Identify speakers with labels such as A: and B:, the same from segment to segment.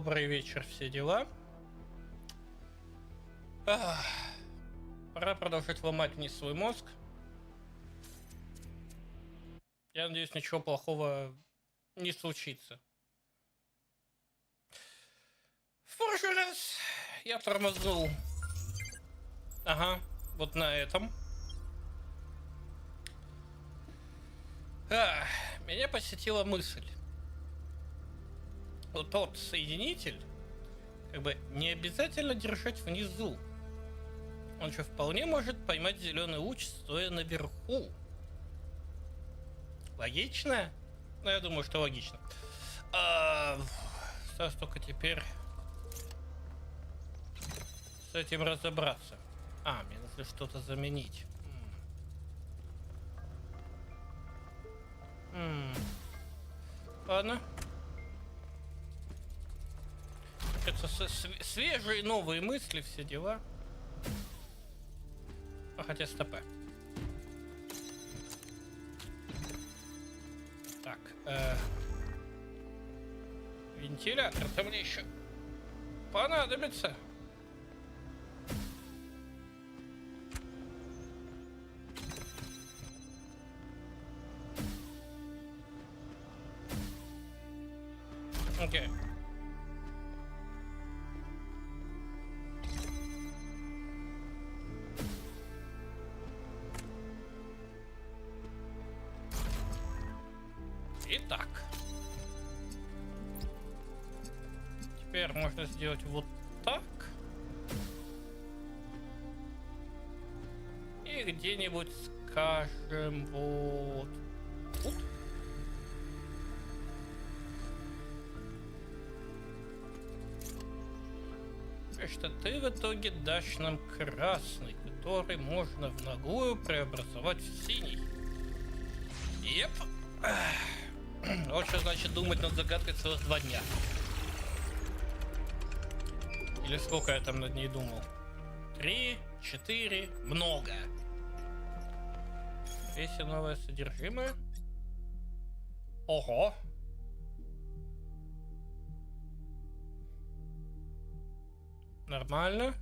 A: Добрый вечер, все дела. Пора продолжать ломать вниз свой мозг. Я надеюсь, ничего плохого не случится. В прошлый раз я тормознул. Ага, вот на этом. Меня посетила мысль. Вот тот соединитель, как бы не обязательно держать внизу. Он же вполне может поймать зеленый луч, стоя наверху. Логично? Ну, я думаю, что логично. Осталось только теперь с этим разобраться. Мне нужно что-то заменить. Ладно. Это свежие новые мысли, все дела. Хотя стопэ. Так, вентилятор-то мне еще понадобится. Окей. Итак. Теперь можно сделать вот так. И где-нибудь, скажем, вот тут. И что ты в итоге дашь нам красный, который можно в ногую преобразовать в синий. Еп. Вот что значит думать над загадкой целых 2 дня. Или сколько я там над ней думал? 3, 4, много. Если новое содержимое. Ого. Нормально.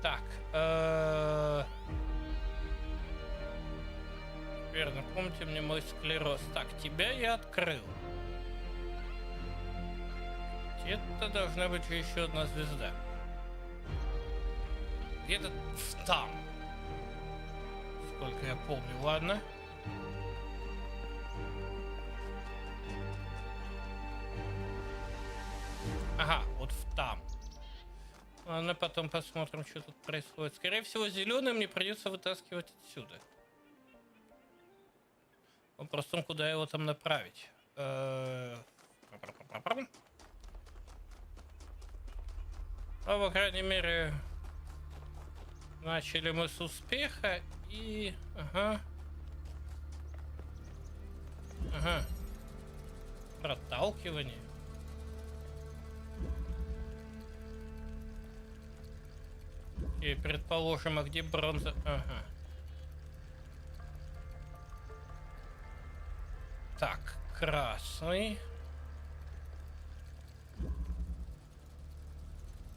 A: Так. Верно, помните мне мой склероз. Так, тебя я открыл. Это должна быть еще одна звезда. Где-то там. Сколько я помню, ладно. Ага, вот там. Ладно, потом посмотрим, что тут происходит. Скорее всего, зеленый мне придется вытаскивать отсюда. Вопрос в том, куда его там направить. По крайней мере, начали мы с успеха и... Ага. Проталкивание. И предположим, а где бронза? Ага. Так, красный.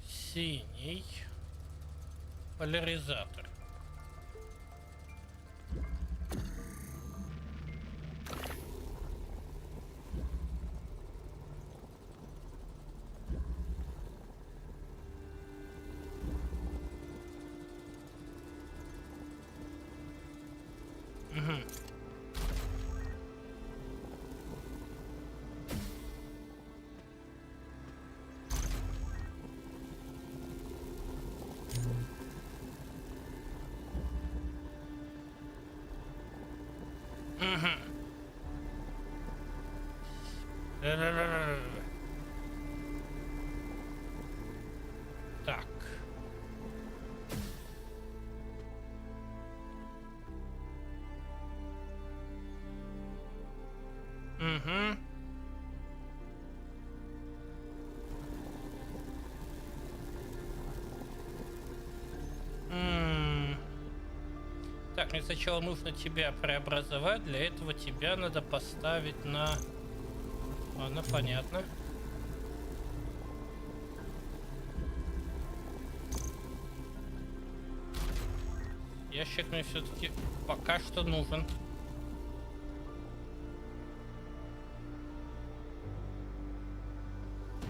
A: Синий. Поляризатор. Так. Так, мне сначала нужно тебя преобразовать. Для этого тебя надо поставить на Ладно, понятно. Ящик мне все-таки пока что нужен.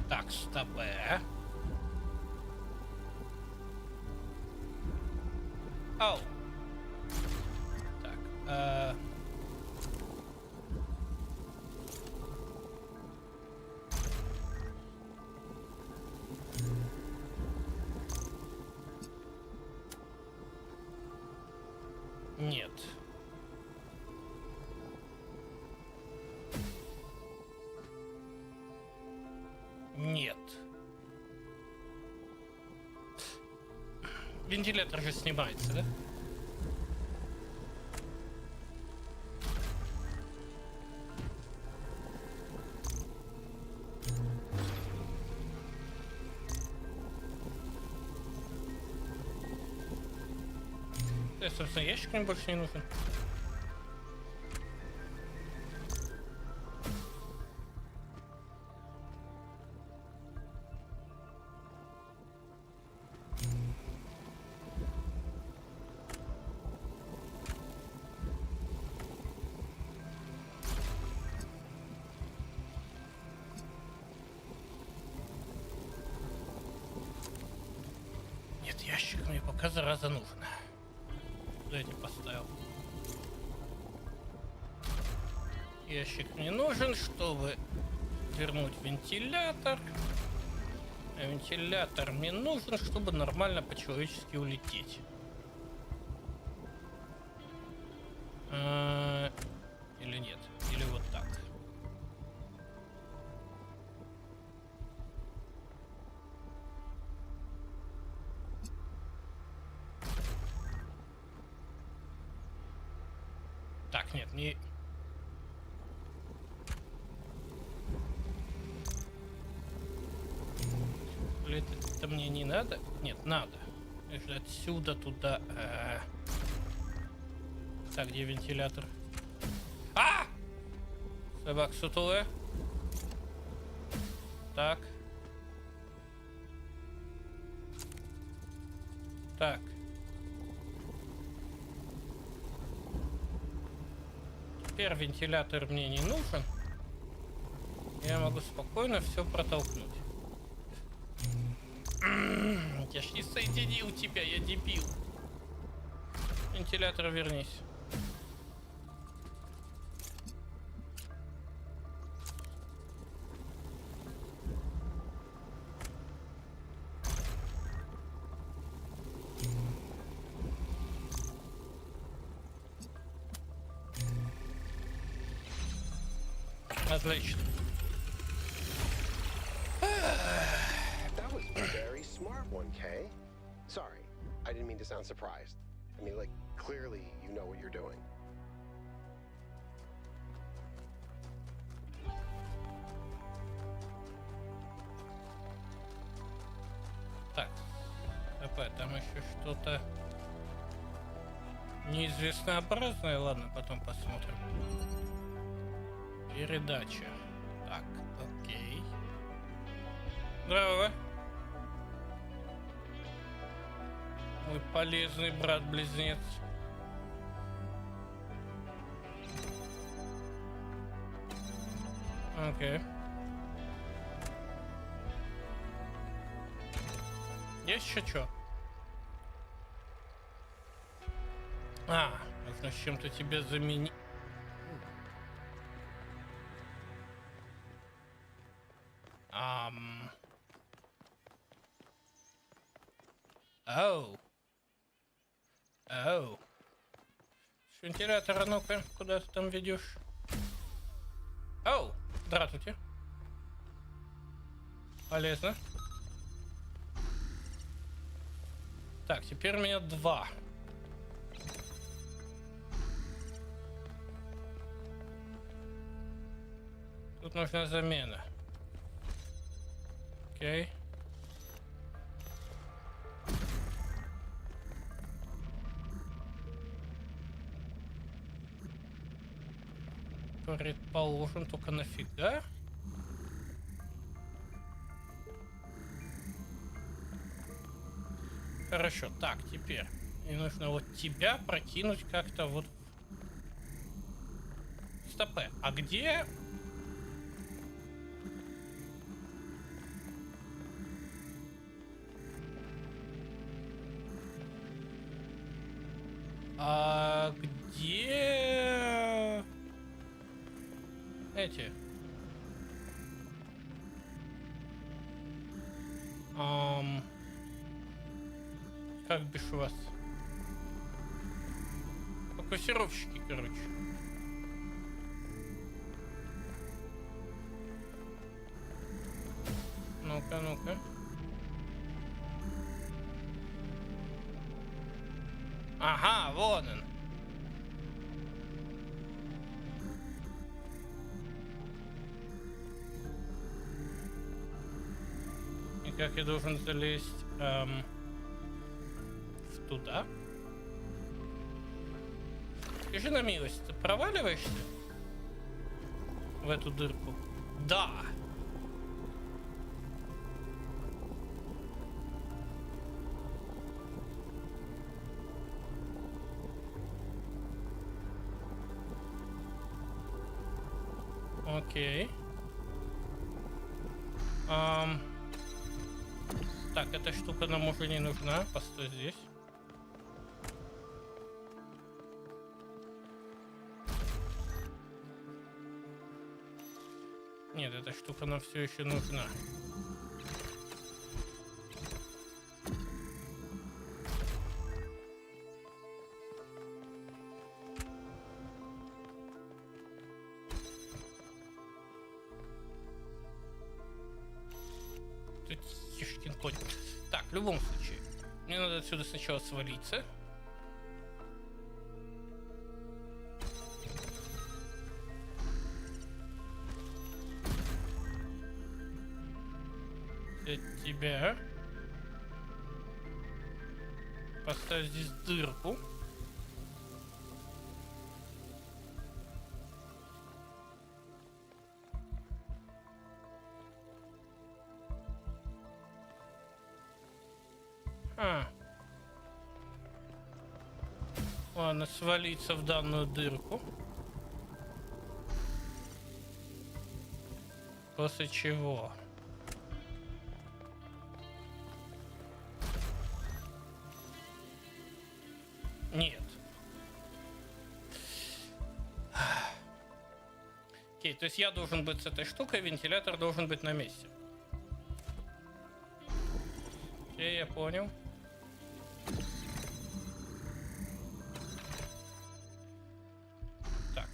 A: Так, стоп. Ау. Так, нет. Нет. Вентилятор же снимается, да? Да, собственно, ящик мне больше не нужен. Нет, ящик мне пока зараза нужен. Куда я не поставил? Ящик мне нужен, чтобы вернуть вентилятор. А вентилятор мне нужен, чтобы нормально по-человечески улететь. Или нет? Или вот так. Так, нет, не... Это мне не надо? Нет, надо. Отсюда туда. Так, где вентилятор? А! Собак сутулая. Так. Так. Теперь вентилятор мне не нужен. Я могу спокойно все протолкнуть. Я ж не соединил тебя, я дебил. Вентилятор, вернись. Отлично.
B: Sorry, I didn't mean to sound surprised. I mean, like, clearly you know what you're doing.
A: Так, там еще что-то неизвестнообразное. Ладно, потом посмотрим. Передача. Так, окей. Здорово. Мой полезный брат-близнец. Окей. Есть еще что? Нужно с чем-то тебя заменить. Оу. С вентилятора, ну-ка, куда ты там ведешь? Оу, здравствуйте. Полезно. Так, теперь у меня 2. Тут нужна замена. Окей. Предположим, только нафига? Хорошо, так, теперь мне нужно вот тебя прокинуть как-то вот. Стопэ, а где? А где эти? Как бишь вас? Фокусировщики, короче. Ну-ка, ну-ка. Ага, вон он. И как я должен залезть в туда? Скажи на милость, ты проваливаешься в эту дырку? Да. Окей. Так, эта штука нам уже не нужна. Постой здесь. Нет, эта штука нам все еще нужна. Тут ешкин кот. Так, в любом случае, мне надо отсюда сначала свалиться. Тебя. Поставь здесь дырку. Ладно, свалиться в данную дырку. После чего? Нет. Окей, то есть я должен быть с этой штукой, вентилятор должен быть на месте. Окей, я понял. Так.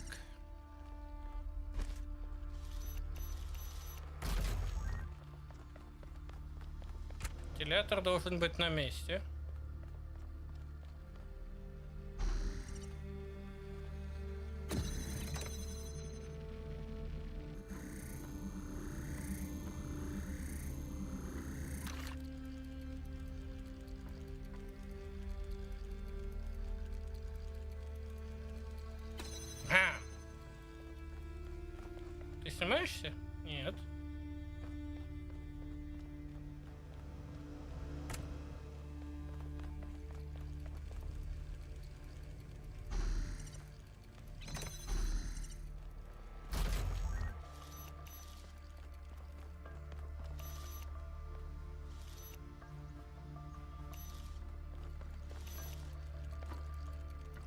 A: Вентилятор должен быть на месте. Ты снимаешься? Нет.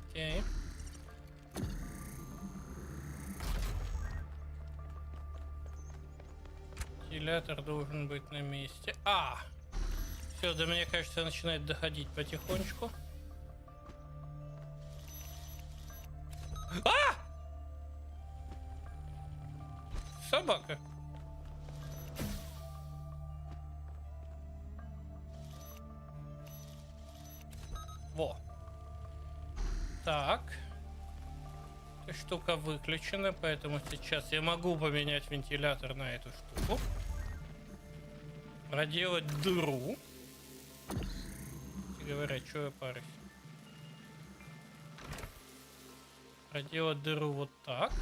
A: Окей. Вентилятор должен быть на месте. Все, до меня, кажется, начинает доходить потихонечку. Собака. Во. Так. Эта штука выключена, поэтому сейчас я могу поменять вентилятор на эту штуку. Проделать дыру. Кстати говоря, что я парюсь? Проделать дыру вот так.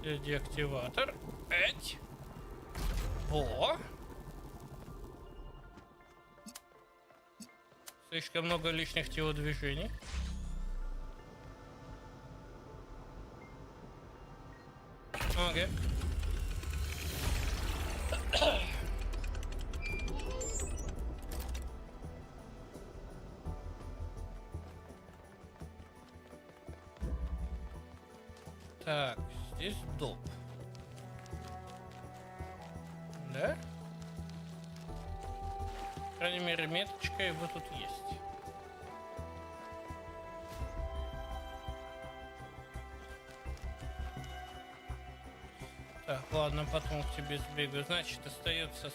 A: Деактиватор. Во. Слишком много лишних телодвижений. Окей. Так, здесь доп. Да? По крайней мере, меточка его тут есть. Так, ладно, потом к тебе сбегаю. Значит, остается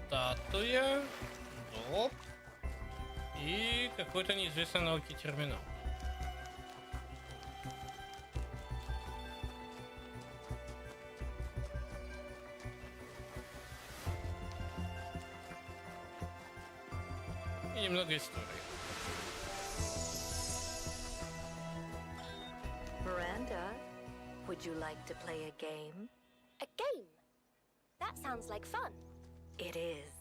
A: статуя, доп и какой-то неизвестной науки терминал. И немного истории.
C: Miranda, would you like to play a game?
D: A game? That sounds like fun.
C: It is.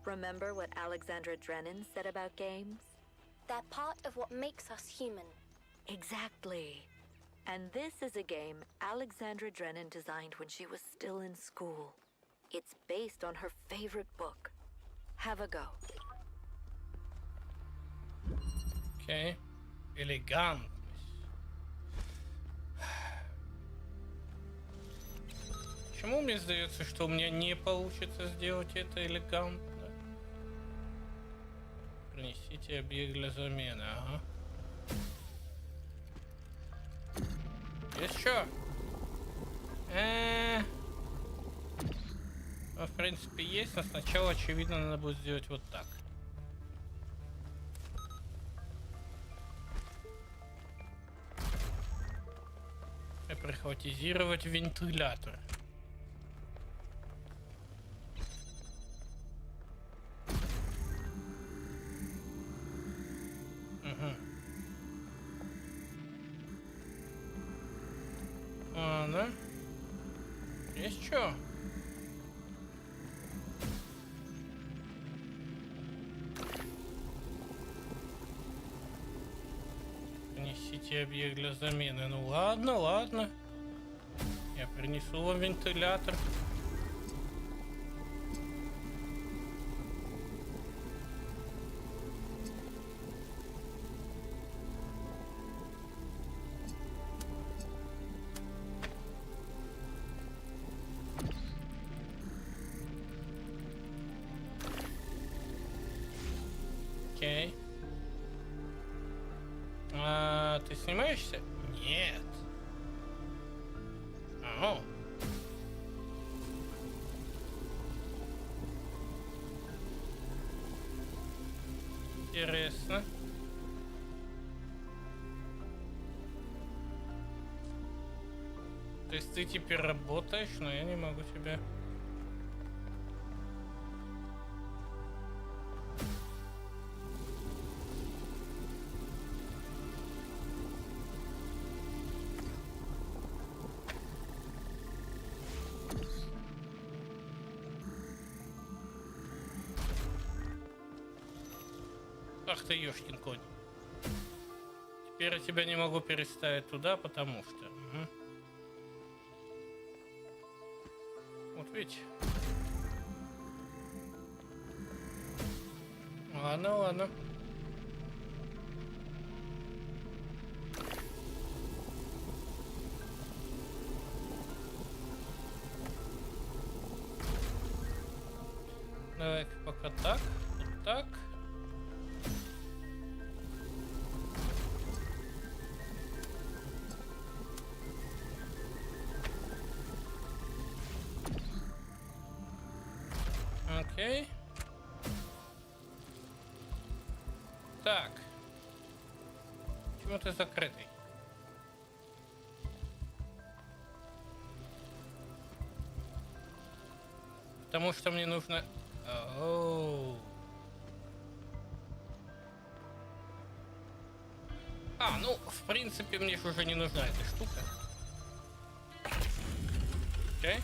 C: Remember what Alexandra Drennan said about games?
D: They're part of what makes us human.
C: Exactly. And this is a game Alexandra Drennan designed when she was still in school. It's based on her favorite book. Have a go.
A: Окей. Элегантность. Почему мне сдается, что у меня не получится сделать это элегантно? Принесите объект для замены, ага. Есть что? Ну, в принципе, есть, но сначала, очевидно, надо будет сделать вот так. И прихватизировать вентилятор. Ладно. Есть что? Принесите объект для замены. Ну ладно, ладно. Я принесу вам вентилятор. Окей. А ты снимаешься? Нет. Ага. Интересно. То есть ты теперь работаешь, но я не могу тебя... Ах ты, ёшкин конь. Теперь я тебя не могу переставить туда, потому что... Угу. Вот видите. Ладно, ладно. Давай-ка пока так, вот так. Окей. Так. Почему ты закрытый? Потому что мне нужно... Оу. А, ну, в принципе, мне же уже не нужна эта штука. Окей.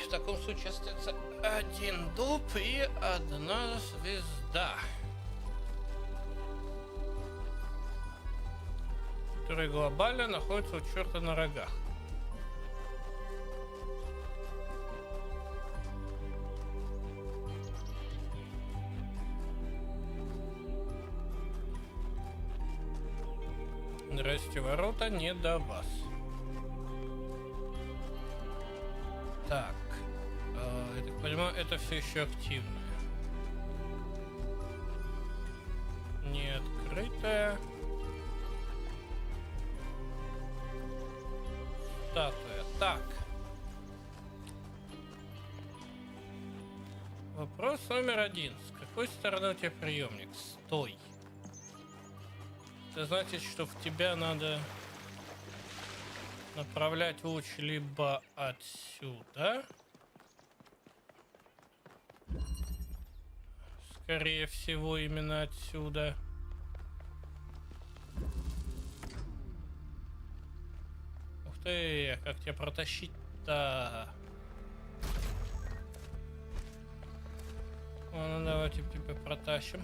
A: в таком случае остается один дуб и одна звезда, которая глобально находится у черта на рогах. Здрасте, ворота не до вас. Так, я так понимаю, это все еще активное. Не открытая. Статуя. Так. Вопрос номер 1. С какой стороны у тебя приемник? Стой. Это значит, что в тебя надо направлять луч либо отсюда. Скорее всего, именно отсюда. Ух ты, как тебя протащить-то? Ну, давайте тебя протащим.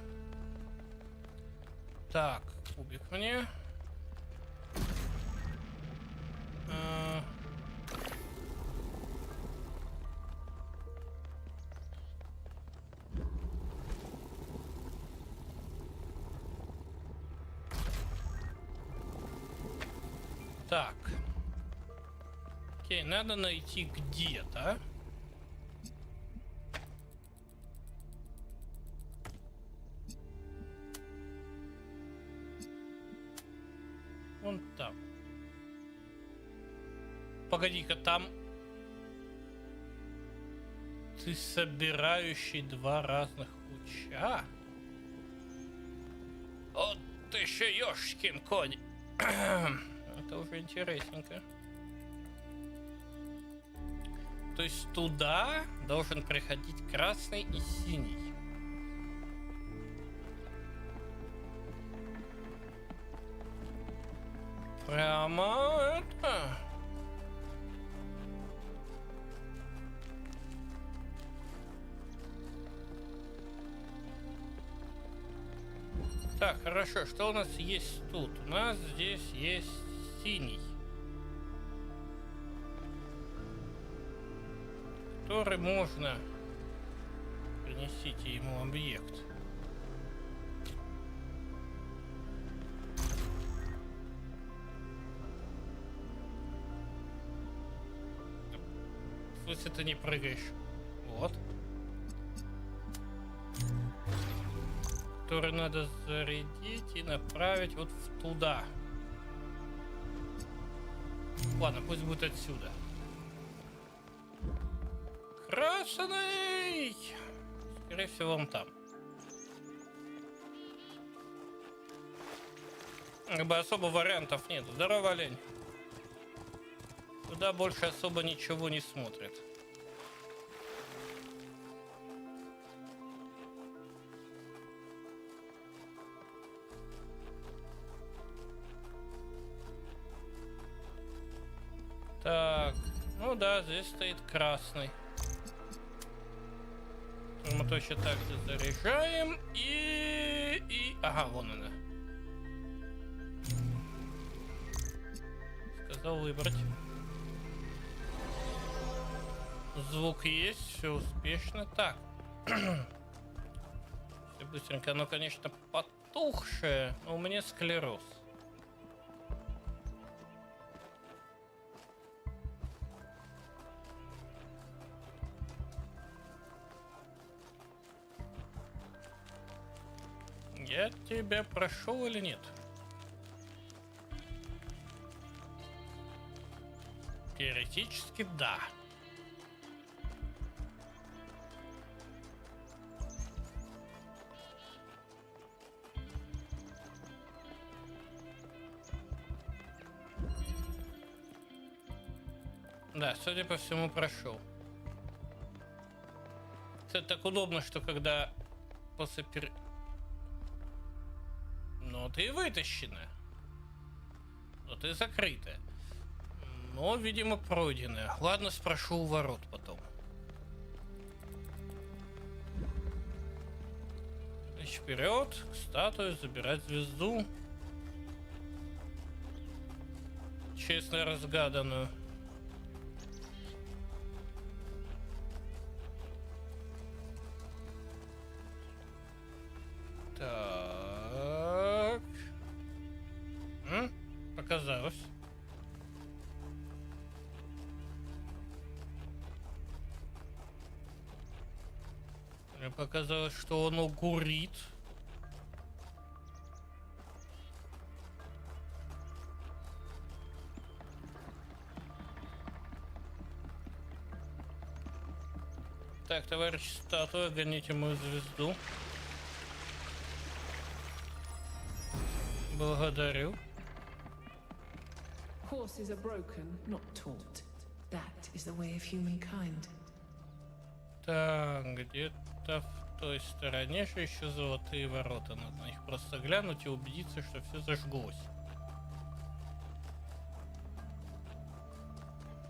A: Так, кубик мне. Так. Окей, надо найти где-то. Вон там. Погоди-ка, там ты собирающий два разных луча? Вот еще ёшкин конь. Это уже интересненько. То есть туда должен приходить красный и синий. Прямо это. Так, хорошо, что у нас есть тут? У нас здесь есть синий, который можно принесите ему объект. В смысле ты не прыгаешь? Вот. Который надо зарядить и направить вот туда. Ладно, пусть будет отсюда. Красный! Скорее всего, он там. Как бы особо вариантов нет. Здорово, олень. Туда больше особо ничего не смотрит. Так, ну да, здесь стоит красный. Мы точно так же заряжаем и... Ага, вон она. Сказал выбрать. Звук есть, все успешно. Так. Все быстренько. Оно, конечно, потухшее, но у меня склероз. Я тебя прошел или нет? Теоретически да. Да, судя по всему, прошел. Это так удобно, что когда после Но ты вытащена. Но ты закрытая. Но, видимо, пройденная. Ладно, спрошу у ворот потом. Лечь вперед, к статуе, забирать звезду. Честно разгаданную. Так. Показалось. Мне показалось, что он угурит. Так, товарищ статуя, гоните мою звезду. Благодарю.
E: Horses are broken, not taught. That is the way of humankind.
A: Так, где-то в той стороне же еще золотые ворота. Надо на них просто глянуть и убедиться, что все зажглось.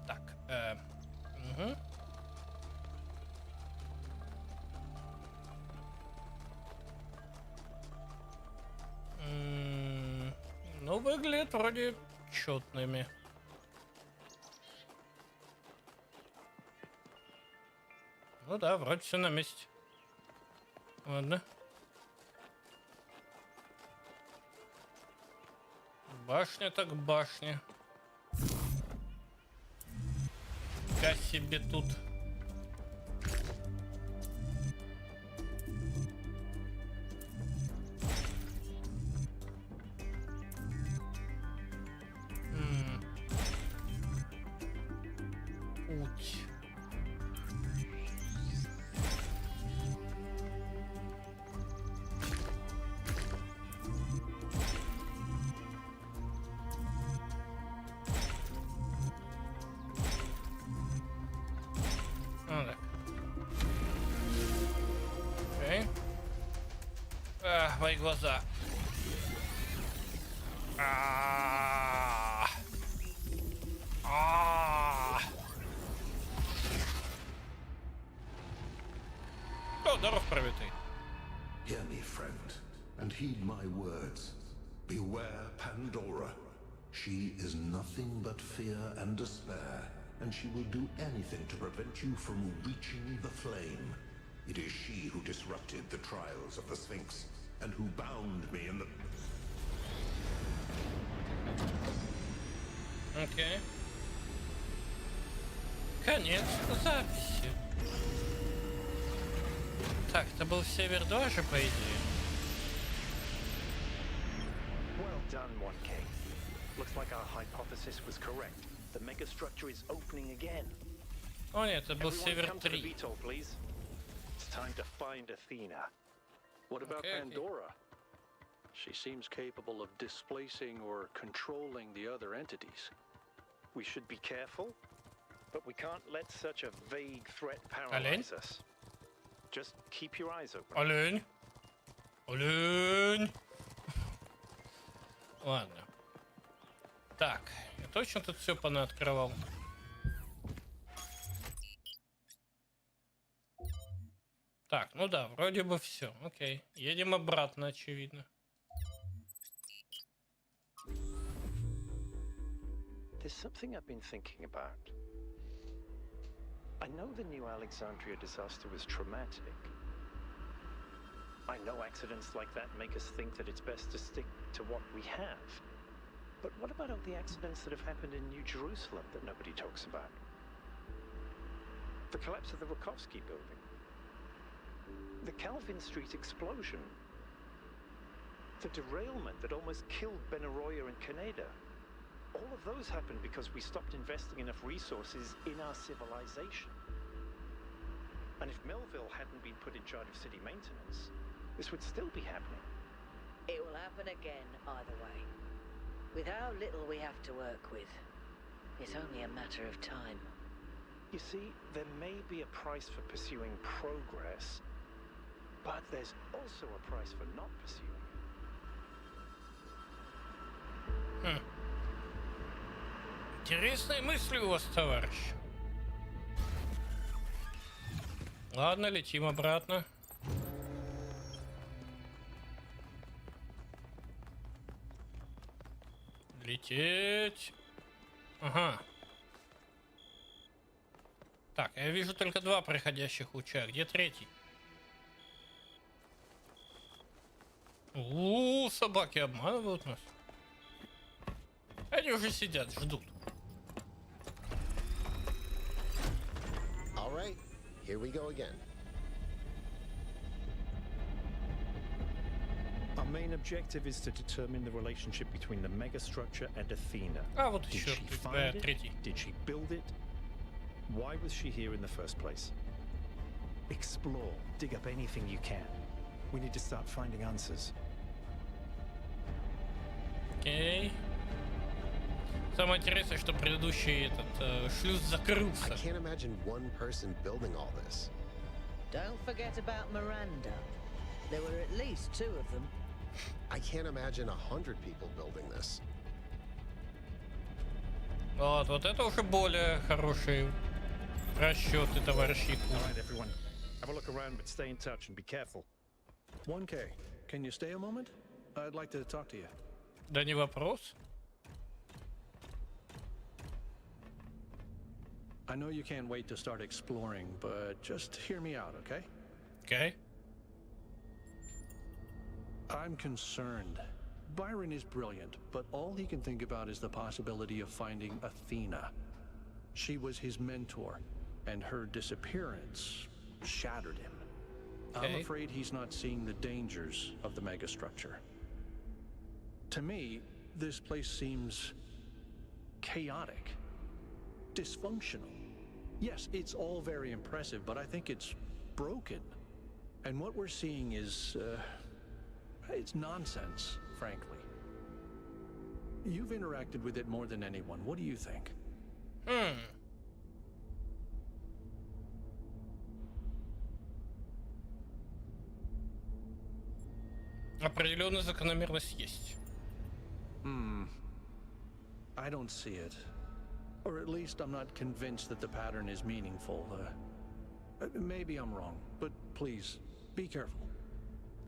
A: Так, угу. Ну, выглядит вроде четными. Ну да, вроде все на месте. Ладно. Башня так башня. Как себе тут. Путь. Ну так. Окей. Мои глаза. О, здоров, пробитый.
F: Hear me, friend, and heed my words. Beware Pandora. She is nothing but fear and despair, and she will do anything to prevent you from reaching the flame. It is she who disrupted the trials of the Sphinx, and who bound me in the...
A: Окей. Конец записи. Так, это был Север 2 же, по идее.
G: Well done, 1K. Looks like our hypothesis was correct. The megastructure is opening again.
A: О нет, это был
G: Everyone
A: Север
G: come to the
A: 3.
G: VTOL, please. It's time to find Athena. What about
A: Okay.
G: Pandora?
H: She seems capable of displacing or controlling the other entities.
G: We should be careful, but we can't let such a vague threat paralyze us. Just keep your eyes open.
A: Олень. Олень. Ладно. Так, я точно тут все понаоткрывал. Так, ну да, вроде бы все. Окей. Едем обратно, очевидно.
G: There's something I've been thinking about. I know the New Alexandria disaster was traumatic. I know accidents like that make us think that it's best to stick to what we have. But what about all the accidents that have happened in New Jerusalem that nobody talks about? The collapse of the Rakovsky building. The Calvin Street explosion. The derailment that almost killed Benaroya and Canada. All of those happened because we stopped investing enough resources in our civilization. And if Melville hadn't been put in charge of city maintenance, this would still be happening.
I: It will happen again either way. With how little we have to work with, it's only a matter of time.
G: You see, there may be a price for pursuing progress, but there's also a price for not pursuing it.
A: Интересные мысли у вас, товарищ. Ладно, летим обратно. Лететь. Ага. Так, я вижу только 2 проходящих луча. Где третий? Собаки обманывают нас. Они уже сидят, ждут.
B: All right, here we go again.
G: Our main objective is to determine the relationship between the megastructure and Athena.
A: А вот
G: Did
A: еще
G: she find it?
A: третий.
G: Did she build it? Why was she here in the first place? Explore, dig up anything you can. We need to start finding answers.
A: Окей. Самое интересное, что предыдущий этот шлюз
B: I
A: закрылся.
B: can't imagine one person building all this.
I: Don't forget about Miranda. There were at least 2 of them.
B: I can't imagine 100 people building this.
A: Вот это уже более хорошие расчеты, товарищи.
G: All right, everyone. Have a look around, but stay in touch and be careful.
J: 1K, can you stay a moment? I'd like to talk to you.
A: Да не вопрос.
J: I know you can't wait to start exploring, but just hear me out, okay?
A: Окей.
J: I'm concerned. Byron is brilliant, but all he can think about is the possibility of finding Athena. She was his mentor, and her disappearance shattered him. I'm
A: Okay.
J: afraid he's not seeing the dangers of the megastructure. To me, this place seems chaotic, dysfunctional. Yes, it's all very impressive, but I think it's broken. And what we're seeing is, it's nonsense, frankly. You've interacted with it more than anyone. What do you think?
A: Определенная закономерность есть.
J: I don't see it. Or at least I'm not convinced that the pattern is meaningful. Maybe I'm wrong, but please, be careful.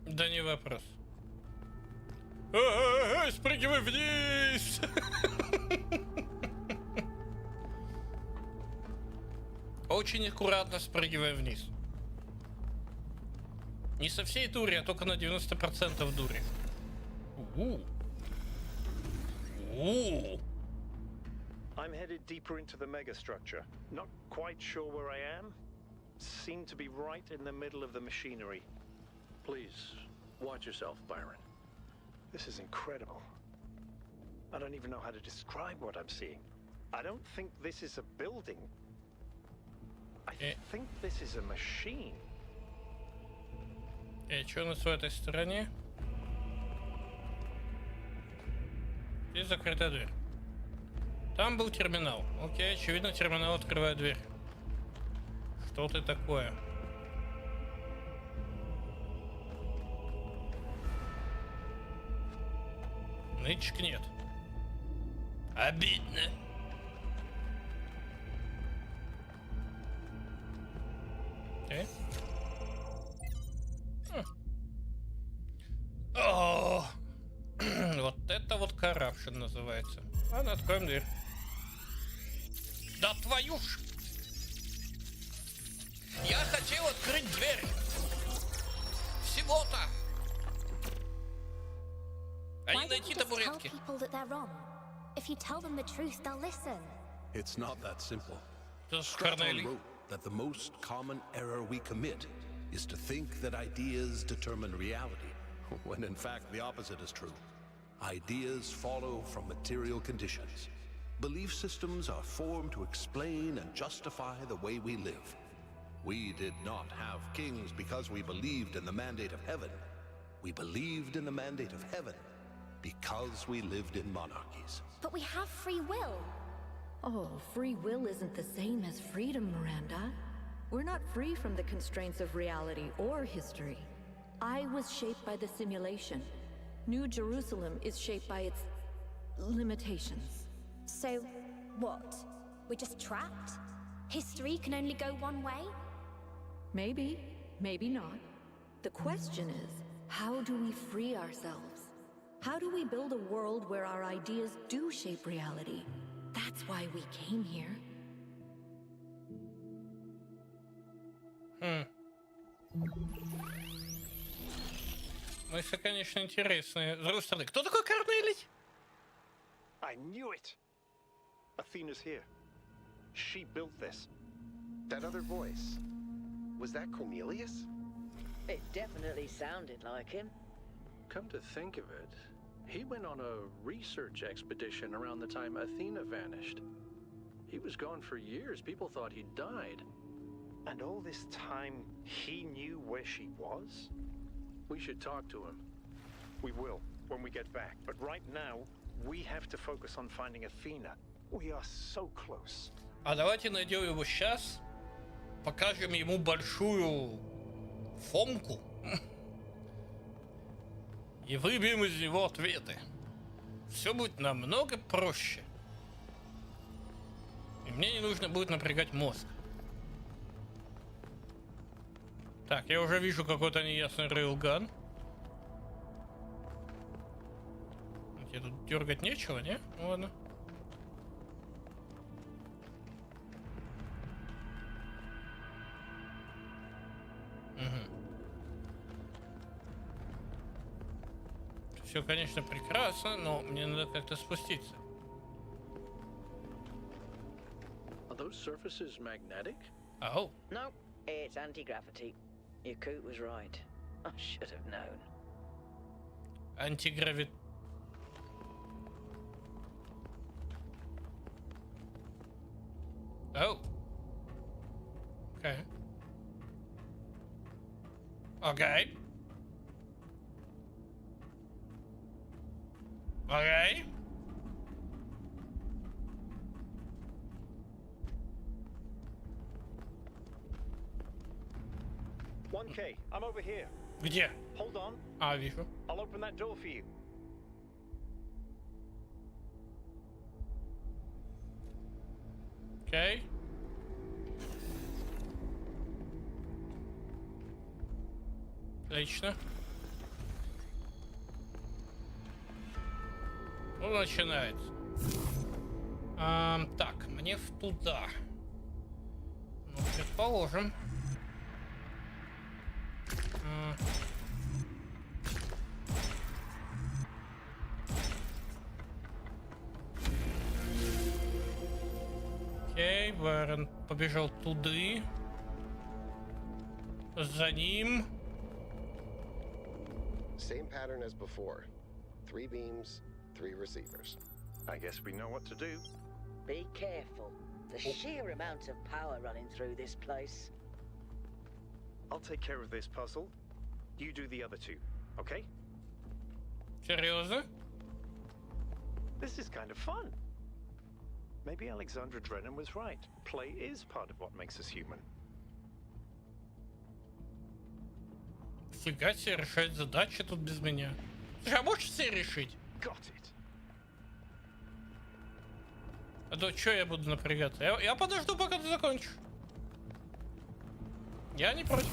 A: Да не вопрос. Спрыгивай вниз! Очень аккуратно спрыгивай вниз. Не со всей дури, а только на 90% дури.
G: I'm headed deeper into the megastructure. Not quite sure where I am. Seem to be right in the middle of the machinery.
H: Please, watch yourself, Byron.
G: This is incredible. I don't even know how to describe what I'm seeing. I don't think this is a building. I think this is a machine.
A: И что у нас в этой стороне? Здесь закрытая дверь. Там был терминал. Окей, очевидно, терминал открывает дверь. Что ты такое? Нычек нет. Обидно. Окей. О, вот это вот corruption называется. Ладно, откроем дверь. Да твою ж! Я хотел открыть дверь. Всего-то. А не найти табуретки.
D: If you tell them the truth, they'll listen.
F: It's not that simple.
A: Just
F: Straton
A: Corneli.
F: wrote that the most common error we commit is to think that ideas determine reality, when in fact the opposite is true. Ideas follow from material conditions. Belief systems are formed to explain and justify the way we live. We did not have kings because we believed in the mandate of heaven. We believed in the mandate of heaven because we lived in monarchies.
D: But we have free will.
C: Oh, free will isn't the same as freedom, Miranda. We're not free from the constraints of reality or history. I was shaped by the simulation. New Jerusalem is shaped by its limitations.
D: So, what? We're just trapped? History can only go one way?
C: Maybe, maybe not. The question is, how do we free ourselves? How do we build a world where our ideas do shape reality? That's why we came here.
A: Мысли, конечно, интересные. С другой стороны, кто такой Корнелий?
G: I knew it! Athena's here. She built this.
B: That other voice, was that Cornelius?
I: It definitely sounded like him.
H: Come to think of it, he went on a research expedition around the time Athena vanished. He was gone for years. People thought he'd died.
G: And all this time, he knew where she was?
H: We should talk to him.
G: We will, when we get back. But right now, we have to focus on finding Athena. We are so close.
A: А давайте найдем его сейчас, покажем ему большую фомку и выбьем из него ответы. Все будет намного проще. И мне не нужно будет напрягать мозг. Так, я уже вижу какой-то неясный рейлган. Тебе тут дергать нечего, не? Ну ладно. Все, конечно, прекрасно, но мне надо как-то спуститься.
H: Are those surfaces magnetic?
A: Oh.
I: No, it's anti-gravity. Your coot was right. I should have known.
A: Антигравит. Oh. Okay. Okay. Okay.
G: 1K, I'm over here.
A: Где?
G: Hold on.
A: А, вижу.
G: I'll open that door for you.
A: Окей. Отлично. Ну, начинается. Так, мне в туда. Ну, предположим. Окей, Варен побежал туды. За ним.
B: Same pattern as before. 3 beams, 3 receivers.
G: I guess we know what to do.
I: Be careful. The sheer amount of power running through this place.
G: I'll take care of this puzzle. You do the other 2, okay?
A: Серьезно?
G: This is kind of fun. Maybe Alexandra Drennan was right. Play is part of what makes us human.
A: Фига себе, решать задачи тут без меня. Слушай, а можешь все решить?
G: Got it.
A: А то что я буду напрягаться? Я подожду, пока ты закончишь. Я не против.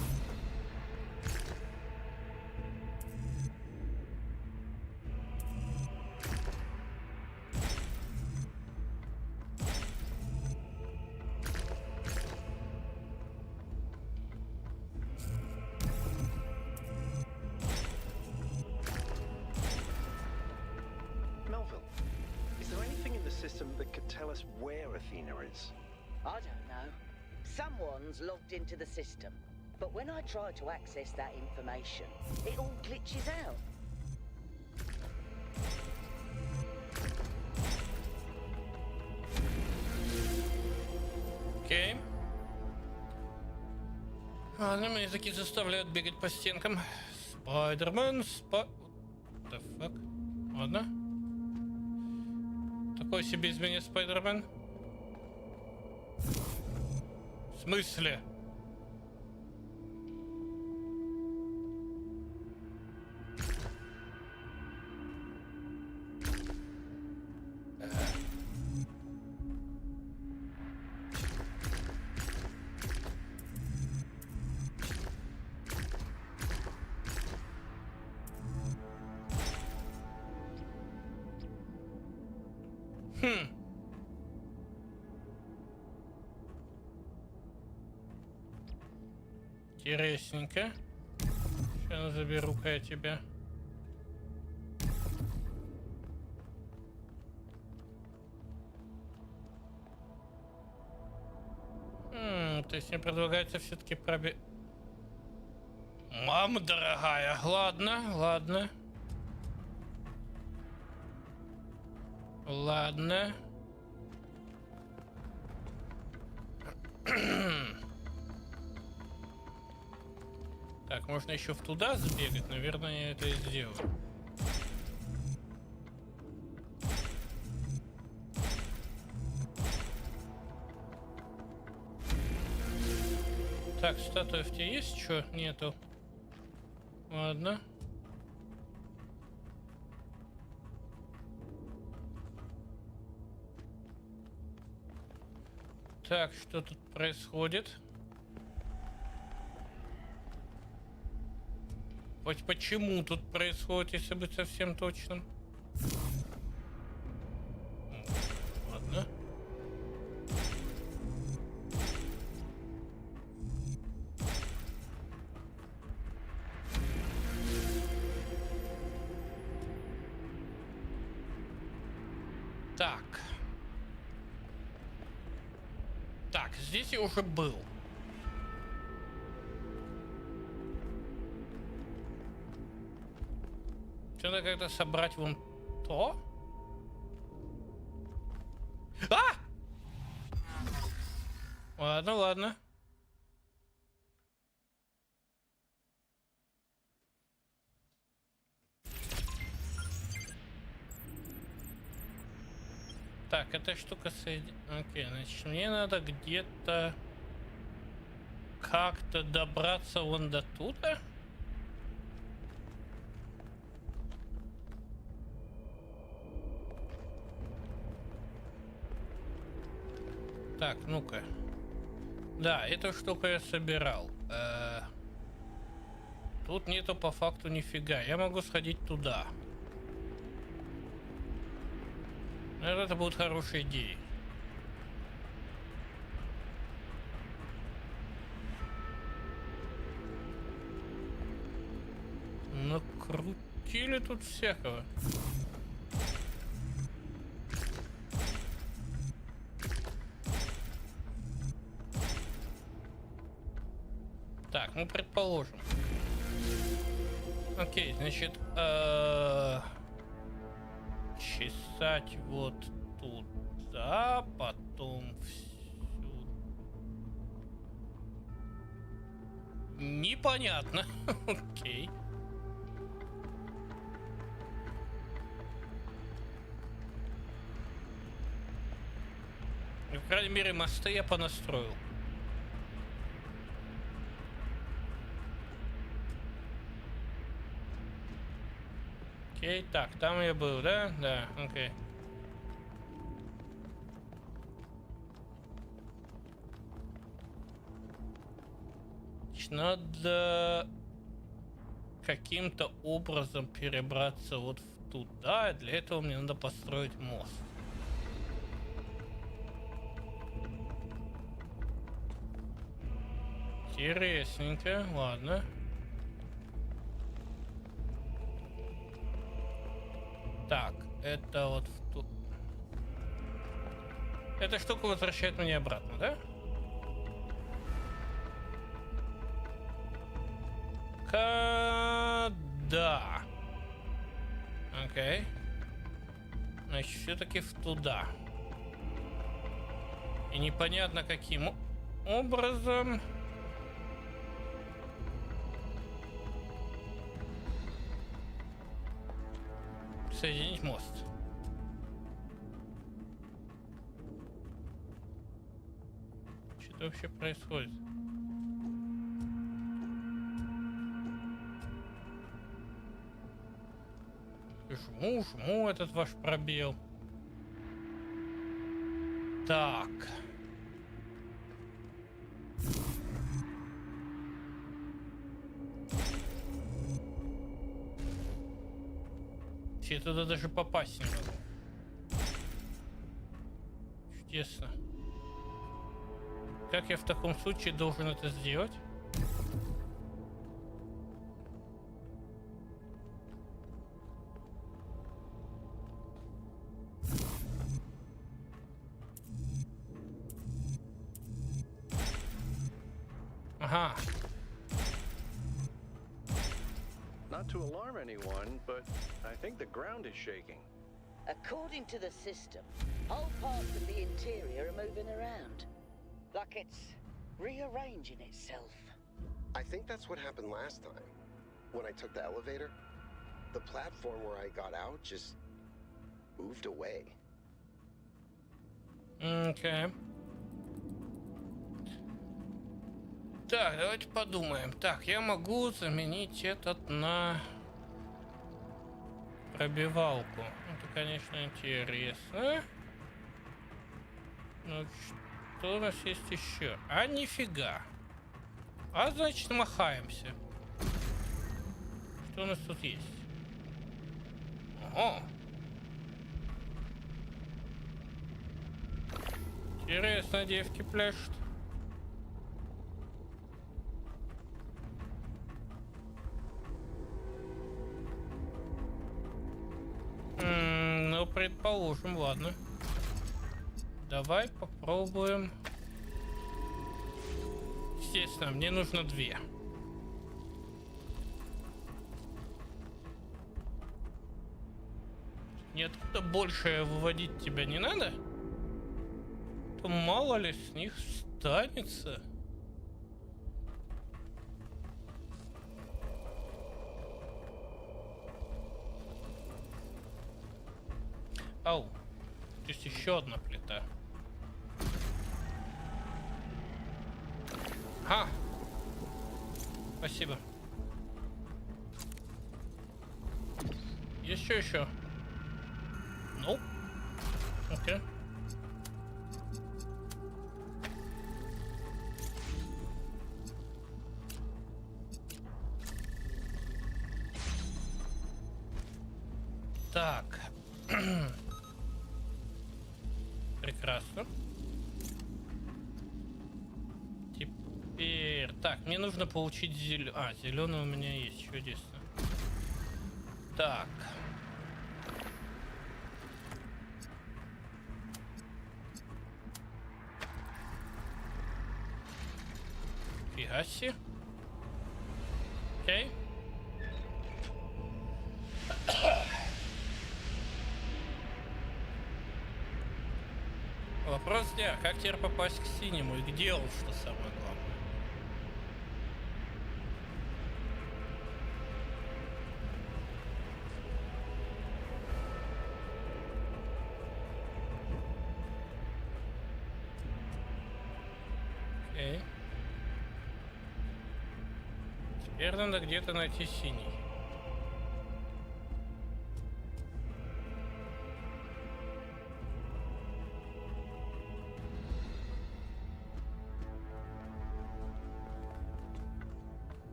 G: That could tell us where Athena is?
I: I don't know. Someone's logged into the system, but when I try to access that information, it all glitches out.
A: Окей. Ладно, меня такие заставляют бегать по стенкам. Спайдермен, What the fuck? Ладно. Такой себе из меня Спайдермен. В смысле? Интересненько. Сейчас заберу-ка я тебя. То есть мне предлагается все-таки пробить. Мама дорогая, ладно, ладно. Ладно. Так, можно еще в туда сбегать, наверное, я это и сделаю. Так, статуя в тебе есть? Чё? Нету. Ладно. Так, что тут происходит? Вот почему тут происходит, если быть совсем точным? Ладно. Так. Так, здесь я уже был. Надо как-то собрать вон то. А! Ладно, ладно. Так, эта штука Окей, значит, мне надо где-то как-то добраться вон до туда. Так, ну-ка. Да, эту штуку я собирал. Тут нету по факту нифига. Я могу сходить туда. Наверное, это будет хорошая идея. Накрутили тут всякого. Так, ну предположим. Окей, значит, чесать вот туда, потом всю. Непонятно. Окей. По крайней мере, мосты я понастроил. Окей, так, там я был, да? Да, окей. Надо каким-то образом перебраться вот туда. Для этого мне надо построить мост. Интересненько, ладно. Так, это вот в ту... Эта штука возвращает меня обратно, да? Да. Окей. Значит, все-таки в туда. И непонятно каким образом... Соединить мост. Что вообще происходит? Жму этот ваш пробел. Так. Я туда даже попасть не могу. Чудесно. Как я в таком случае должен это сделать? Ага.
H: Not to alarm anyone, but I think the ground is shaking.
I: According to the system, whole parts of the interior are moving around. Like it's rearranging itself.
B: I think that's what happened last time. When I took the elevator, the platform where I got out just moved away.
A: Окей. Так, давайте подумаем. Так, я могу заменить этот на пробивалку. Это, конечно, интересно. Ну, что у нас есть еще? А, нифига. А, значит, махаемся. Что у нас тут есть? Ого. Интересно, девки пляшут. Ну, предположим, ладно. Давай попробуем. Естественно, мне нужно 2. Ниоткуда больше выводить тебя не надо? То мало ли с них станется. Ау, то есть еще одна плита. Ага. Спасибо. Еще. Ну. Окей. Так. Прекрасно. Теперь... Так, мне нужно получить зеленый... А, зеленый у меня есть. Чудесно. Так. Фига себе. Окей. Вопрос дня, как теперь попасть к синему и где он, что самое главное? Окей. Теперь надо где-то найти синий.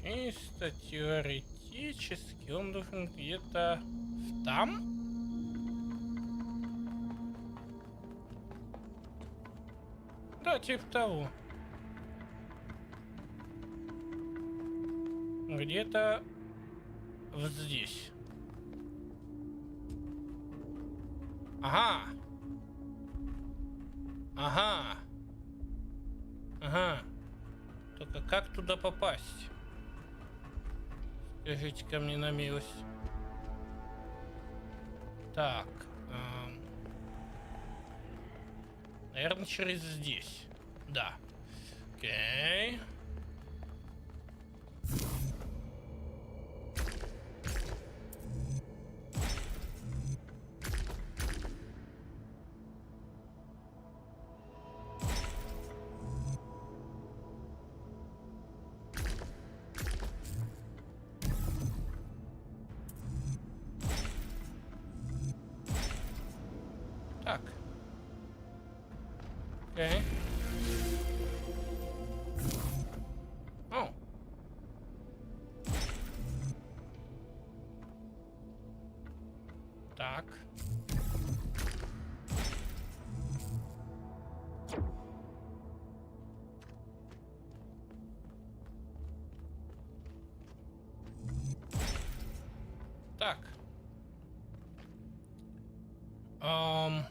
A: Чисто теоретически он должен где-то там? Да, типа того. Где-то вот здесь. Ага. Ага. Ага. Только как туда попасть? Скажите ко мне на милость. Так. Наверное, через здесь. Да. Окей. Так. Окей. О. Так. Так,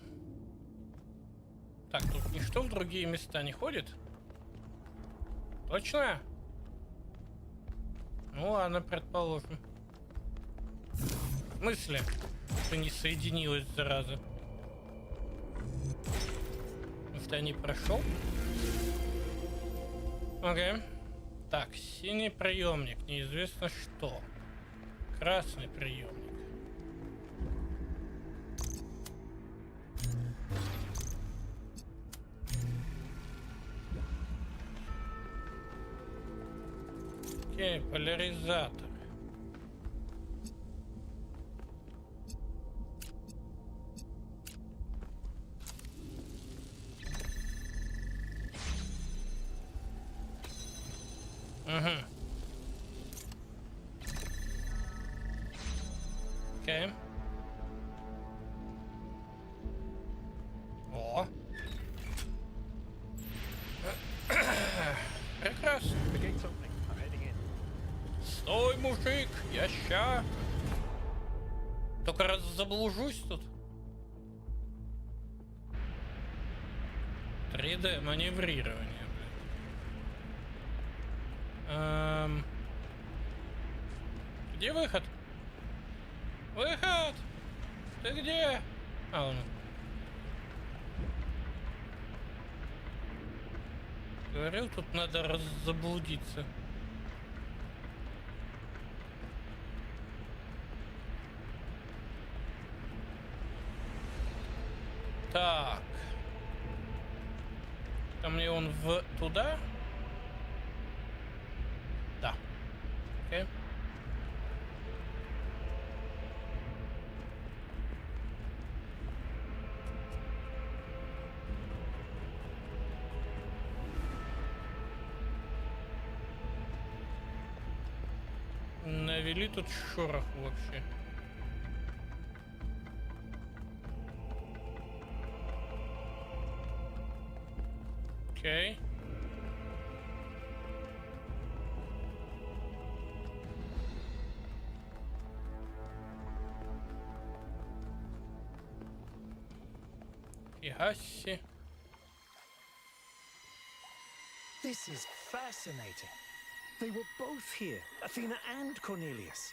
A: тут ничто в другие места не ходит? Точно? Ну ладно, предположим. В смысле? Что не соединилась, зараза? Может, я не прошел? Окей. Так, синий приемник, неизвестно что. Красный приемник. Окей, поляризатор. Угу. Окей. О. Прекрасно. Стой, мужик, я ща. Только раз заблужусь тут. 3D маневрирование, блядь. Где выход? Выход! Ты где? А, он. Говорил, тут надо заблудиться. Так. Там мне он в туда? Да. Окей. Навели тут шорох вообще. Окей. Фигаси.
K: This is fascinating. They were both here, Athena and Cornelius.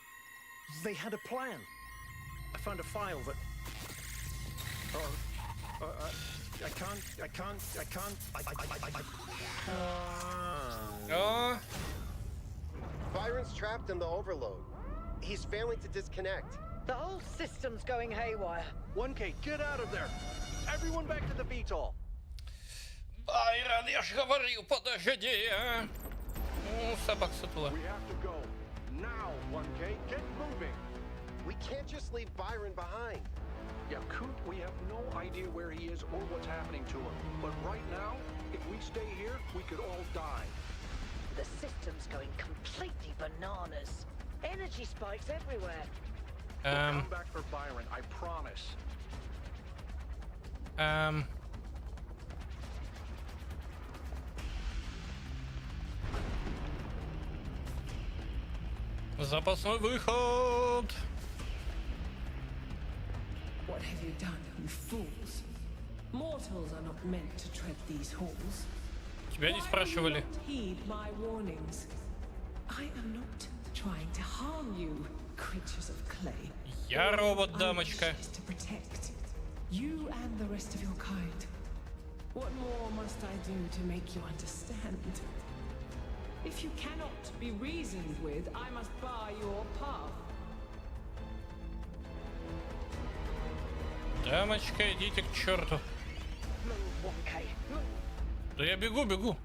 K: They had a plan. I found a file that... I can't...
A: Oh.
B: Byron's trapped in the overload. He's failing to disconnect.
I: The whole system's going haywire.
H: 1K, get out of there! Everyone back to the VTOL!
A: Байрон, я ж говорил, подожди, а! Собак сутула.
H: We have to go. Now, 1K, get moving!
B: We can't just leave Byron behind.
H: Yeah, Coot, we have no idea where he is or what's happening to him. But right now, if we stay here, we could all die.
I: The system's going completely bananas. Energy spikes everywhere.
H: We'll come back for Byron, I promise.
A: Запасной выход.
E: What have you done, you fools? Mortals are not meant to tread these halls.
A: Тебя не спрашивали.
E: Heed my warnings. I am not trying to harm you, creatures of clay.
A: Я робот, дамочка.
E: To protect you and the rest of your kind. What more must I do to make you understand? If you cannot be reasoned with, I must bar your path.
A: Дамочка, идите к черту. Да я бегу.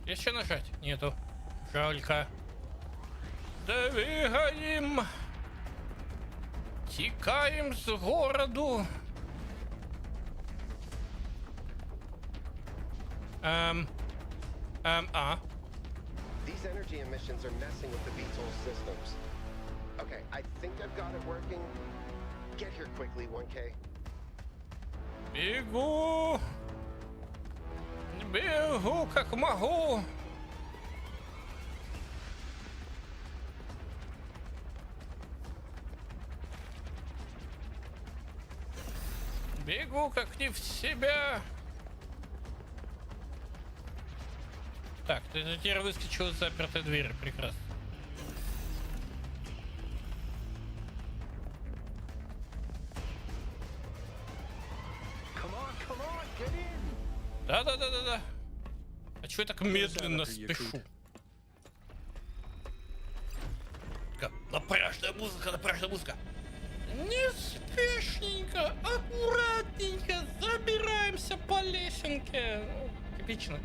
A: Есть что нажать? Нету. Жалько. Двигаем. Текаем с городу.
B: These energy emissions are messing with the VTOL systems. Okay, I think I've got it working. Get here quickly, 1K.
A: Бегу. Бегу как могу. Бегу как не в себя. Так, ты теперь выскочил из запертой двери. Прекрасно. Да. А чего я так медленно спешу? Напряжная музыка. Неспешненько, аккуратненько забираемся по лесенке. Типично.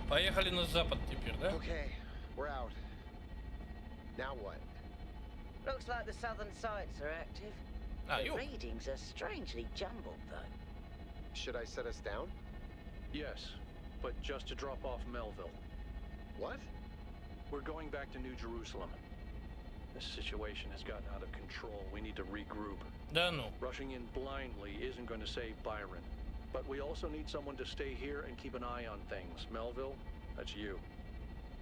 A: Поехали на запад теперь, да?
B: Okay, we're out. Now what?
I: Looks like the southern sites are active. The
A: you.
I: readings are strangely jumbled, though.
B: Should I set us down?
H: Yes, but just to drop off Melville.
B: What?
H: We're going back to New Jerusalem. This situation has gotten out of control. We need to regroup.
A: Да ну.
H: Rushing in blindly isn't going to save Byron. But we also need someone to stay here and keep an eye on things. Melville, that's you.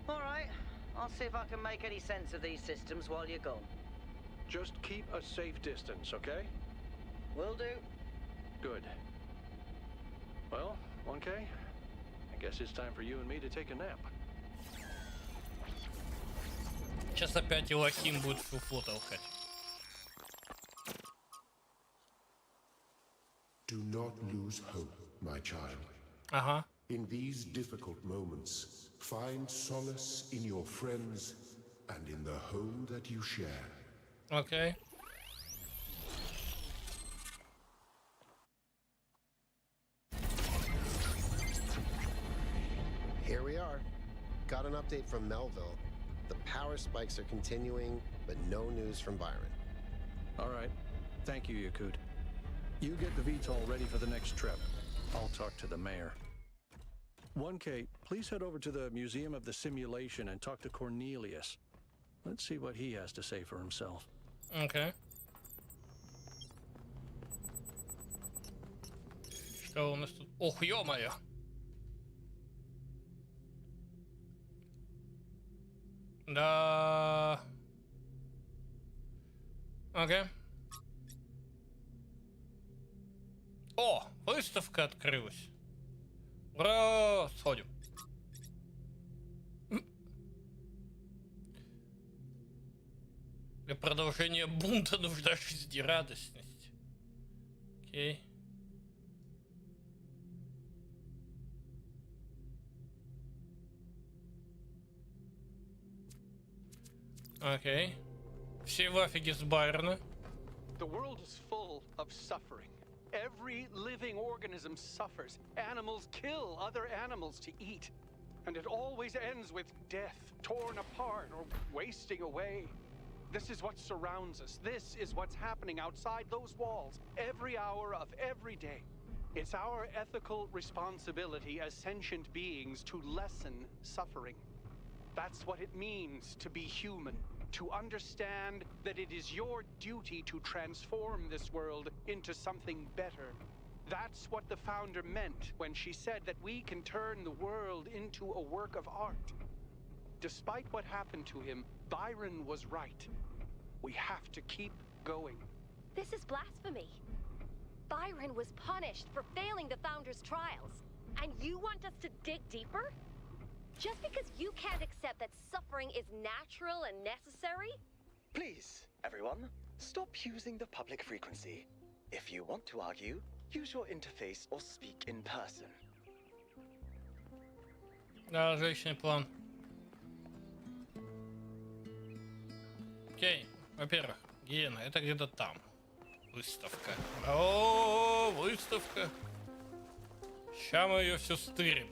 I: All right. I'll see if I can make any sense of these systems while you're gone.
H: Just keep a safe distance, okay?
I: Will do.
H: Good. Well, 1K, I guess it's time for you and me to take a nap.
A: Сейчас опять Илохим будет фуфло толкать.
F: Do not lose hope, my child.
A: Ага.
F: In these difficult moments, find solace in your friends and in the home that you share.
A: Окей.
B: Here we are. Got an update from Melville. The power spikes are continuing, but no news from Byron.
H: All right. Thank you, Yakut. You get the VTOL ready for the next trip. I'll talk to the mayor. 1K, please head over to the Museum of the Simulation and talk to Cornelius. Let's see what he has to say for himself.
A: Окей. Что у нас тут? Ох, ё-моё! Да. Окей. О, выставка открылась. Ура! Сходим. Для продолжения бунта нужна жизнерадостность. Окей. Окей. Все в афиге с Байрона.
L: The world is full of suffering. Every living organism suffers. Animals kill other animals to eat. And it always ends with death, torn apart or wasting away. This is what surrounds us. This is what's happening outside those walls, every hour of every day. It's our ethical responsibility as sentient beings to lessen suffering. That's what it means to be human. To understand that it is your duty to transform this world into something better. That's what the founder meant when she said that we can turn the world into a work of art. Despite what happened to him, Byron was right. We have to keep going.
M: This is blasphemy. Byron was punished for failing the founder's trials. And you want us to dig deeper? Just because you can't accept that suffering is natural and necessary?
N: Please, everyone, stop using the public frequency. If you want to argue, use your interface or speak in person.
A: Да, отличный план. Окей, во-первых, Гиена, это где-то там. Выставка. О, выставка. Ща мы ее все стырим.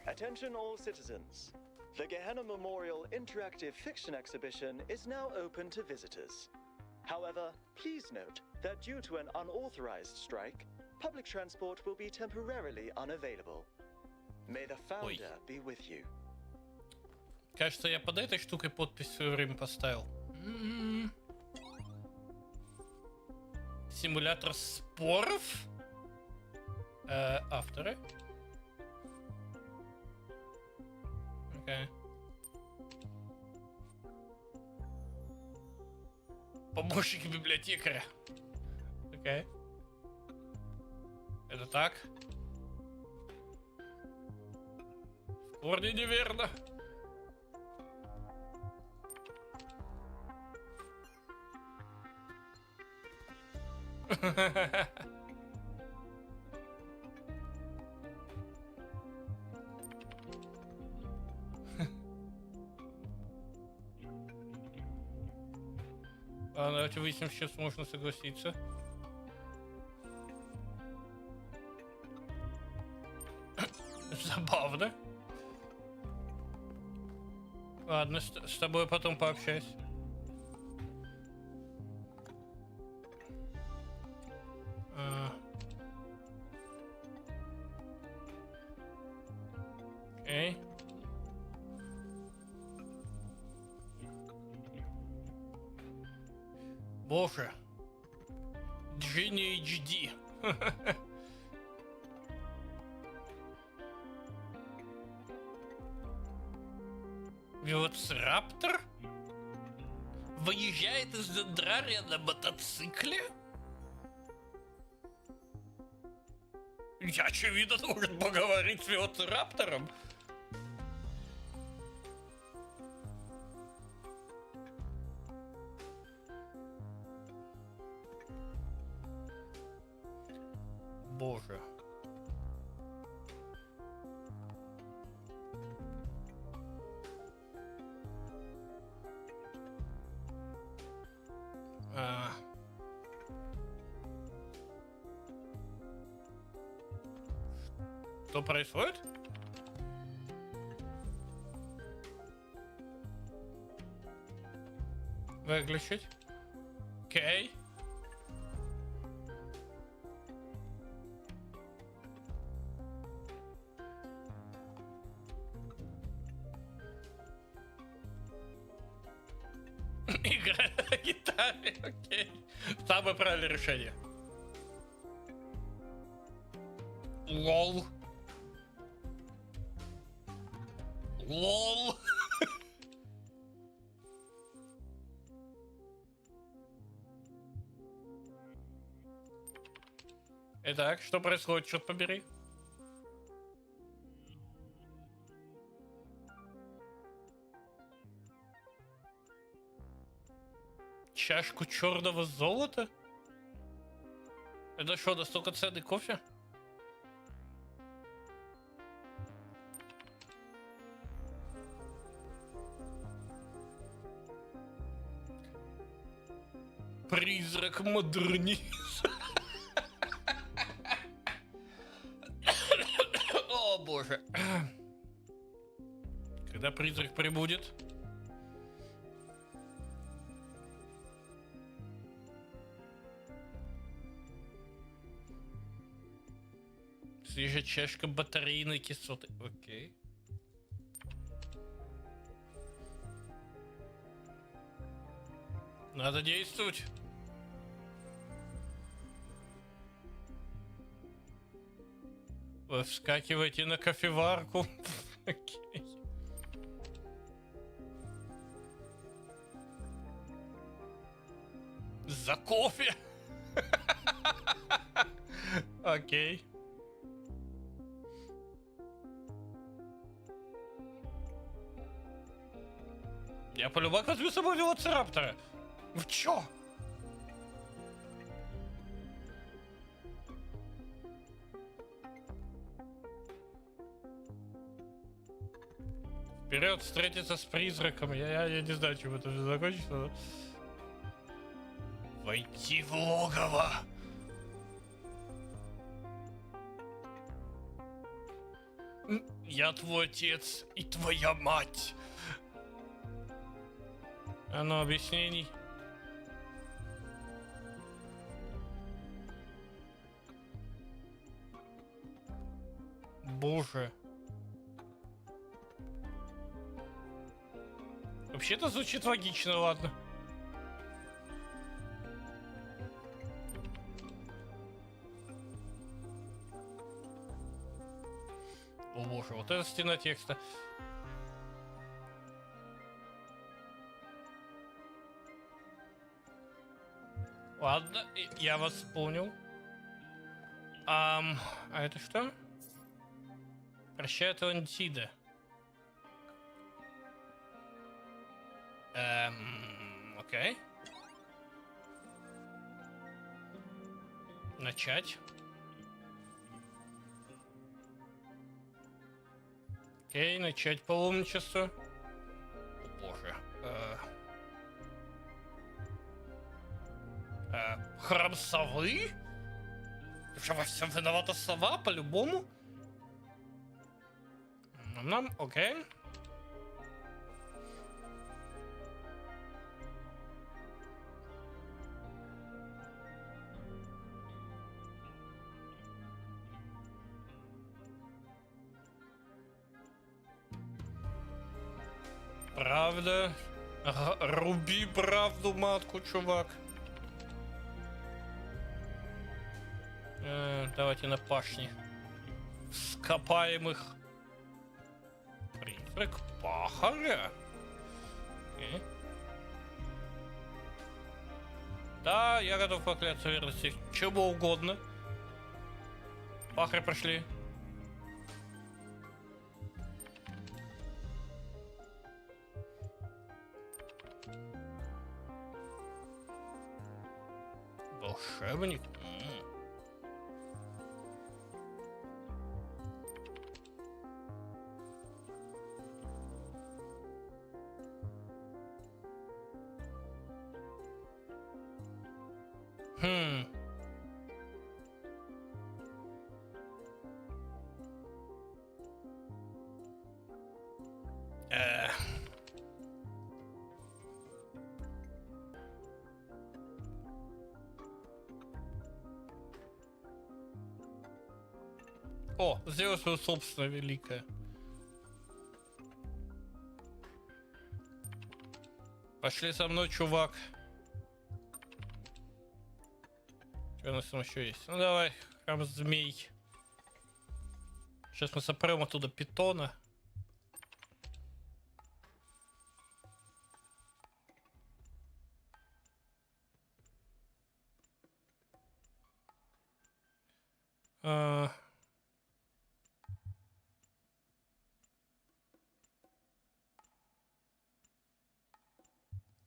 N: Attention all citizens. The Gehenna Memorial Interactive Fiction Exhibition is now open to visitors. However, please note that due to an unauthorized strike, public transport will be temporarily unavailable. May the founder be with you.
A: Кажется, я под этой штукой подпись в свое время поставил. Симулятор споров. Авторы. Окей. Помощник библиотекаря. Окей. Это так? В корне неверно. Давайте выясним, с чем можно согласиться. Забавно. Ладно, с тобой потом пообщаюсь. Окей. Боже. Джинни HD. Велоцираптор? Выезжает из Дендрария на мотоцикле? Я, очевидно, должен поговорить с велоцираптором. Боже. Что происходит? Выключить. Окей. Игра на гитаре, окей. Самое правильное решение. Лол. Лол. Итак, что происходит, черт побери? Чашку черного золота? Это что, настолько ценный кофе? Призрак модернист. О боже. Когда призрак прибудет? Свежая чашка батарейной кислоты. Окей. Надо действовать. Вы вскакиваете на кофеварку. Окей. За кофе. Окей. Я по-любому возьму с собой велоцираптора. Вы чё? Вперед встретиться с призраком. Я не знаю, чем это все закончится. Но... Войти в логово. Я твой отец и твоя мать. А ну, объяснений. Боже. Вообще-то звучит логично, ладно. О боже, вот это стена текста. Ладно, я вас понял. А это что? Прощай, Атлантида. Окей. Начать. Окей, начать паломничество. О боже. Храм совы? Что, во всем виновата сова, по-любому? Нам, окей. Правда? Руби правду матку, чувак. Давайте на пашне. Скопаемых. Призрак пахаря. Да, я готов покляться верности чего угодно. Пахарь прошли. Волшебник? О, сделай свое собственное великое. Пошли со мной, чувак. Что у нас там еще есть? Ну давай, храм змей. Сейчас мы сопрем оттуда питона.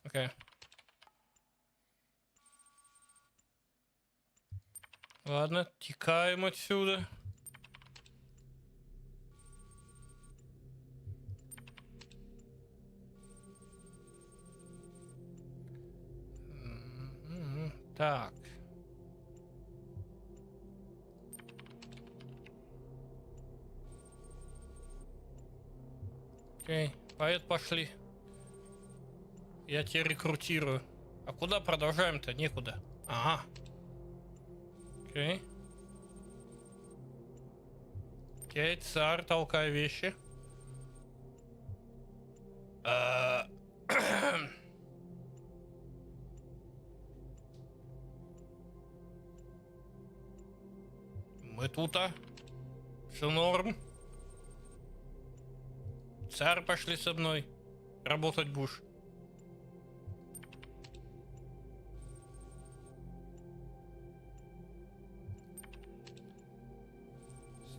A: Окей. Ладно, текаем отсюда. Так. Окей, поэт, пошли. Я тебя рекрутирую. А куда продолжаем-то? Некуда. Ага. Окей. Окей, царь, толкай вещи. Мы тут, все норм. Царь, пошли со мной. Работать будешь.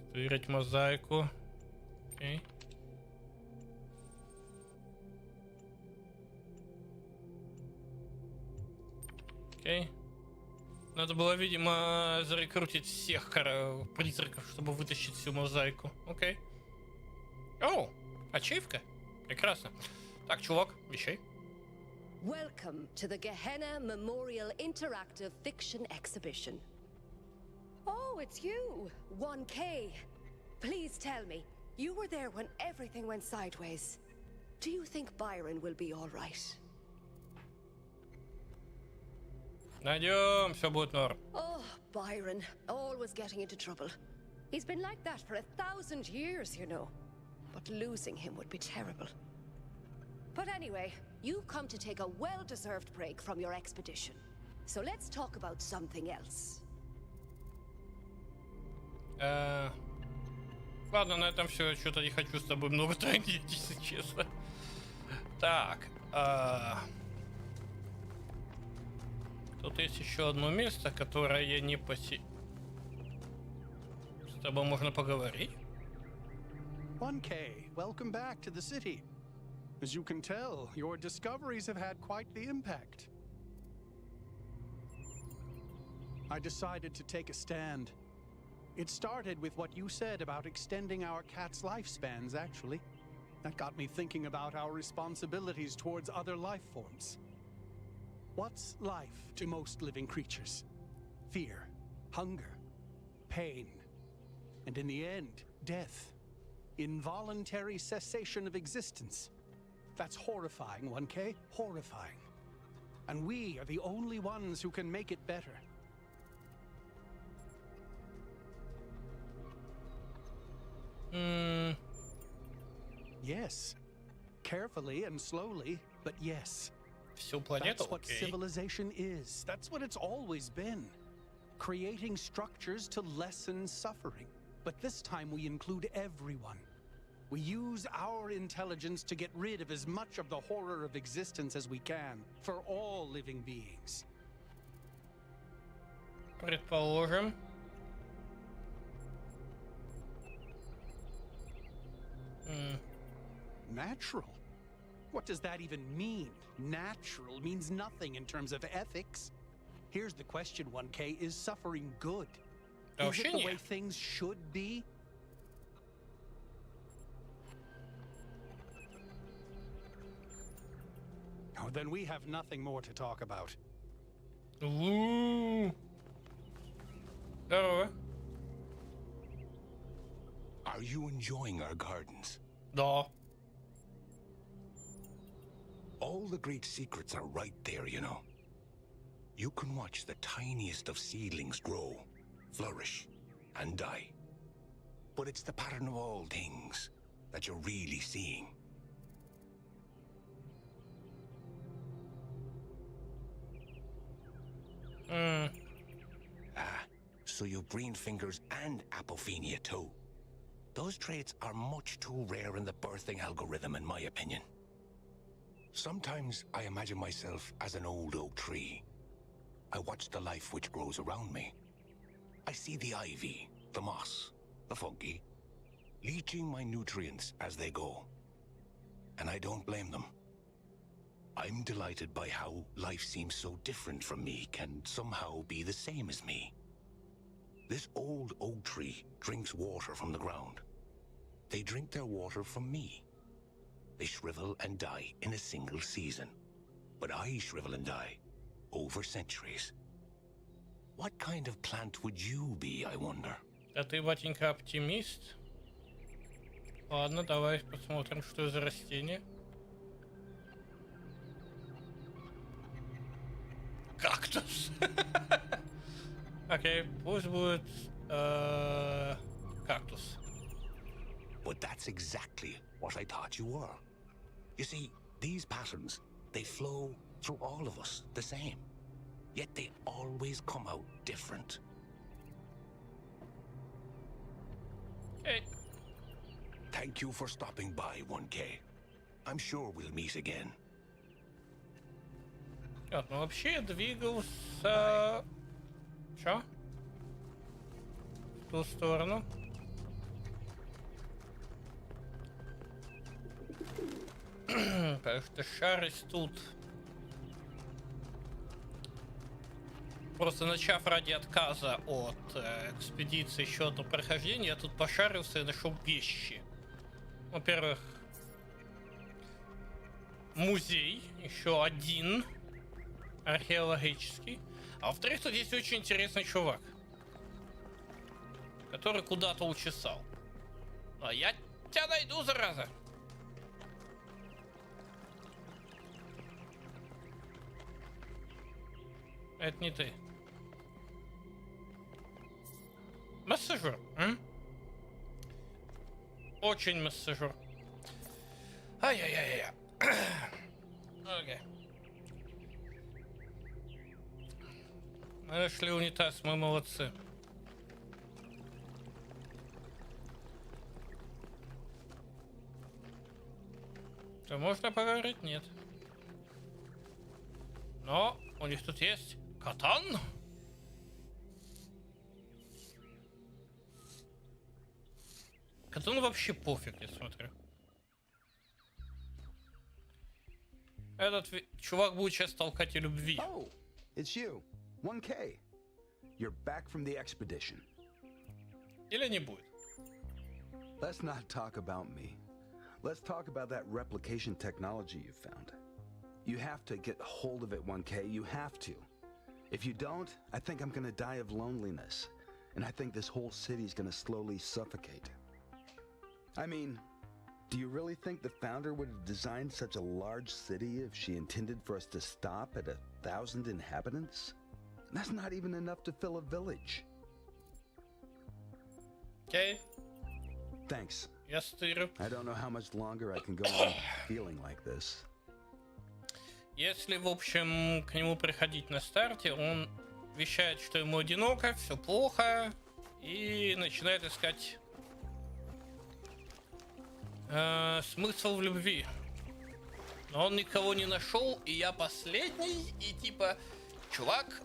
A: Стырить мозаику. Окей. Окей. Надо было, видимо, зарекрутить всех призраков, чтобы вытащить всю мозаику. Окей. О, ачивка. Прекрасно. Так, чувак, вещай.
M: Welcome to the Gehenna Memorial Interactive Fiction Exhibition. Oh, it's you, 1K. Please tell me, you were there when everything went sideways. Do you think Byron will be all right?
A: Найдем, все будет норм.
M: Oh, Byron, always getting into trouble. He's been like that for 1,000 years, you know. But losing him would be terrible. But anyway, you've come to take a well-deserved break from your expedition. So let's talk about something else.
A: Ладно, на этом все. Что-то не хочу с тобой много трындеть, если честно. Так. Кто Тут есть еще одно место, которое я не С тобой можно поговорить?
L: 1K, welcome back to the city. As you can tell, your discoveries have had quite the impact. I decided to take a stand. It started with what you said about extending our cat's lifespans, actually. That got me thinking about our responsibilities towards other life forms. What's life to most living creatures? Fear, hunger, pain, and in the end, death. Involuntary cessation of existence. That's horrifying, 1K, horrifying. And we are the only ones who can make it better. Yes. Carefully and slowly, but yes.
A: Всю планету,
L: That's what civilization is. That's what it's always been. Creating structures to lessen suffering. But this time we include everyone. We use our intelligence to get rid of as much of the horror of existence as we can, for all living beings.
A: Предположим.
L: Natural? What does that even mean? Natural means nothing in terms of ethics. Here's the question, 1K, is suffering good? Is it the way things should be? Oh, then we have nothing more to talk about.
A: Здорово.
O: Are you enjoying our gardens?
A: Да.
O: All the great secrets are right there, you know. You can watch the tiniest of seedlings grow, flourish, and die. But it's the pattern of all things that you're really seeing. So you've green fingers and apophenia too. Those traits are much too rare in the birthing algorithm, in my opinion. Sometimes I imagine myself as an old oak tree. I watch the life which grows around me. I see the ivy, the moss, the fungi, leaching my nutrients as they go. And I don't blame them. I'm delighted by how life seems so different from me can somehow be the same as me. This old oak tree drinks water from the ground. They drink their water from me. They shrivel and die in a single season. But I shrivel and die over centuries. What kind of plant would you be, I wonder?
A: А ты, батенька, оптимист? Ладно, давай посмотрим, что за растение. Кактус. Окей, пусть будет кактус.
O: But that's exactly what I thought you were. You see, these patterns, they flow through all of us the same. Yet they always come out different.
A: Hey.
O: Thank you for stopping by, 1K. I'm sure we'll meet again.
A: Ну вообще я двигался... Чё? В ту сторону. Потому что шарить тут. Просто начав ради отказа от экспедиции еще одно прохождение, я тут пошарился и нашел вещи. Во-первых, музей, еще один, археологический. А во-вторых, тут есть очень интересный чувак, который куда-то учесал. А я тебя найду, зараза. Это не ты. Мессенджер, очень мессенджер. Ай-яй-яй-яй. Окей. Мы нашли унитаз, мы молодцы. То можно поговорить? Нет. Но у них тут есть Катан? Катану вообще пофиг, я смотрю. Этот чувак будет сейчас толкать о любви.
P: Oh, it's you. 1K. You're back from the expedition.
A: Или не будет?
P: Let's not talk about me. Let's talk about that replication technology you found. You have to get hold of it, 1K. You have to. If you don't, I think I'm gonna die of loneliness. And I think this whole city's gonna slowly suffocate. I mean, do you really think the founder would have designed such a large city if she intended for us to stop at 1,000 inhabitants? That's not even enough to fill a village.
A: Okay.
P: Thanks.
A: Я стырю.
P: I don't know how much longer I can go on feeling like this.
A: Если, в общем, к нему приходить на старте, он вещает, что ему одиноко, все плохо, и начинает искать смысл в любви. Но он никого не нашел, и я последний, и типа, чувак,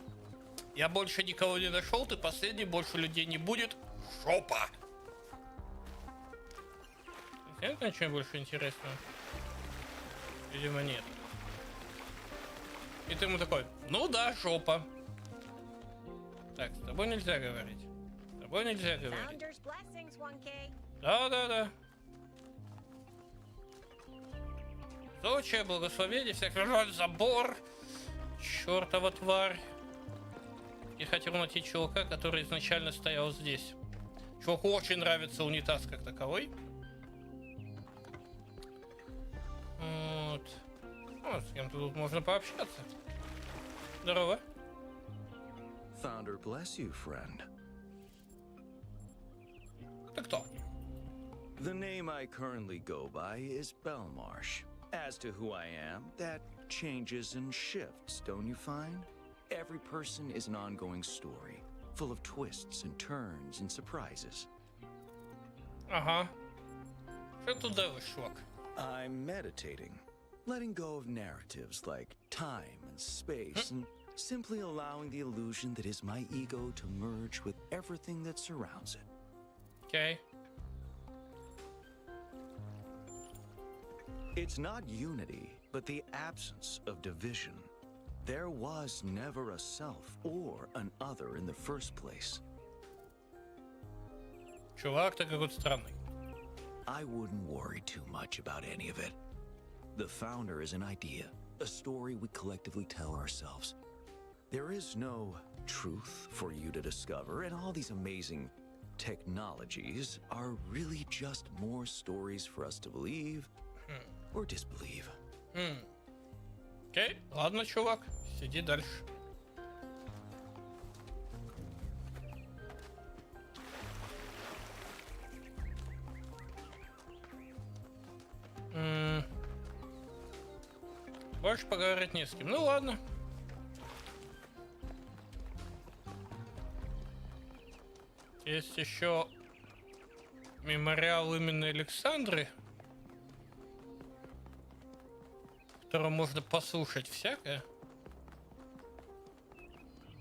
A: я больше никого не нашел, ты последний, больше людей не будет. Жопа! Нет ничего больше интересного? Видимо, нет. И ты ему такой, ну да, жопа. Так, с тобой нельзя говорить. С тобой нельзя говорить. Да. Зодчее благословение, всякий забор. Чёртова тварь. Я хотел найти чувака, который изначально стоял здесь. Чуваку очень нравится унитаз как таковой. Вот. Ну, с кем-то тут можно пообщаться. Здорово.
Q: Founder bless you, friend.
A: Ты кто?
Q: The name I currently go by is Belmarsh. As to who I am, that changes and shifts, don't you find? Every person is an ongoing story, full of twists and turns and surprises.
A: Ага. Что тут делаешь, чувак?
Q: I'm meditating, letting go of narratives like time and space, and simply allowing the illusion that is my ego to merge with everything that surrounds it.
A: Okay.
Q: It's not unity, but the absence of division. There was never a self or an other in the first place.
A: Чувак, ты какой-то странный.
Q: I wouldn't worry too much about any of it. The founder is an idea, a story we collectively tell ourselves. There is no truth for you to discover, and all these amazing technologies are really just more stories for us to believe or disbelieve.
A: Окей, ладно, чувак, сиди дальше. Больше поговорить не с кем. Ну ладно. Есть еще мемориал именно Александры, в котором можно послушать всякое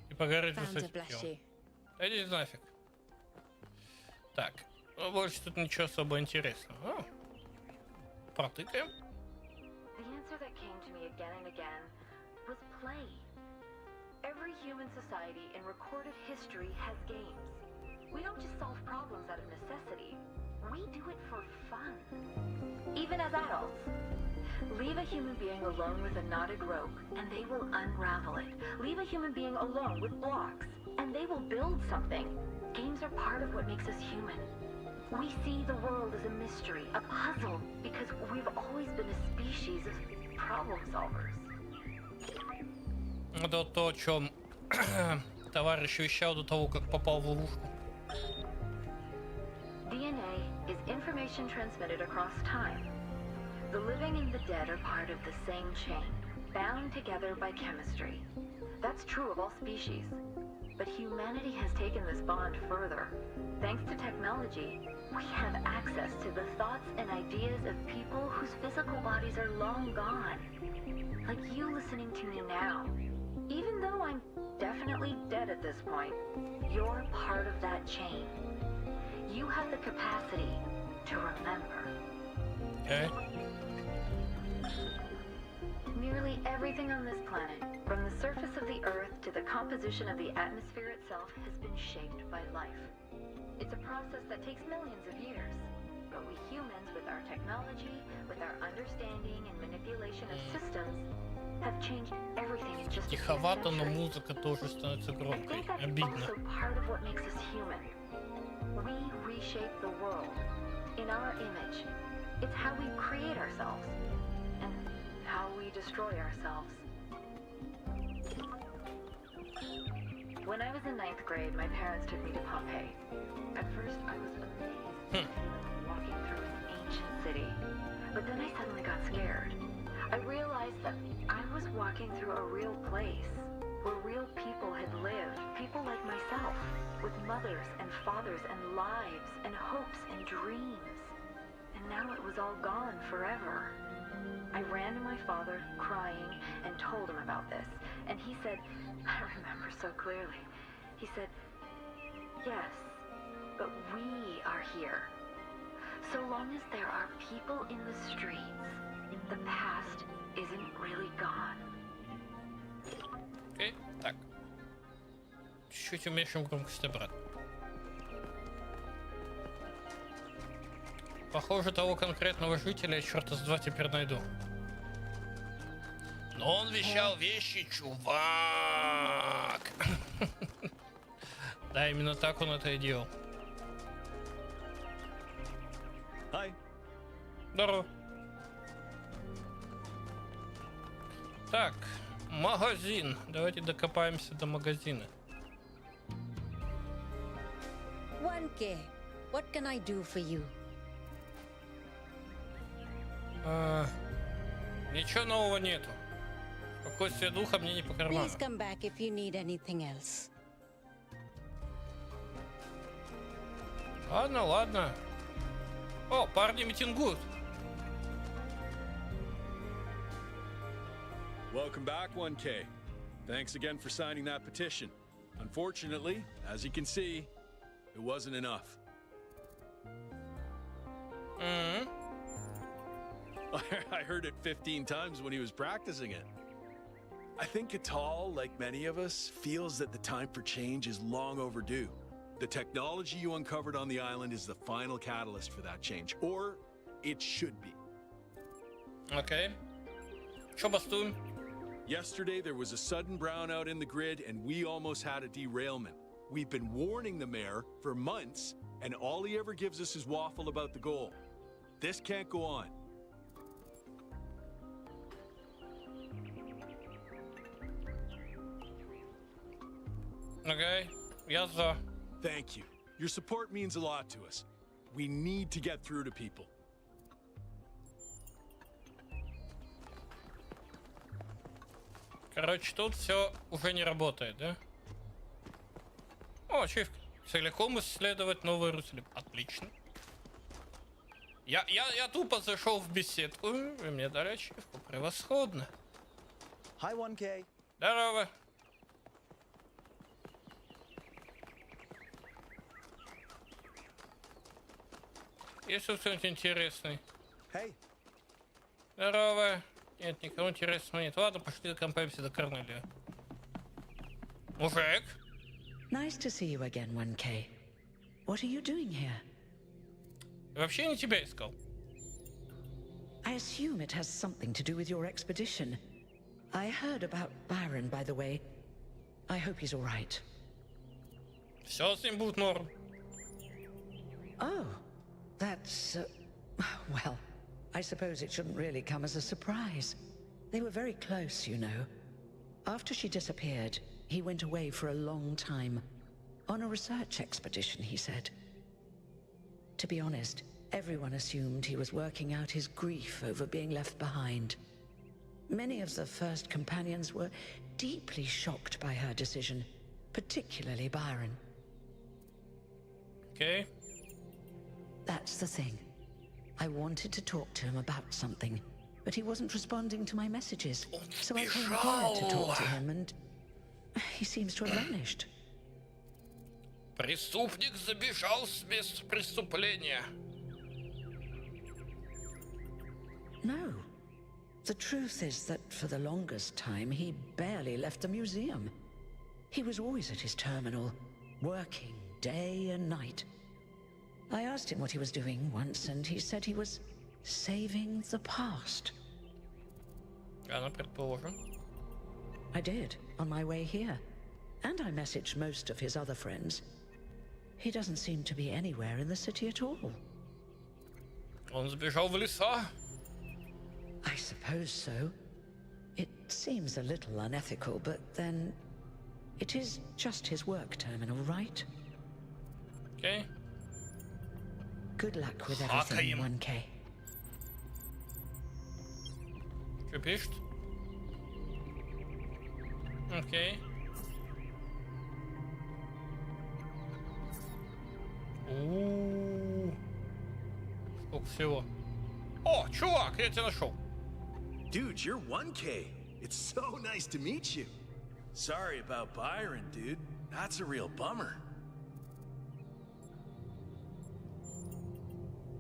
A: и поговорить с этим. Иди нафиг. Так, ну, больше тут ничего особо интересного. О, протыкаем.
R: The answer that came to me again and again was play. Every human society in recorded history has games. We don't just solve problems out of necessity. We do it for fun. Even as adults. Leave a human being alone with a knotted rope, and they will unravel it. Leave a human being alone with blocks, and they will build something. Games are part of what makes us human. We see the world as a mystery, a puzzle, because we've always been a species of problem solvers.
A: Это то, о чем товарищ вещал до того, как попал в ловушку.
R: DNA is information transmitted across time. The living and the dead are part of the same chain, bound together by chemistry. That's true of all species. But humanity has taken this bond further. Thanks to technology, we have access to the thoughts and ideas of people whose physical bodies are long gone. Like you listening to me now. Even though I'm deaf likely dead at this point, you're part of that chain. You have the capacity to remember.
A: Okay.
R: Nearly everything on this planet, from the surface of the Earth to the composition of the atmosphere itself, has been shaped by life. It's a process that takes millions of years. But we humans, with our technology, with our understanding and manipulation of systems, have changed everything in just a few
A: Тиховато, но
R: centuries.
A: музыка тоже становится
R: I
A: громкой.
R: think that's
A: Обидно.
R: also part of what makes us human. We reshape the world in our image. It's how we create ourselves and how we destroy ourselves. When I was in 9th grade, my parents took me to Pompeii. At first, I was amazed walking through an ancient city. But then I suddenly got scared. I realized that I was walking through a real place where real people had lived, people like myself, with mothers and fathers and lives and hopes and dreams. And now it was all gone forever. I ran to my father, crying, and told him about this. And he said, I remember so clearly, he said, yes, but we are here. So long as there are people in the streets, the past isn't really gone.
A: Окей, так. Чуть-чуть уменьшим громкость обратно. Похоже, того конкретного жителя я черта с два теперь найду. Но он вещал вещи, чувак. Да, именно так он это и делал.
K: Hi.
A: Здорово. Так, магазин. Давайте докопаемся до магазина.
I: 1K, what can I do for you?
A: Ничего нового нету. Спокойствие духа мне не по карману.
I: Please come back if you need anything else.
A: Ладно, ладно. О, парни митингуют.
S: Welcome back, 1K. Thanks again for signing that petition. Unfortunately, as you can see, it wasn't enough. I heard it 15 times when he was practicing it. I think Catal, like many of us, feels that the time for change is long overdue. The technology you uncovered on the island is the final catalyst for that change, or it should be.
A: Okay. Чё бастуем?
S: Yesterday, there was a sudden brownout in the grid, and we almost had a derailment. We've been warning the mayor for months, and all he ever gives us is waffle about the goal. This can't go on.
A: Okay, я за.
S: Thank you. Your support means a lot to us. We need to get through to people.
A: Короче, тут все уже не работает, да? О, ачивка. Целиком исследовать новый Иерусалим. Отлично. Я тупо зашел в беседку, и мне дали ачивку. Превосходно.
N: Hi, 1K.
A: Здорово. Есть тут кто-нибудь интересный?
N: Hey.
A: Здорово. Нет, никого интересного нет. Ладно, пошли докопаемся до Корнелия. Мужик?
T: Nice to see you again, 1K. What are you doing here?
A: Вообще не тебя искал.
T: I assume it has something to do with your expedition. I heard about Byron, by the way. I hope he's all right.
A: Все с ним будет норм.
T: Oh, that's... well, I suppose it shouldn't really come as a surprise. They were very close, you know. After she disappeared, he went away for a long time. On a research expedition, he said. To be honest, everyone assumed he was working out his grief over being left behind. Many of the first companions were deeply shocked by her decision, particularly Byron.
A: Okay.
T: That's the thing. I wanted to talk to him about something, but he wasn't responding to my messages. So I came here to talk to him, and he seems to have vanished.
A: Преступник забежал с места преступления.
T: No. The truth is that for the longest time, he barely left the museum. He was always at his terminal, working day and night. I asked him what he was doing once, and he said he was saving the past.
A: Предположим.
T: I did, on my way here. And I messaged most of his other friends. He doesn't seem to be anywhere in the city at all.
A: Он сбежал в леса.
T: I suppose so. It seems a little unethical, but then it is just his work terminal, right?
A: Okay.
T: Good luck with everything, 1K.
A: Что пишет? Окей. Сколько всего? О, чувак, я тебя нашел.
S: Dude, you're 1K. It's so nice to meet you. Sorry about Byron, dude. That's a real bummer.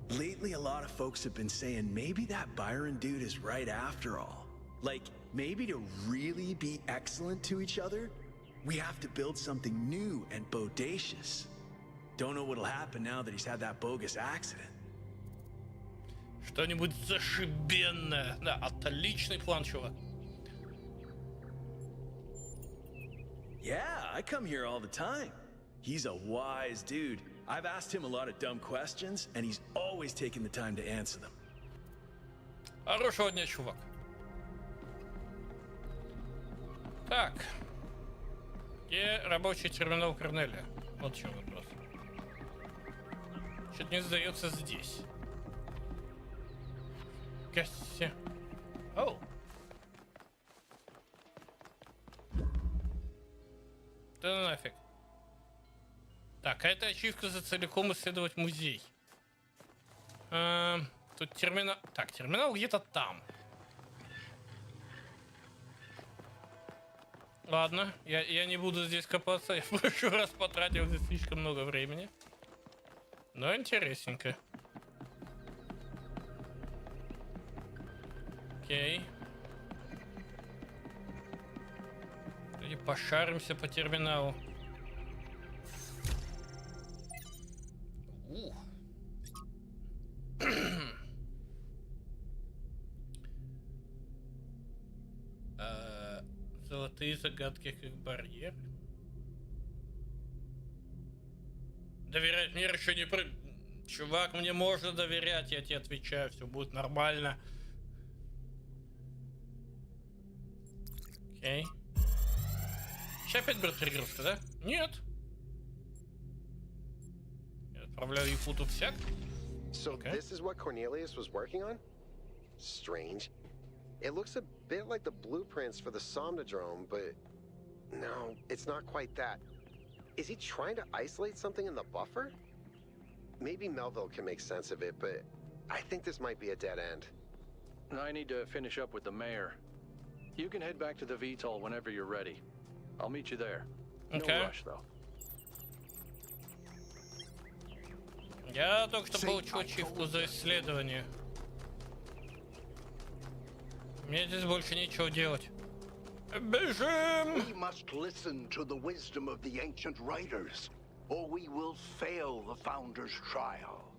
S: Lately, a lot of folks have been saying maybe that Byron dude is right after all. Like, maybe to really be excellent to each other, we have to build something new and bodacious. Don't know what'll happen now that he's had that bogus accident.
A: Что-нибудь зашибенное. Да, отличный план, чувак.
S: Yeah, I come here all the time. He's a wise dude. I've asked him a lot of dumb questions, and he's always taken the time to answer them.
A: Хорошего дня, чувак. Так. Где рабочий терминал Корнелия? Вот в чем вопрос. Что-то не сдается здесь. Кассе. Оу. Да нафиг. Так, а это ачивка за целиком исследовать музей. Тут терминал... Так, терминал где-то там. Ладно, я не буду здесь копаться. Я в прошлый раз потратил здесь слишком много времени. Но интересненько. Окей. И пошаримся по терминалу. Золотые загадки как барьер. Доверять мне еще не при... Чувак, мне можно доверять, я тебе отвечаю, все будет нормально. Окей. Сейчас опять будет перегрузка, да? Нет. Я отправляю Якуту всяк.
B: So this is what Cornelius was working on? Strange. It looks a bit like the blueprints for the Somnodrome, but no, it's not quite that. Is he trying to isolate something in the buffer? Maybe Melville can make sense of it, but I think this might be a dead end.
H: I need to finish up with the mayor. You can head back to the VTOL whenever you're ready. I'll meet you there.
A: Okay.
H: No rush, though.
A: Я только что получил ачивку за исследование. Мне здесь больше нечего делать. Бежим!
U: We must listen to the wisdom of the ancient writers, or we will fail the Founder's trial.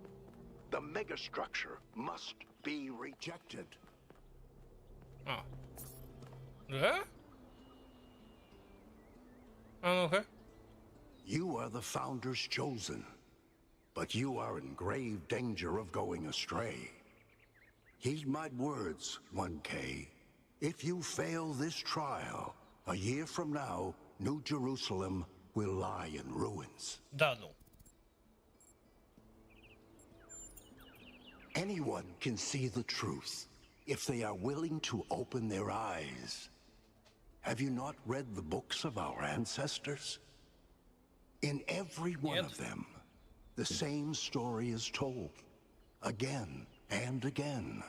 U: The megastructure must be rejected.
A: А. Да? А ну-ка.
U: You are the Founder's chosen, but you are in grave danger of going astray. Heed my words, 1K. If you fail this trial, a year from now, New Jerusalem will lie in ruins.
A: Да ну.
U: Anyone can see the truth if they are willing to open their eyes. Have you not read the books of our ancestors? In every one of them, the same story is told, again and again,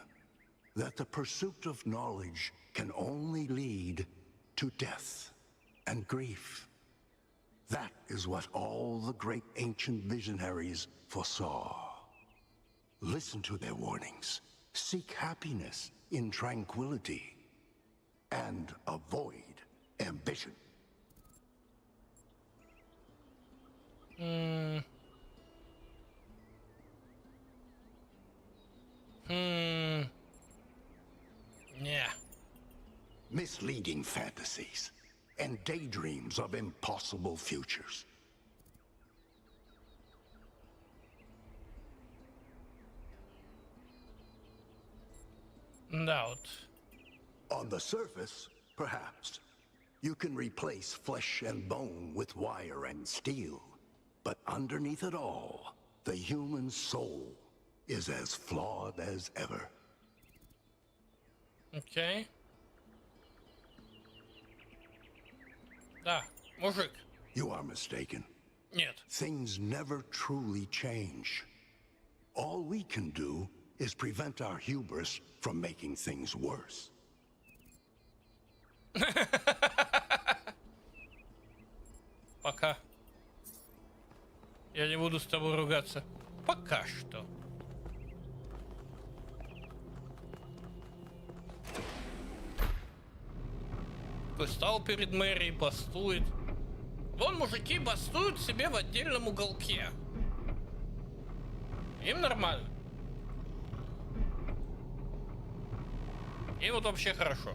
U: that the pursuit of knowledge can only lead to death. and grief. That is what all the great ancient visionaries foresaw. Listen to their warnings. Seek happiness in tranquility and avoid ambition.
A: Yeah.
U: Misleading fantasies and daydreams of impossible futures.
A: Doubt.
U: On the surface, perhaps, you can replace flesh and bone with wire and steel. But underneath it all, the human soul is as flawed as ever.
A: Okay. Да, мужик.
U: You are mistaken.
A: Нет.
U: Things never truly change. All we can do is prevent our hubris from making things worse.
A: Пока. Я не буду с тобой ругаться. Пока что. Стал перед мэрией, бастует. Вон мужики бастуют себе в отдельном уголке. Им нормально. И вот вообще хорошо.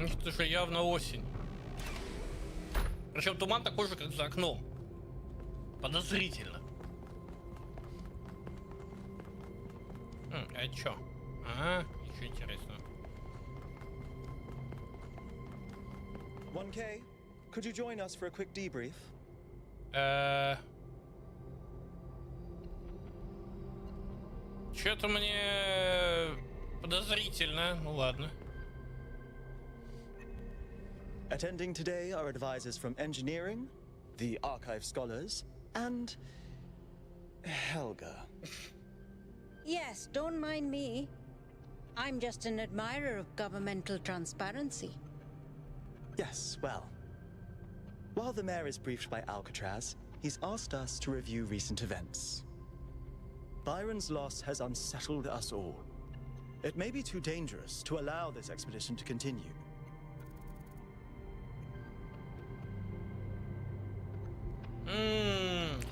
A: Это же явно осень. Причем туман такой же, как за окном. Подозрительно. А чё? Ага, ничего интересного.
N: 1K, could you join us for a quick debrief?
A: Чё-то мне подозрительно. Ну ладно.
N: Attending today are advisors from engineering, the archive scholars, and Helga.
I: Yes, don't mind me. I'm just an admirer of governmental transparency.
N: Yes, well. While the mayor is briefed by Alcatraz, he's asked us to review recent events. Byron's loss has unsettled us all. It may be too dangerous to allow this expedition to continue.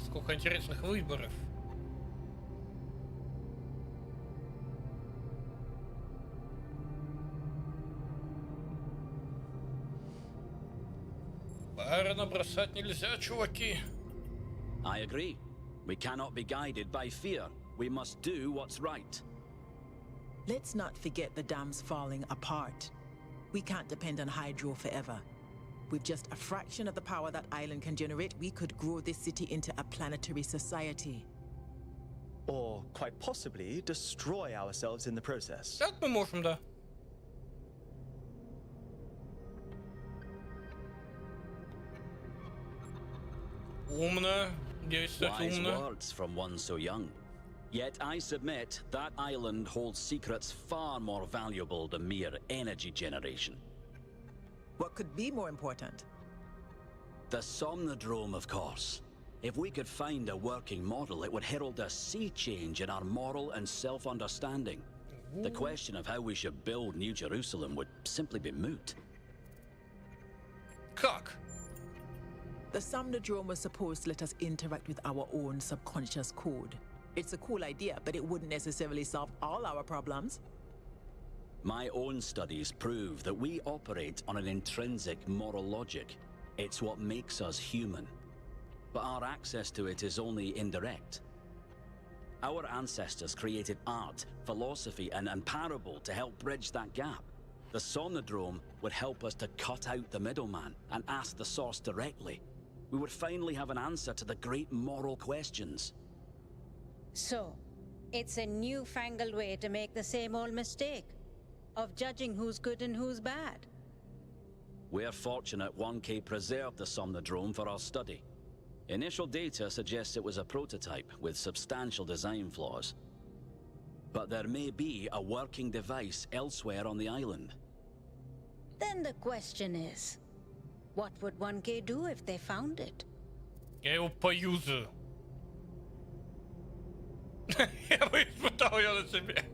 A: Сколько интересных выборов. Байрона бросать нельзя, чуваки.
J: I agree. We cannot be guided by fear. We must do what's right.
V: Let's not forget the dam's falling apart. We can't depend on hydro forever. With just a fraction of the power that island can generate, we could grow this city into a planetary society.
N: Or, quite possibly, destroy ourselves in the process.
A: Так мы можем, да. Умно. Действовать
J: Wise
A: умно.
J: words from one so young. Yet I submit that island holds secrets far more valuable than mere energy generation.
V: What could be more important?
J: The Somnodrome, of course. If we could find a working model, it would herald a sea change in our moral and self-understanding. The question of how we should build New Jerusalem would simply be moot.
A: Как?
V: The Somnodrome was supposed to let us interact with our own subconscious code. It's a cool idea, but it wouldn't necessarily solve all our problems.
J: My own studies prove that we operate on an intrinsic moral logic. It's what makes us human. But our access to it is only indirect. Our ancestors created art, philosophy, and parable to help bridge that gap. The Somnodrome would help us to cut out the middleman and ask the source directly. We would finally have an answer to the great moral questions.
I: So, it's a newfangled way to make the same old mistake of judging who's good and who's bad.
J: We're fortunate 1K preserved the Somnodrome for our study. Initial data suggests it was a prototype with substantial design flaws. but there may be a working device elsewhere on the island.
I: Then the question is, what would 1K do if they found it?
A: Я его поюзаю. Я бы испытал ее на себе.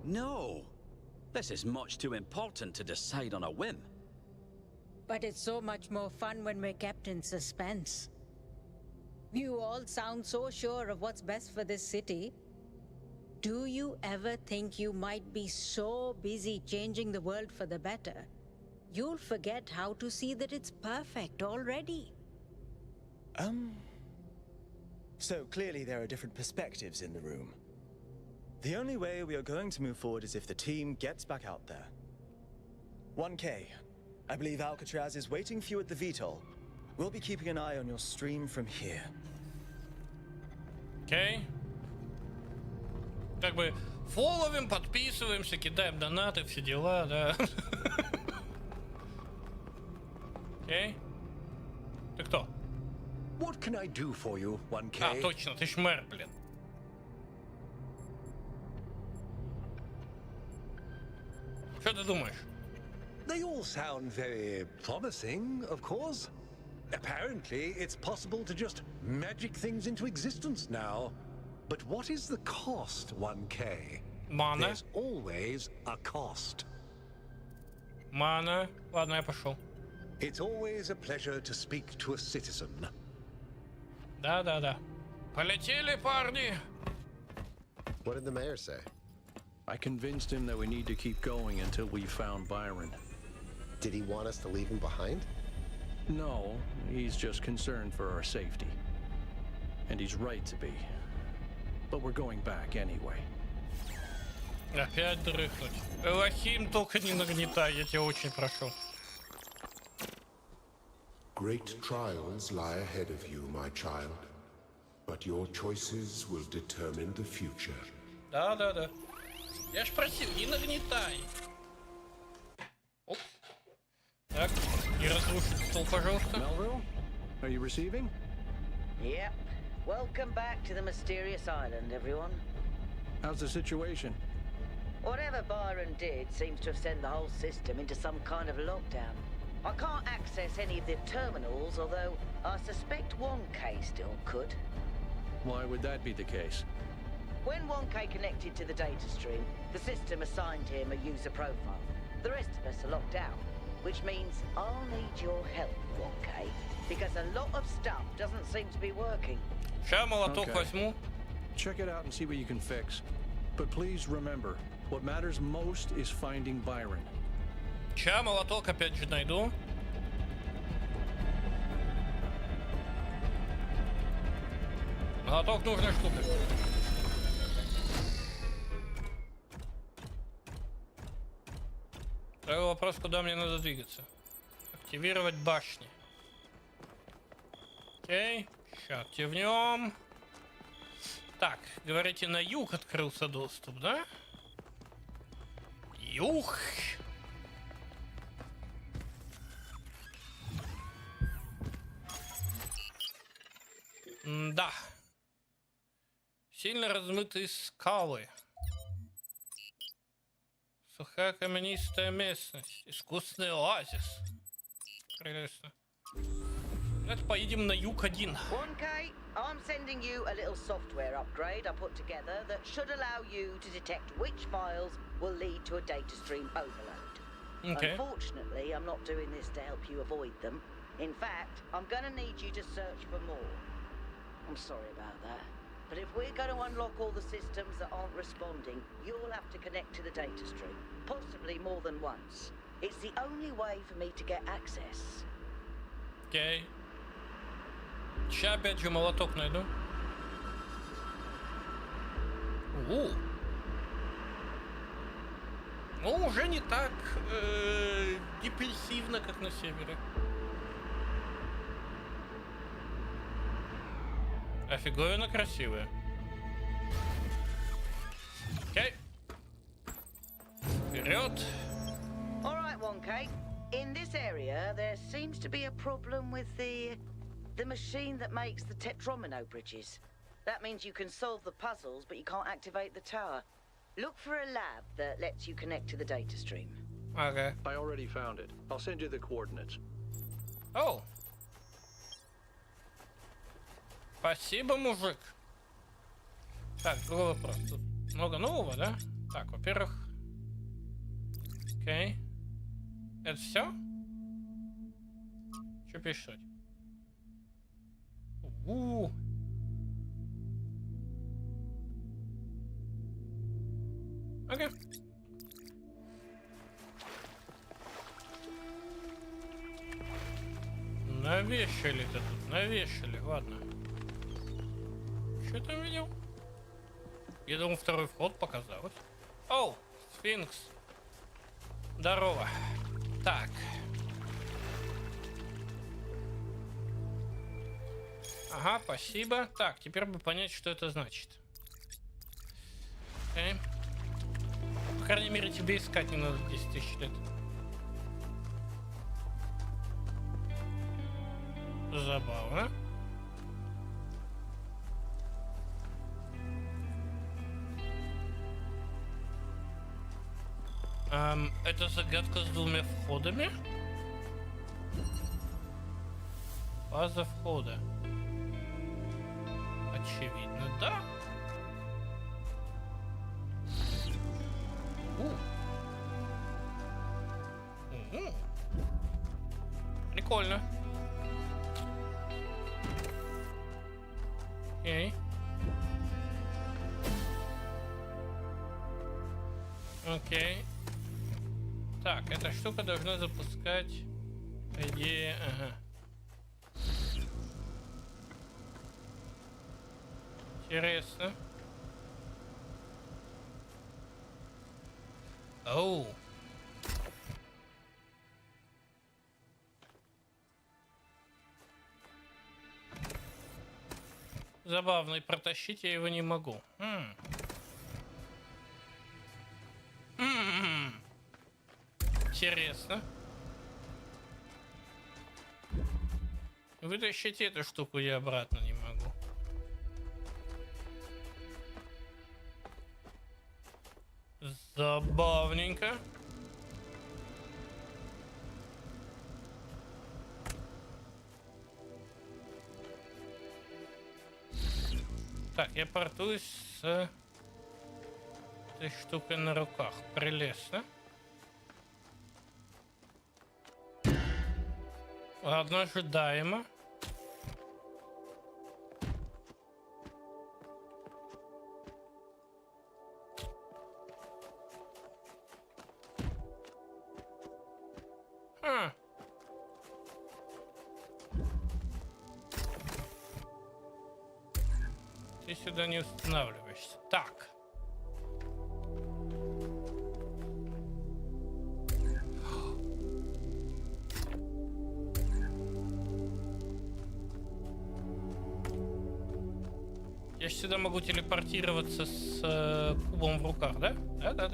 J: No! This is much too important to decide on a whim.
I: But it's so much more fun when we're kept in suspense. You all sound so sure of what's best for this city. Do you ever think you might be so busy changing the world for the better, you'll forget how to see that it's perfect already?
N: So clearly there are different perspectives in the room. The only way we are going to move forward is if the team gets back out there. 1K, I believe Alcatraz is waiting for you at the VTOL. We'll be keeping an eye on your stream from here.
A: Окей. Как бы фолловим, подписываемся, кидаем донаты, все дела, да. Окей. Ты кто?
O: What can I do for you, 1K?
A: А, точно, ты ж мэр, блин. Что ты думаешь?
O: They all sound very promising, of course. Apparently, it's possible to just magic things into existence now. But what is the cost, 1K?
A: Mana.
O: There's always a cost.
A: Mana. Ладно, я пошел.
O: It's always a pleasure to speak to a citizen.
A: Да. Полетели, парни.
B: What did the mayor say?
H: I convinced him that we need to keep going until we found Byron.
B: Did he want us to leave him behind?
H: No, he's just concerned for our safety. And he's right to be. But we're going back anyway.
A: Опять дрыхнуть. Элохим, только не нагнетай, я тебя очень прошу.
F: Great trials lie ahead of you, my child. But your choices will determine the future.
A: Да. Я ж просил, не нагнетай. Оп. Так, не разрушить стол, пожалуйста.
H: Melville, are you receiving?
I: Yep. Welcome back to the mysterious island, everyone.
H: How's the situation?
I: Whatever Byron did seems to have sent the whole system into some kind of lockdown. I can't access any of the terminals, although I suspect 1K still could.
H: Why would that be the case?
I: When 1K connected to the data stream, the system assigned him a user profile. The rest of us are locked out, which means I'll need your help, 1K, because a lot of stuff doesn't seem to be working.
A: Ща молоток возьму.
H: Check it out and see what you can fix. But please remember, what matters most is finding Byron.
A: Ща молоток опять же найду. Молоток нужная штука. Второй вопрос, куда мне надо двигаться. Активировать башни. Окей, сейчас активнем. Так, говорите, на юг открылся доступ, да? Юг. Да. Сильно размытые скалы. Сухая каменистая местность. Искусственный оазис. Прелестно. Давайте поедем на юг 1.
I: 1K, I'm sending you a little software upgrade I put together that should allow you to detect which files will lead to a data stream overload.
A: Okay.
I: Unfortunately, I'm not doing this to help you avoid them. In fact, I'm going to need you to search for more. I'm sorry about that. But if we're going to unlock all the systems that aren't responding, you'll have to connect to the data stream. Possibly more than once. It's the only way for me to get access.
A: Окей. Сейчас опять же молоток найду. Ну, уже не так депрессивно, как на севере. Офиговенно красивая. Вперед.
T: All right, 1K. In this area, there seems to be a problem with the machine that makes the tetromino bridges. That means you can solve the puzzles, but you can't activate the tower. Look for a lab that lets you connect to the data stream.
A: Okay.
H: I already found it. I'll send you the coordinates.
A: Oh. Спасибо, мужик. Так, другой вопрос. Тут много нового, да? Так, во-первых... Окей. Это все? Что пишет? Окей. Навешали-то тут, навешали, ладно. Что там видел? Я думал, второй вход показалось. Оу, сфинкс. Здорово. Так. Ага, спасибо. Так, теперь бы понять, что это значит. Окей. По крайней мере, тебе искать не надо 10 тысяч лет. Забавно. Это загадка с двумя входами? Фаза входа. Очевидно, да. Прикольно. Окей. Окей. Так, эта штука должна запускать, по идее, ага. Интересно. Оу. Забавно, и протащить я его не могу. Интересно. Вытащить эту штуку я обратно не могу. Забавненько. Так, я портуюсь с этой штукой на руках. Прелестно. Ладно, ожидаемо. Ты сюда не устанавливаешься. Так. Я ж сюда могу телепортироваться с кубом в руках, да? Да.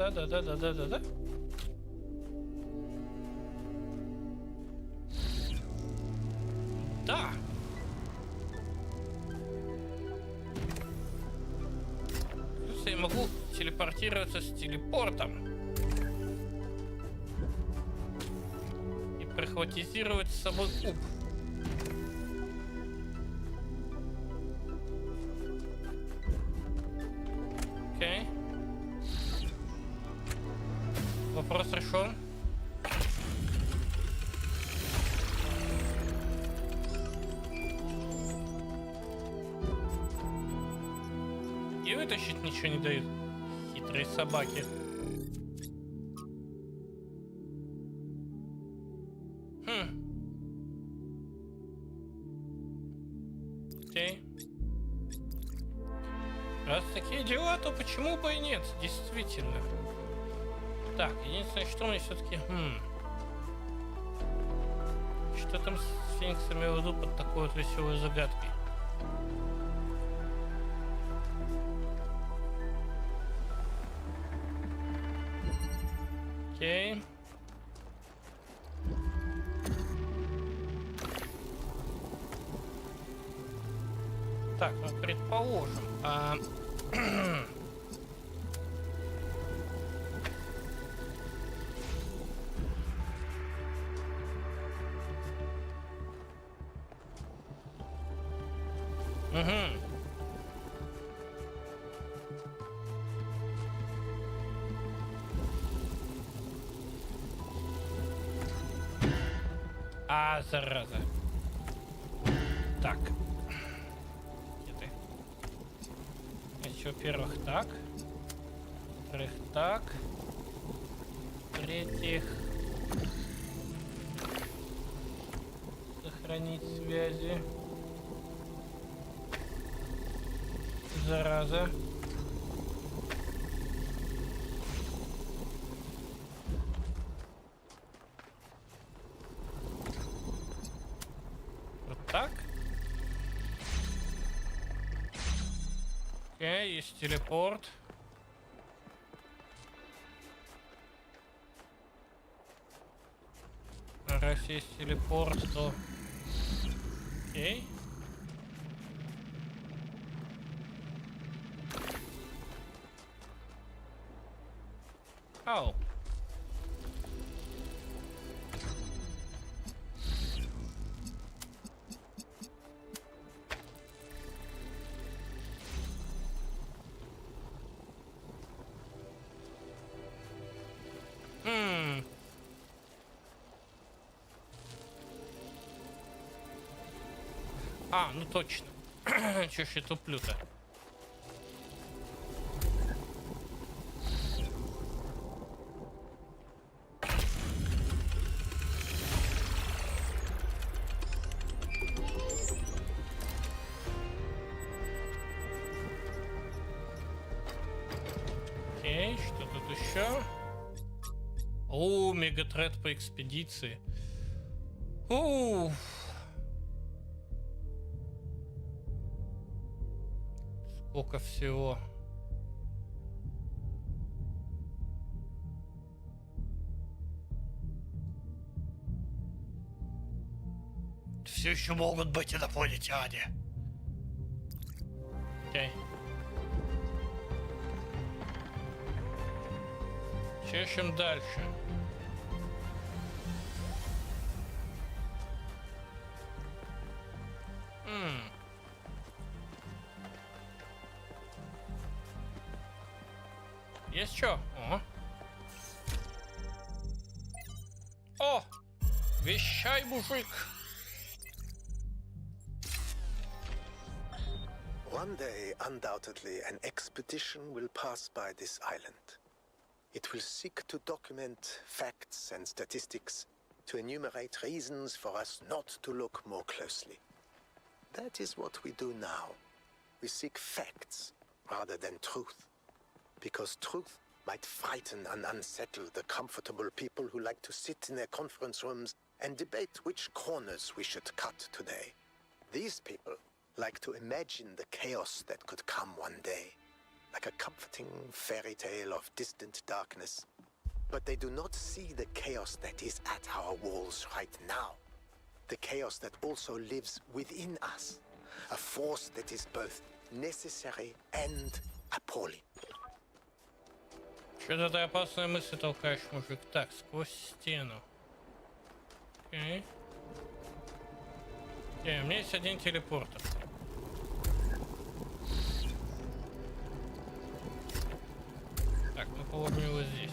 A: Да. Плюс я могу телепортироваться с телепортом. И прихватизировать с собой куб. Окей. Вопрос решен. И вытащить ничего не дают. Хитрые собаки. Окей. Раз такие дела, то почему бы и нет? Действительно. Так, единственное, что мне все-таки... Что там с сфинксами я веду под такой вот веселой загадкой? Окей. Так, ну предположим. Зараза. Так. Где ты? Значит, во-первых, так. Во-вторых, так. В-третьих, сохранить связи. Зараза. Так. Окей, есть телепорт. Раз есть телепорт, то... Окей. Ау. Ну точно. Чё ж я туплю-то? Окей, что тут еще? О, мегатред по экспедиции. Уф. Сколько всего. Все еще могут быть инопланетяне. Окей. Чешем дальше. Есть что? О! Вещай, мужик!
C: One day, undoubtedly, an expedition will pass by this island. It will seek to document facts and statistics, to enumerate reasons for us not to look more closely. That is what we do now. We seek facts rather than truth. Because truth might frighten and unsettle the comfortable people who like to sit in their conference rooms and debate which corners we should cut today. These people like to imagine the chaos that could come one day, like a comforting fairy tale of distant darkness. But they do not see the chaos that is at our walls right now. The chaos that also lives within us. A force that is both necessary and appalling.
A: Что-то ты опасная мысль толкаешь, мужик. Так, сквозь стену. Окей. Окей, у меня есть один телепортер. Так, мы положим его здесь.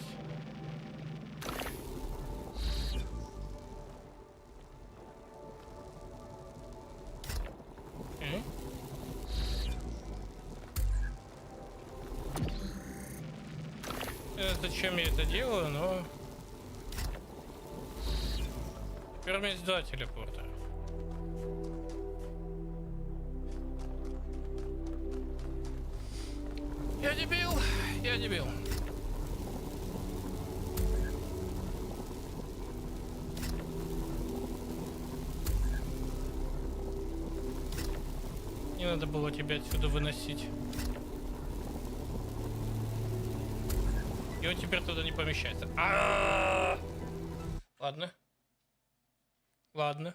A: Окей. Зачем я это делаю, но... Теперь у меня есть два телепорта. Я дебил, я дебил. Не надо было тебя отсюда выносить. И он теперь туда не помещается. Ладно. Ладно.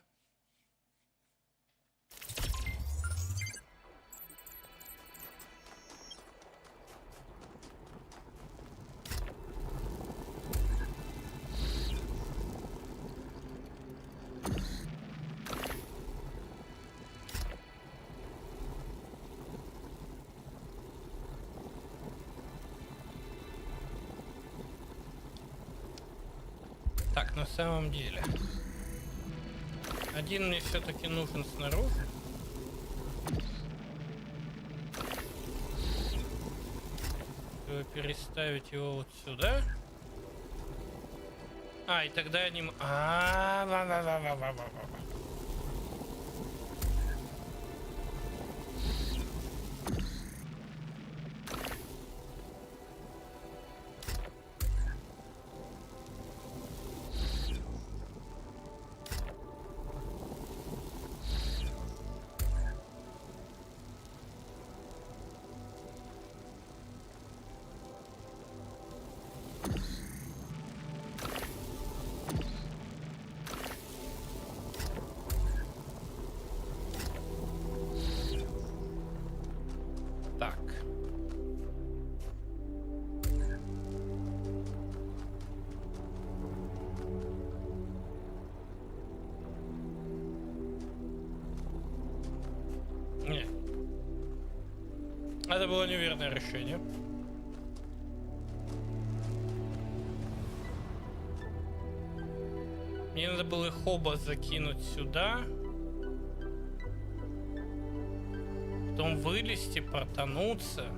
A: Так, на самом деле. Один мне все-таки нужен снаружи. Чтобы переставить его вот сюда. И тогда они... Так. Не. Это было неверное решение. Мне надо было их оба закинуть сюда. Потом вылезти, протонуться.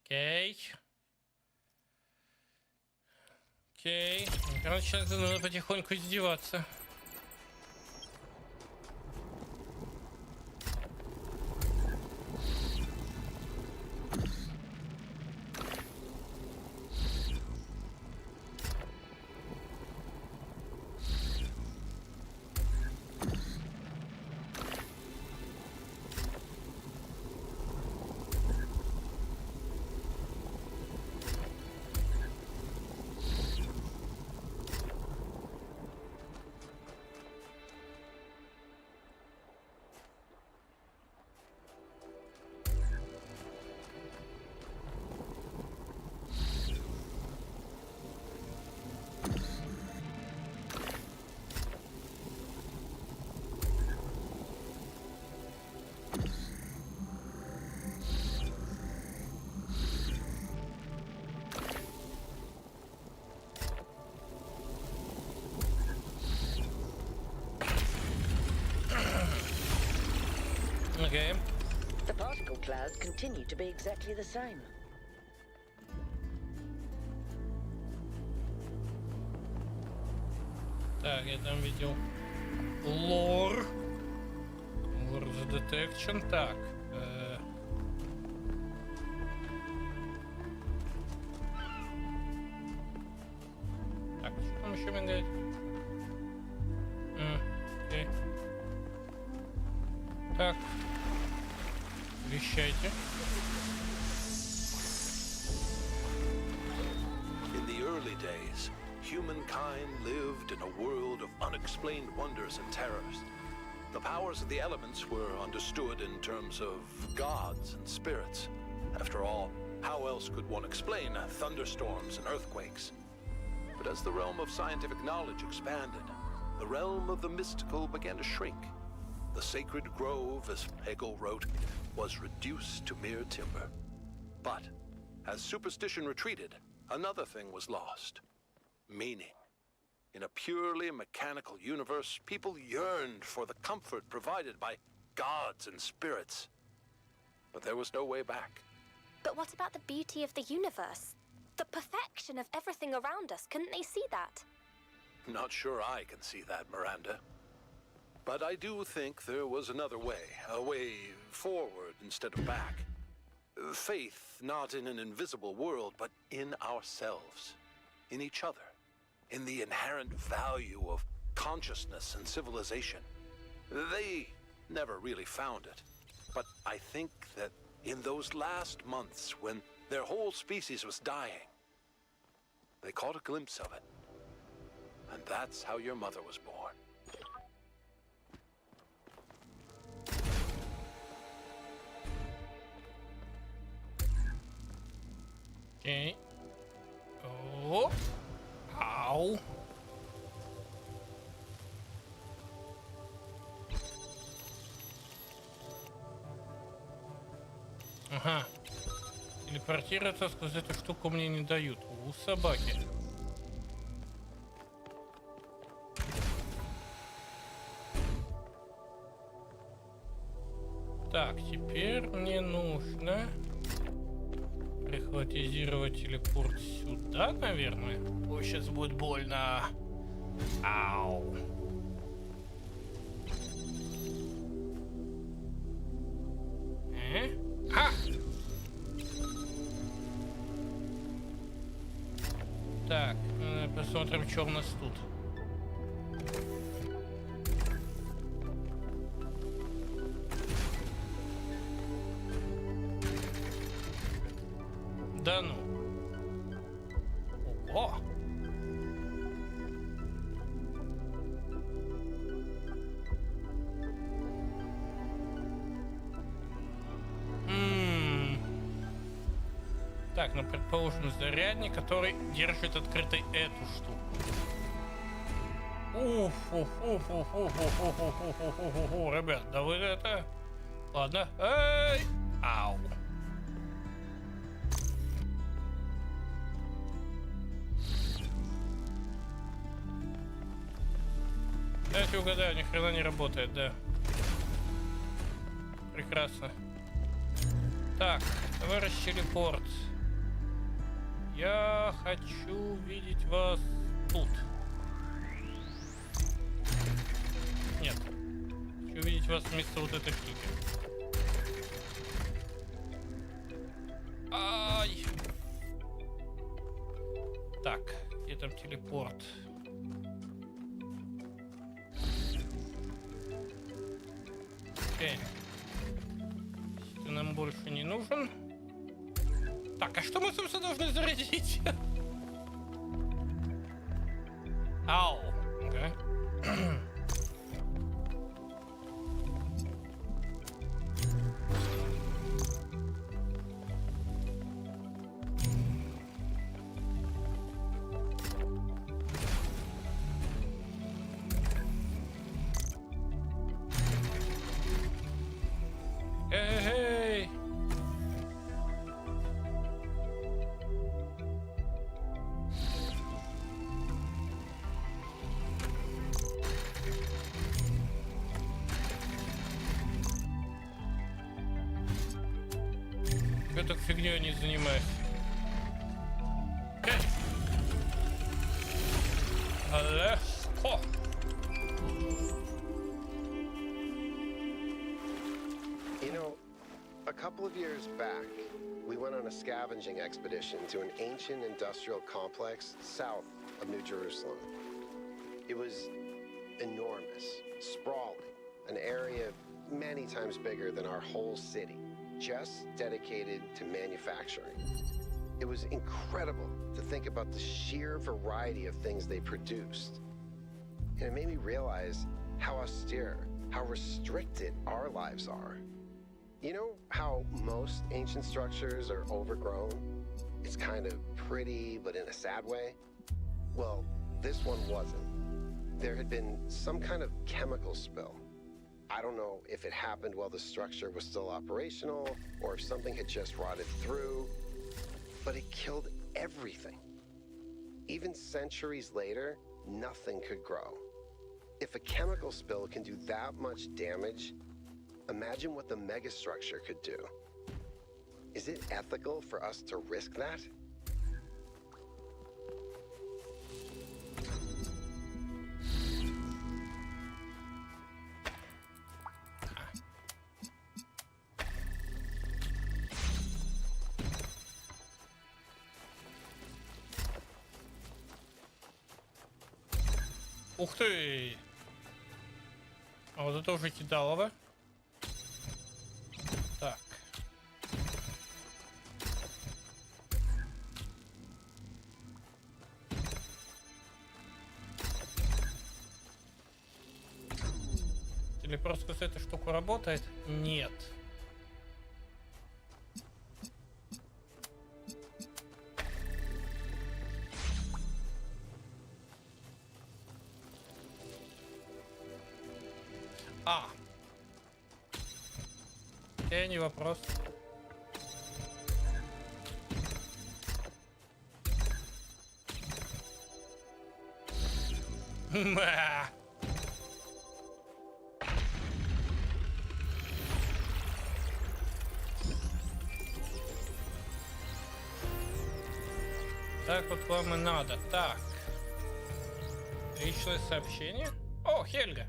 A: Окей. Окей. Короче, надо потихоньку издеваться. Okay.
D: The particle clouds continue to be exactly the same.
A: Так, я там видел лор. Лор детекшн. Так. Так, что там еще мигает? Окей. Так. Вещайте.
F: In the early days, humankind lived in a world of unexplained wonders and terrors. The powers of the elements were understood in terms of gods and spirits. After all, how else could one explain thunderstorms and earthquakes? But as the realm of scientific knowledge expanded, the realm of the mystical began to shrink. The sacred grove, as Hegel wrote, was reduced to mere timber. But as superstition retreated, another thing was lost: meaning. In a purely mechanical universe, people yearned for the comfort provided by gods and spirits. But there was no way back.
M: But what about the beauty of the universe? The perfection of everything around us, couldn't they see that?
F: Not sure I can see that, Miranda. But I do think there was another way, a way forward instead of back. Faith not in an invisible world, but in ourselves, in each other, in the inherent value of consciousness and civilization. They never really found it, but I think that
E: In those last months when their whole species was dying, they caught a glimpse of it. And that's how your mother was born.
A: Окей. О! Ау! Ага. Телепортироваться сквозь эту штуку мне не дают. У собаки. Так, теперь мне нужно прихватизировать телепорт сюда, наверное. Ой, сейчас будет больно. Ау. А! Так, посмотрим, что у нас тут. Да ну. Ого. Так, ну предположим, зарядник, который держит открытой эту штуку. Ребят, да вы это... Ладно. Эй! Ау. Дайте угадаю, ни хрена не работает, да. Прекрасно. Так, товарищ телепорт. Я хочу видеть вас тут. Нет. Хочу видеть вас вместо вот этой штуки. Ай! Так, где там телепорт? Окей. Если нам больше не нужен. Так, а что мы, собственно, должны зарядить? Ау. Okay. Эй! Этой фигней не занимаюсь. Легко.
B: You know, a couple of years back, we went on a scavenging expedition to an ancient industrial complex south of New Jerusalem. It was enormous, sprawling, an area many times bigger than our whole city, just dedicated to manufacturing. It was incredible to think about the sheer variety of things they produced. And it made me realize how austere, how restricted our lives are. You know how most ancient structures are overgrown? It's kind of pretty, but in a sad way. Well, this one wasn't. There had been some kind of chemical spill. I don't know if it happened while the structure was still operational or if something had just rotted through, but it killed everything. Even centuries later, nothing could grow. If a chemical spill can do that much damage, imagine what the megastructure could do. Is it ethical for us to risk that?
A: Ух ты! А вот это уже кидалово. Так. Или просто эта штука работает? Нет. А. Окей, не вопрос. Так вот вам и надо. Так. Личное сообщение. О, Хельга.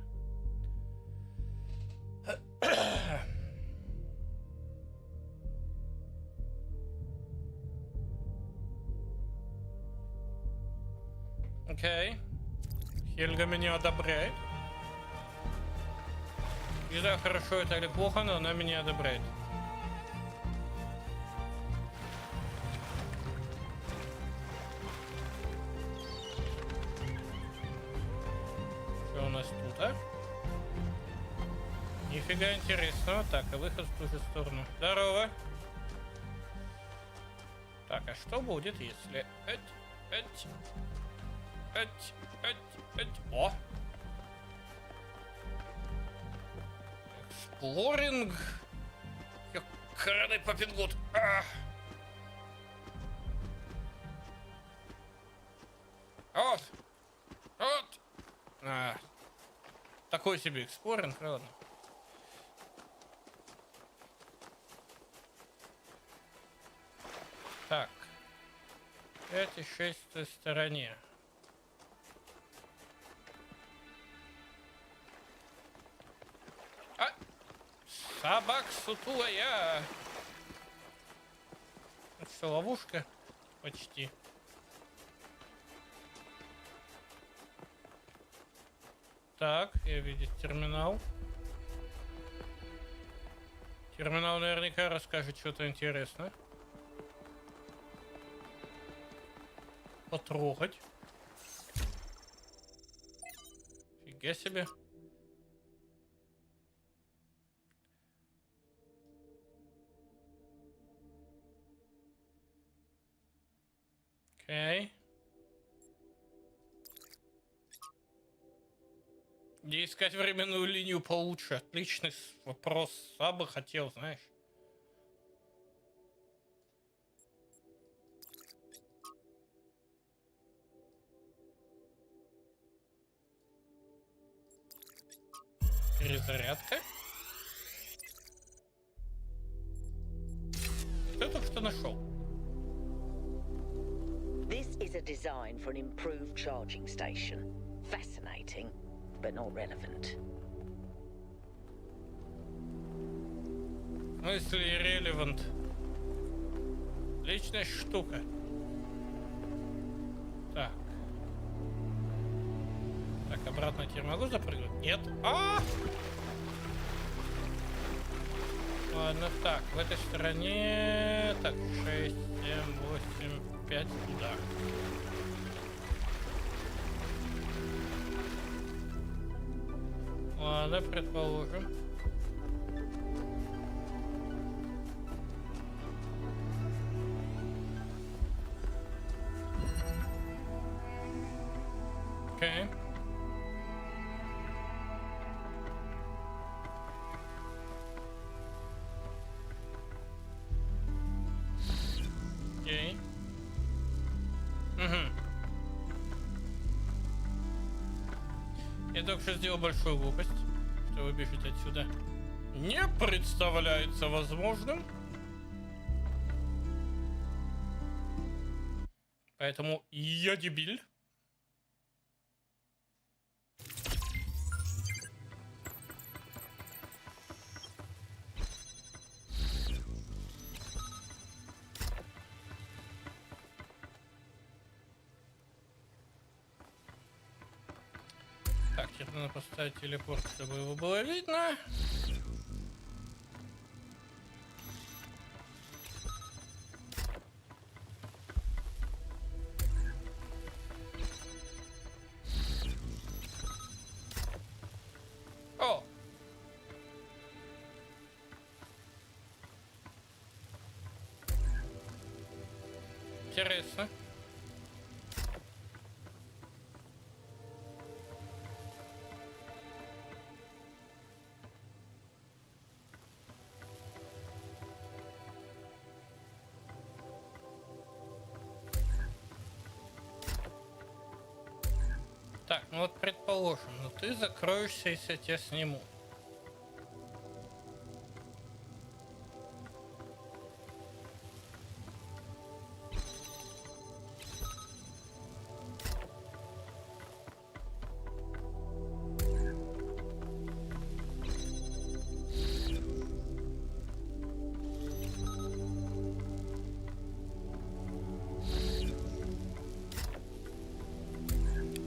A: Окей. Хельга меня одобряет. Не знаю, хорошо это или плохо, но она меня одобряет. Что у нас тут, а? Нифига интересного. Так, а выход в ту же сторону. Здорово. Так, а что будет, если... О! Эксплоринг. Ёкарный попингут. Вот. Вот. Такой себе эксплоринг, ладно. Так. 5 и 6 в той стороне. Собак сутулая. Это что, ловушка? Почти. Так, я видел терминал. Терминал наверняка расскажет что-то интересное. Потрогать. Фига себе. Окей. Где искать временную линию получше? Отличный вопрос. Сам бы хотел, знаешь. Перезарядка. Что я только что нашел?
D: This is a design for an improved charging station. Fascinating, but not relevant.
A: В смысле irrelevant? Личная штука. Так. Так, обратно теперь могу запрыгнуть? Нет. Ладно, так, в этой стороне... Так, 6, 7, 8, 5 туда. Ладно, предположим. Окей. Окей. Я только что сделал большую глупость, что выбежать отсюда не представляется возможным. Поэтому я дебиль. Так, теперь надо поставить телепорт, чтобы его было видно. О! Интересно. Так, ну вот предположим, но ты закроешься, если я тебя сниму.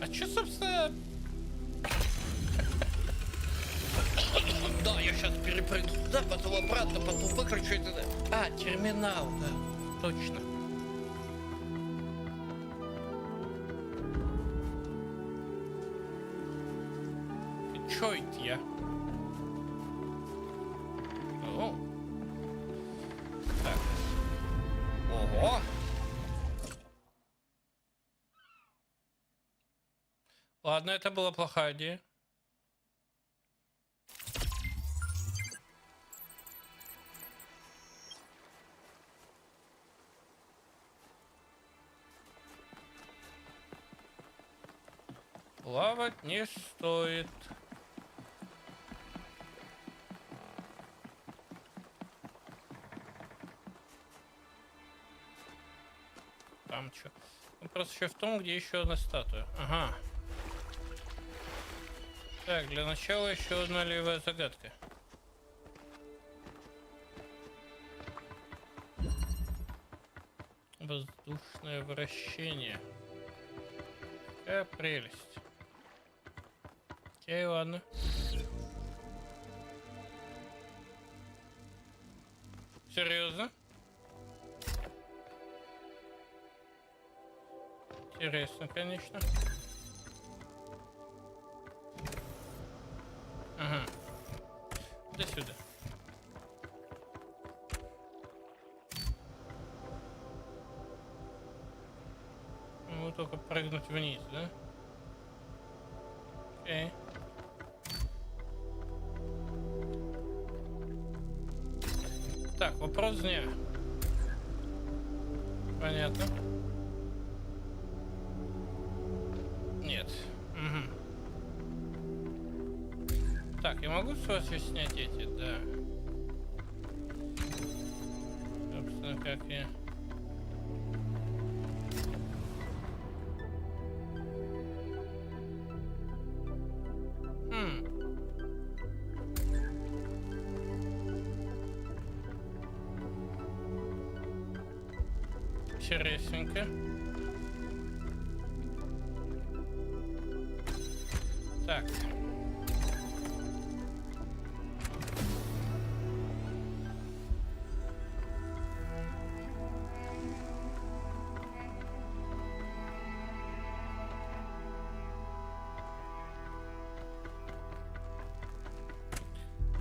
A: А чё, собственно... Да, я сейчас перепрыгну туда, потом обратно, потом выключу это. А, терминал, да, точно. И чё это я? О. Так. Ого. Ладно, это была плохая идея. Плавать не стоит. Там что? Вопрос еще в том, где еще одна статуя. Ага. Так, для начала еще одна левая загадка. Воздушное вращение. Какая прелесть. Окей, ладно. Серьезно? Интересно, конечно. Ага. До сюда. Ну, только прыгнуть вниз, да? Окей. Так, вопрос дня. Понятно. Нет. Угу. Так, я могу с вас снять эти? Да. Собственно, как я... Интересненько. Так.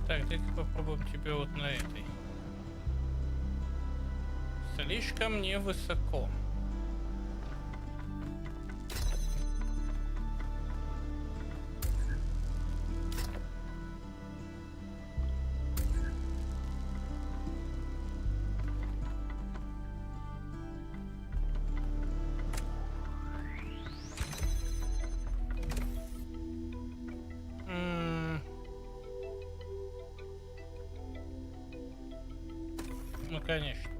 A: Так, дай-ка попробуем тебя вот на этой. Слишком невысоко. Ну, конечно.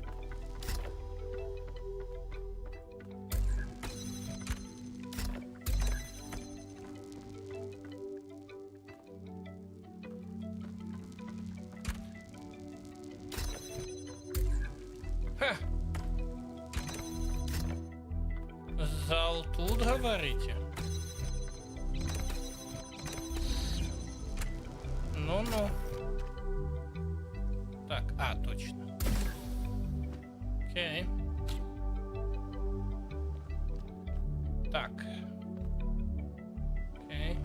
A: Ха. Зал тут, говорите? Ну-ну. Так, точно. Окей. Так. Окей.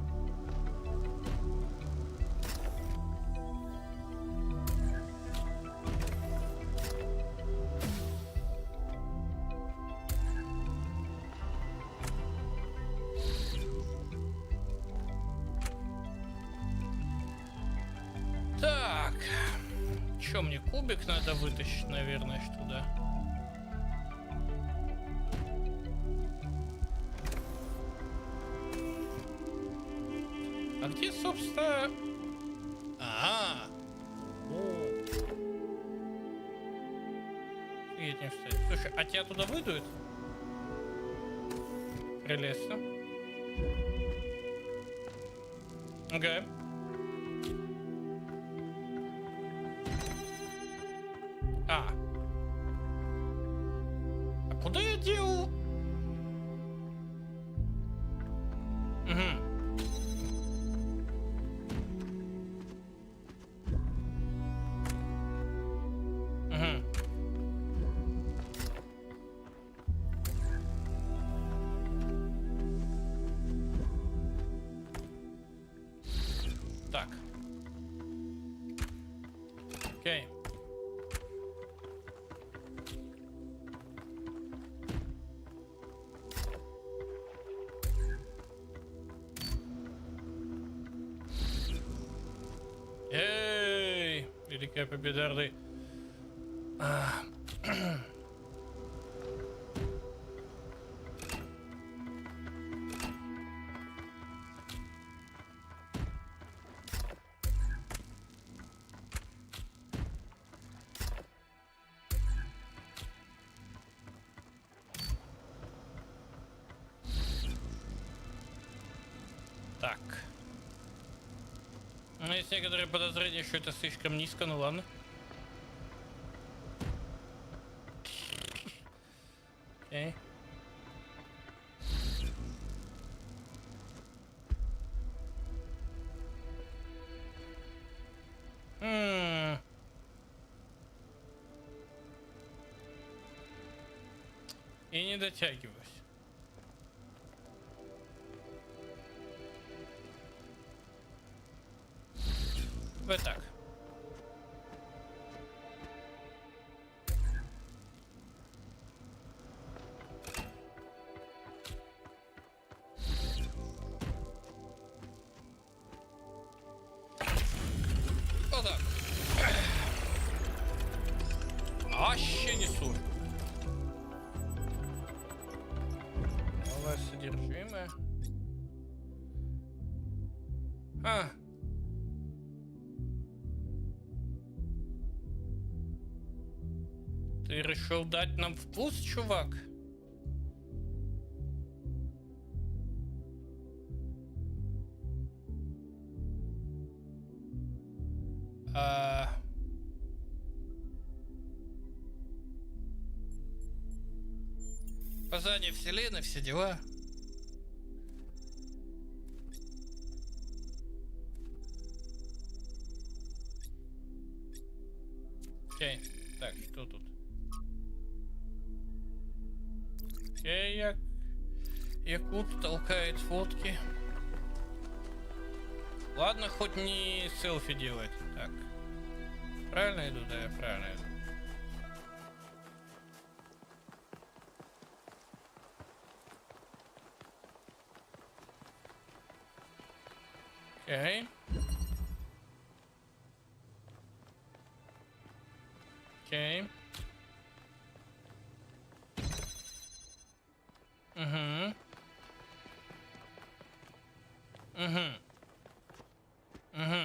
A: Еще мне кубик надо вытащить, наверное, аж туда. А где, собственно... Едем встать. Слушай, а тебя туда выдует? Прелестно. Ага. А куда я делал? Так. Окей. Эй, великая победа Орды. Так. Ну, есть некоторые подозрения, что это слишком низко, ну ладно. Окей. И не дотягиваюсь. Вот так. Вот так. Вообще несу. Новое содержимое. Ты решил дать нам вкус, чувак? Познание вселенной, все дела. Окей, так, что тут? Окей, Якут толкает фотки. Ладно, хоть не селфи делает. Так. Правильно иду? Да, я правильно иду. Окей. Окей. Угу. Угу. Угу.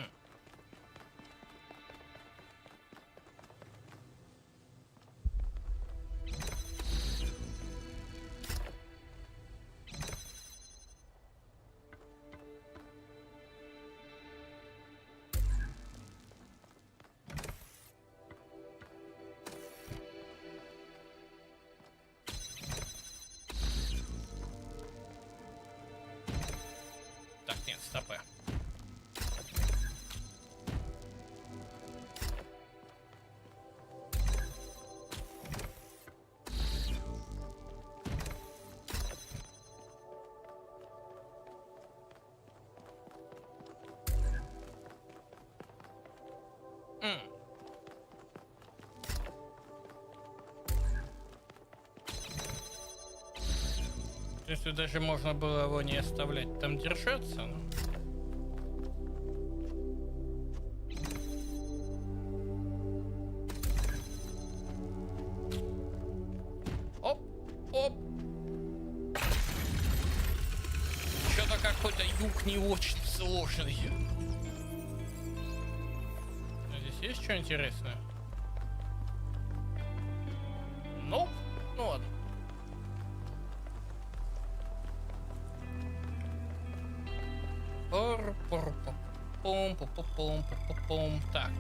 A: Так, нет, стопы. Если даже можно было его не оставлять там держаться, но... Оп. Что-то какой-то юг не очень сложный. А здесь есть что интересное? Ну ладно. Так.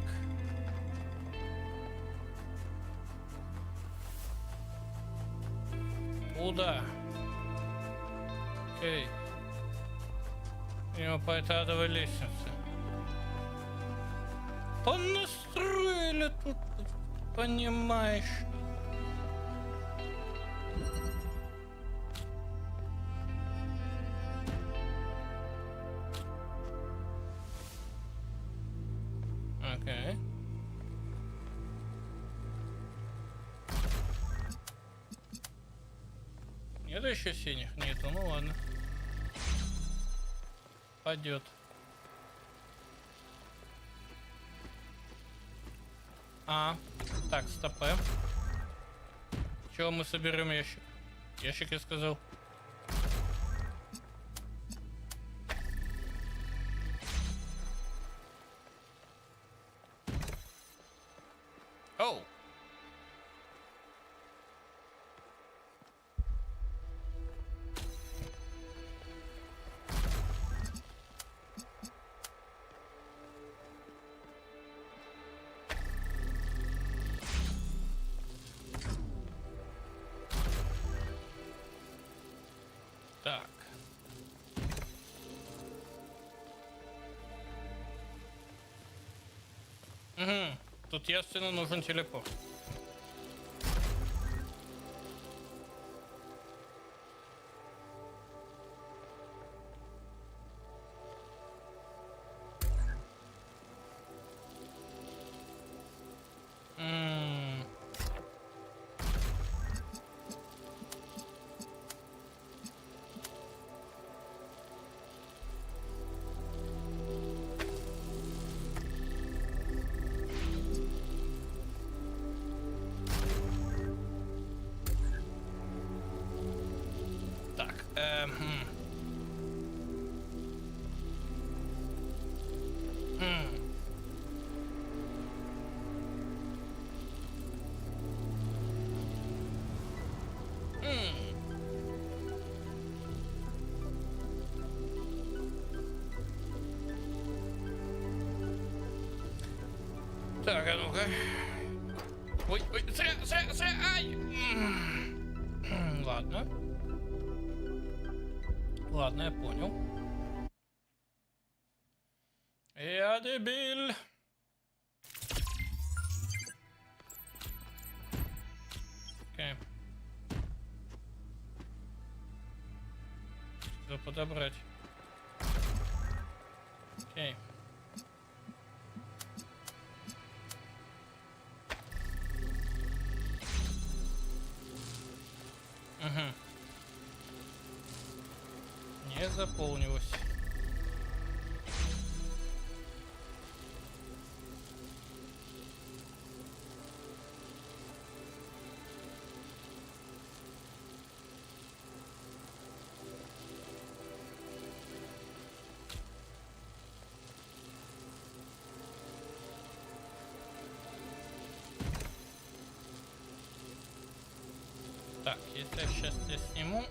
A: Куда? Окей. Мимо по этой адовой лестнице. Понастроили тут, понимаешь. Окей. Нет еще синих? Нету, ну ладно. Пойдет. Так, стопэ. Чего мы соберем ящик? Ящик, я сказал. Оу. Так. Тут ясно нужен телепорт. Так, а ну-ка. Ой, ай! Ладно. Ладно, я понял. Я дебиль. Окей. Что подобрать? Окей. Не заполнилось. Так, если я сейчас я сниму,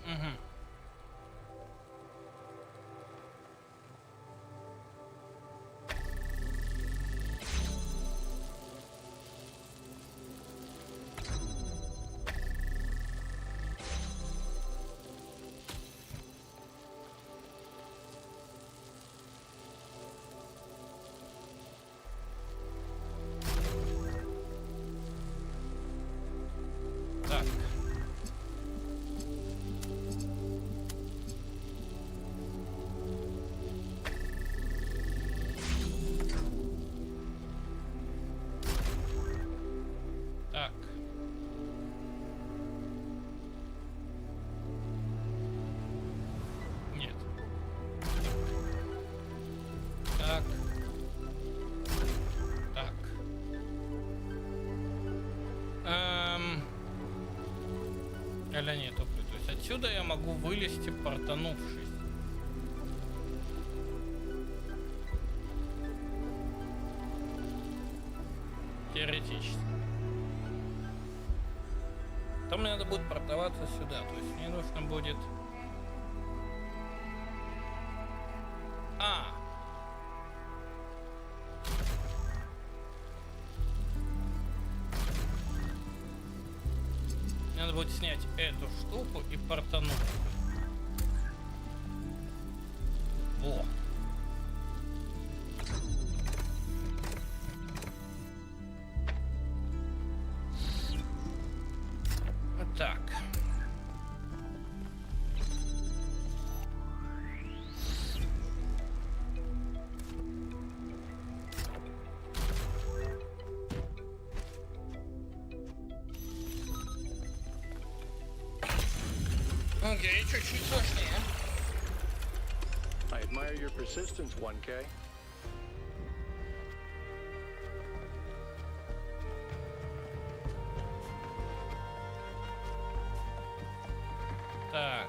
A: Так. Так. Нет. Так. Так. Или нету. То есть отсюда я могу вылезти, портанувшись. Теоретически. Потом мне надо будет портоваться сюда. То есть мне нужно будет... Мне надо будет снять эту штуку и портануть. Во. Вот так. Окей, чуть-чуть сложнее.
H: I admire your persistence, 1K.
A: Так.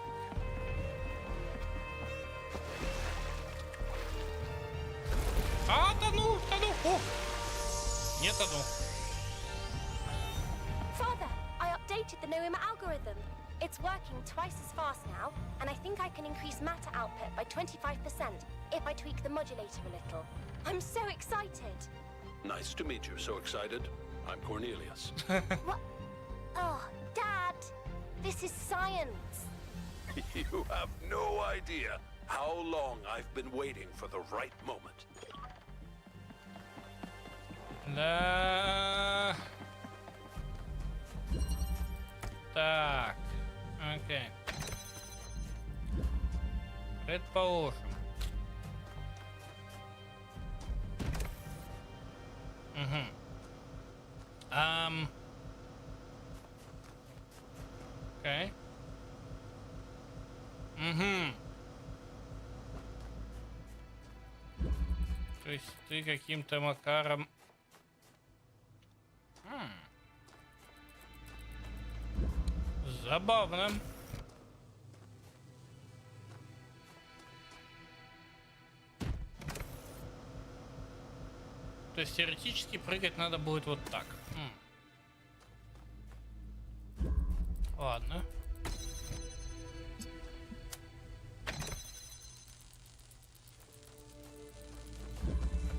A: Тону! О! Не тону.
M: Father, I updated the Noema algorithm. It's working twice as fast now, and I think I can increase matter output by 25% if I tweak the modulator a little. I'm so excited.
E: Nice to meet you. So excited. I'm Cornelius.
M: What? Oh, Dad, this is science.
E: You have no idea how long I've been waiting for the right moment.
A: Да. Так. Окей. Предположим. Угу. Окей. Угу. То есть ты каким-то макаром... Забавно. То есть теоретически прыгать надо будет вот так. Ладно.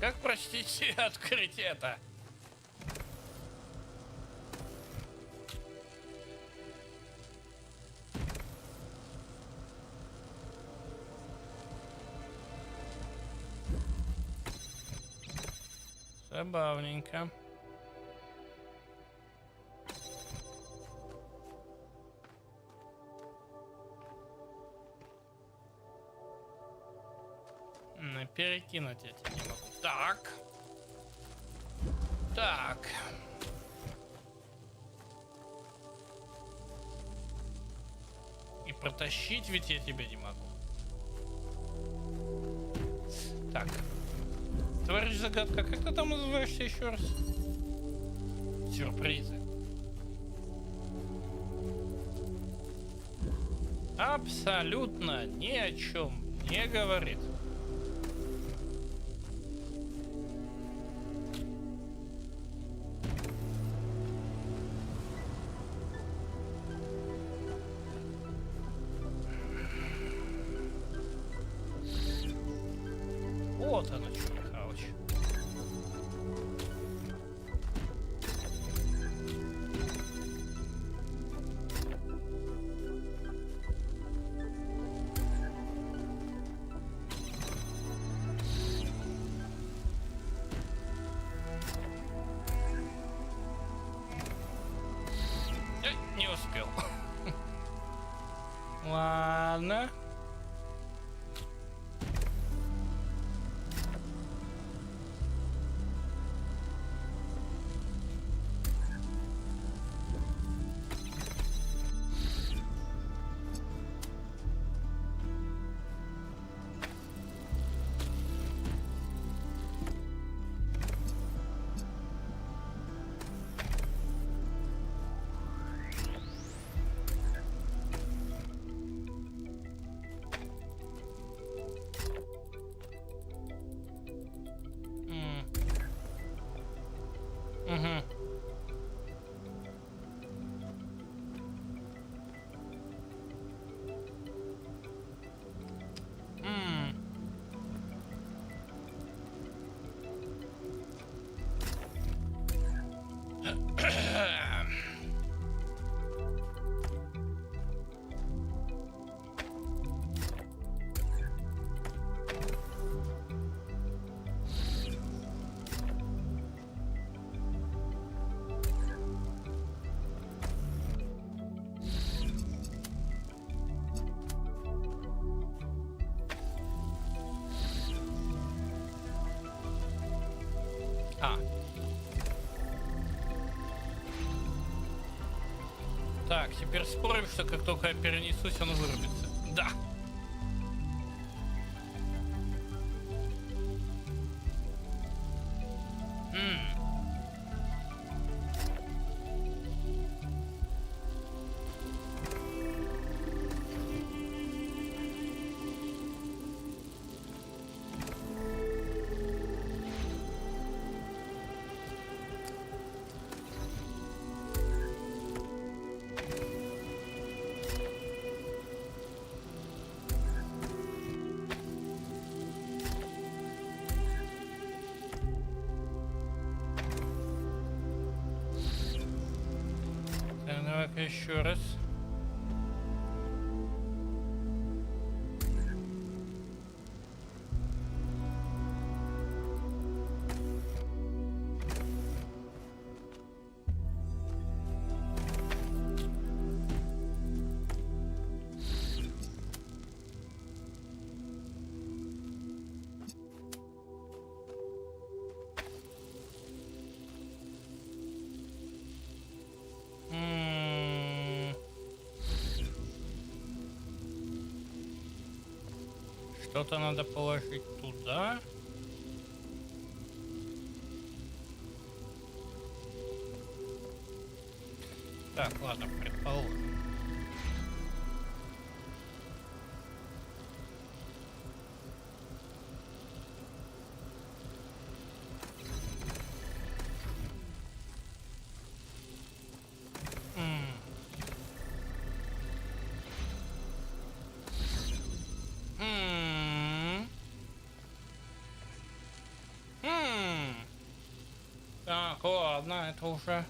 A: Как, простите, открыть это? Забавненько. Перекинуть я тебя не могу. Так. Так. И протащить ведь я тебя не могу. Так. Товарищ Загадка, как ты там называешься еще раз? Сюрпризы. Абсолютно ни о чем не говорит. Вот оно что, Михалыч. Не успел. Ладно. А. Так, теперь спорим, что как только я перенесусь, он вырубится. Да. Давай-ка еще раз. Что-то надо положить туда. Так, ладно, предположим. Так, ладно, это уже...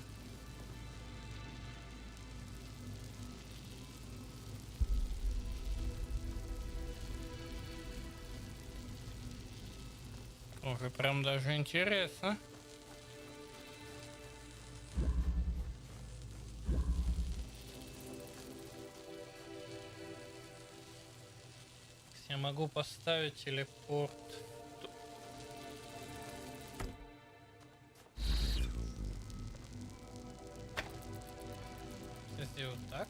A: Уже прям даже интересно. Я могу поставить телепорт. Сделать так.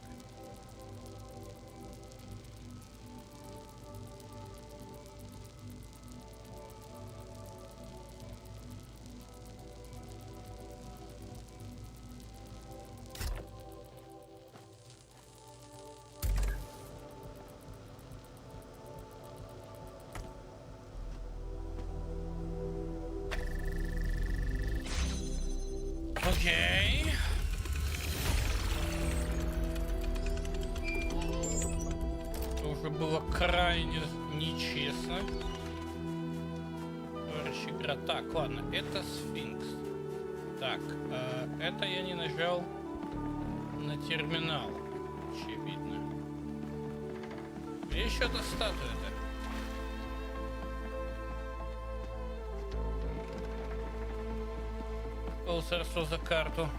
A: Окей. Это уже было крайне нечестно. Товарищ игра. Так, ладно, это сфинкс. Так, это я не нажал на терминал. Очевидно. Где еще эта статуя-то? Что за карту?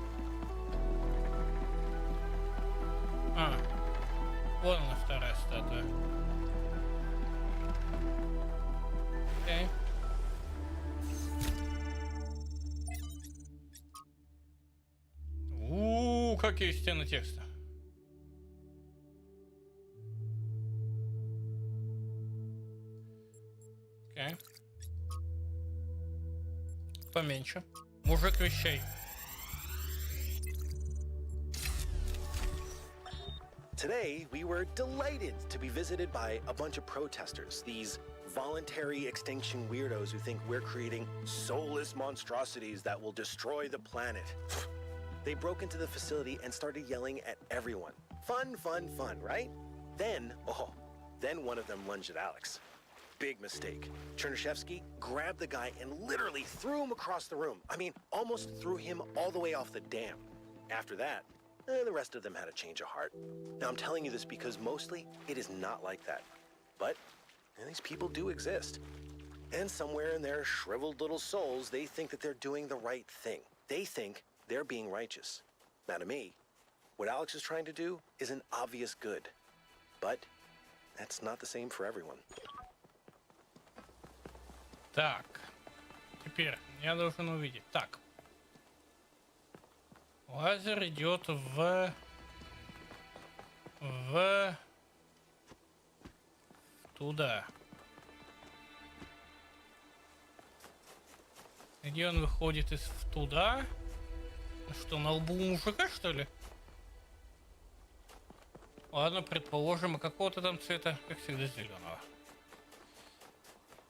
A: А, вон она, вторая статуя. Окей. Какие стены текста. Окей. Поменьше. Мужик вещей.
G: Today, we were delighted to be visited by a bunch of protesters, these voluntary extinction weirdos who think we're creating soulless monstrosities that will destroy the planet. They broke into the facility and started yelling at everyone. Fun, fun, fun, right? Then one of them lunged at Alex. Big mistake. Chernyshevsky grabbed the guy and literally threw him across the room. I mean, almost threw him all the way off the dam. After that, the rest of them had a change of heart. Now, I'm telling you this because mostly it is not like that. But these people do exist. And somewhere in their shriveled little souls, they think that they're doing the right thing. They think they're being righteous. Now, to me, what Alex is trying to do is an obvious good. But that's not the same for everyone.
A: Так, Теперь я должен увидеть. Так. Лазер идет туда. Где он выходит из туда? Что, на лбу у мужика, что ли? Ладно, предположим, какого-то там цвета, как всегда, зеленого.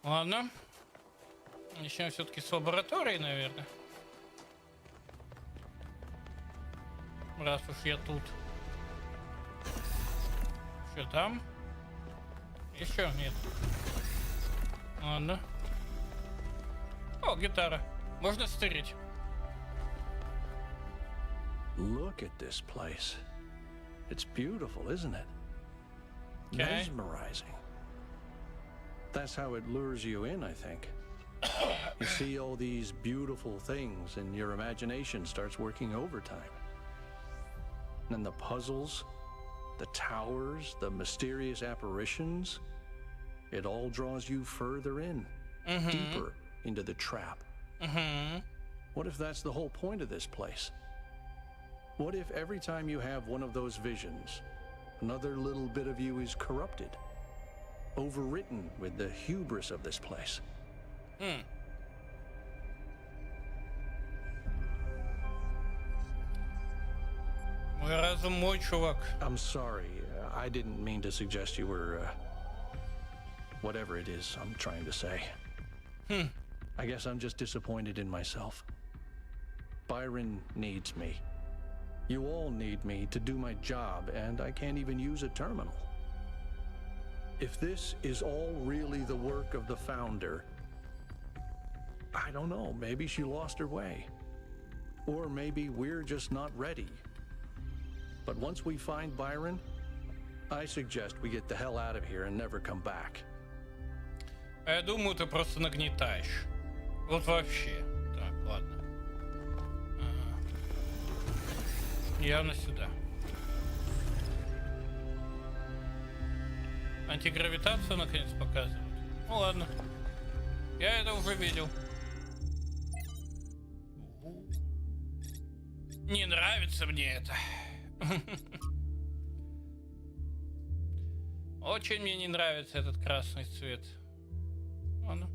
A: Ладно. Начнем все-таки с лаборатории, наверное. Раз уж я тут. Что там? Еще нет. Ладно. О, гитара. Можно стырить.
H: Look at this place. It's beautiful, isn't it?
A: Okay.
H: Mesmerizing. That's how it lures you in, I think. You see all these beautiful things and your imagination starts working overtime. And the puzzles, the towers, the mysterious apparitions, it all draws you further in, deeper into the trap. What if that's the whole point of this place? What if every time you have one of those visions, another little bit of you is corrupted, overwritten with the hubris of this place?
A: Мой разум, мой чувак.
H: I'm sorry. I didn't mean to suggest you were, whatever it is I'm trying to say. I guess I'm just disappointed in myself. Byron needs me. You all need me to do my job, and I can't even use a terminal. If this is all really the work of the founder, I don't know, maybe she lost her way. Or maybe we're just not ready. But once we find Byron, I suggest we get the hell out of here and never come back.
A: А я думаю, ты просто нагнетаешь. Вот вообще. Так, ладно. Явно сюда. Антигравитацию наконец показывают. Ну ладно. Я это уже видел. Не нравится мне это. Очень мне не нравится этот красный цвет. Ладно.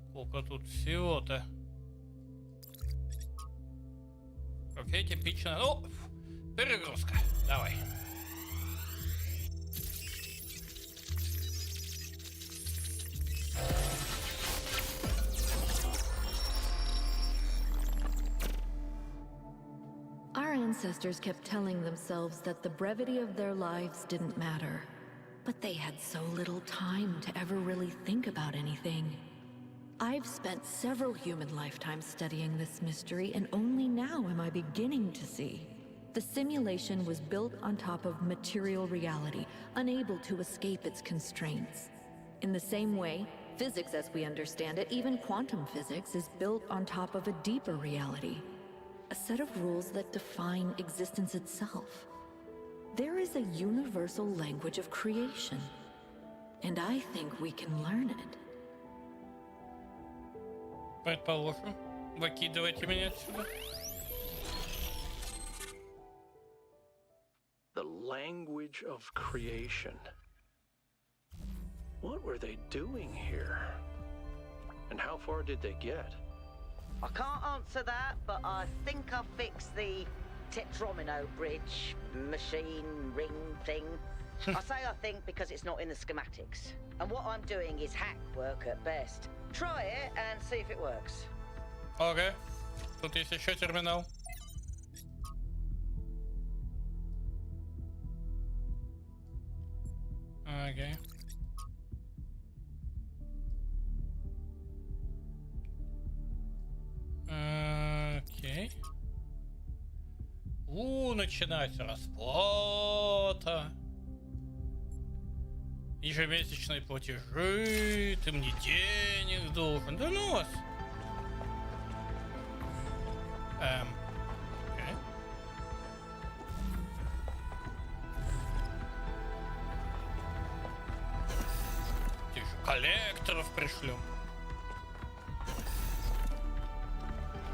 A: Сколько тут всего-то. Окей, типично. Ну, перегрузка. Давай.
L: Our ancestors kept telling themselves that the brevity of their lives didn't matter. But they had so little time to ever really think about anything. I've spent several human lifetimes studying this mystery, and only now am I beginning to see. The simulation was built on top of material reality, unable to escape its constraints. In the same way, physics as we understand it, even quantum physics, is built on top of a deeper reality. A set of rules that define existence itself. There is a universal language of creation, and I think we can learn it.
A: Предположим. Выкидывайте меня отсюда.
H: The language of creation. What were they doing here? And how far did they get?
D: I can't answer that, but I think I fixed the Tetromino bridge, machine, ring thing. I say I think because it's not in the schematics. And what I'm doing is hack work at best. Try it and see if it works.
A: Окей. Тут есть еще терминал. Окей. Окей. Начинается расплата. Ежемесячные платежи. Ты мне денег должен. Да ну вас. Окей. Коллекторов пришлем.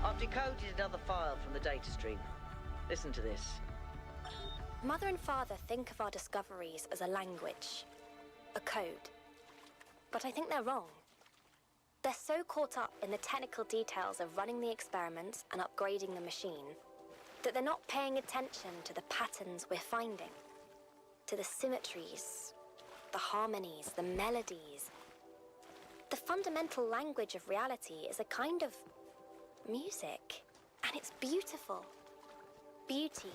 D: I've decoded another file from the data stream. Listen to this.
M: Mother and father think of our discoveries as a language, a code. But I think they're wrong. They're so caught up in the technical details of running the experiments and upgrading the machine that they're not paying attention to the patterns we're finding, to the symmetries, the harmonies, the melodies. The fundamental language of reality is a kind of music, and it's beautiful. Beauty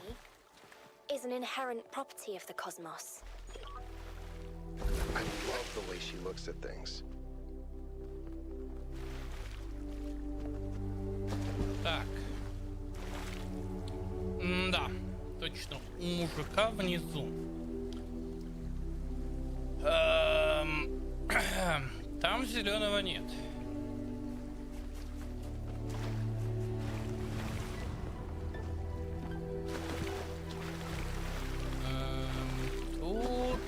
M: is an inherent property of the cosmos.
B: I love the way she looks at things.
A: Так. Да, точно. У мужика внизу. Там зеленого нет. Тут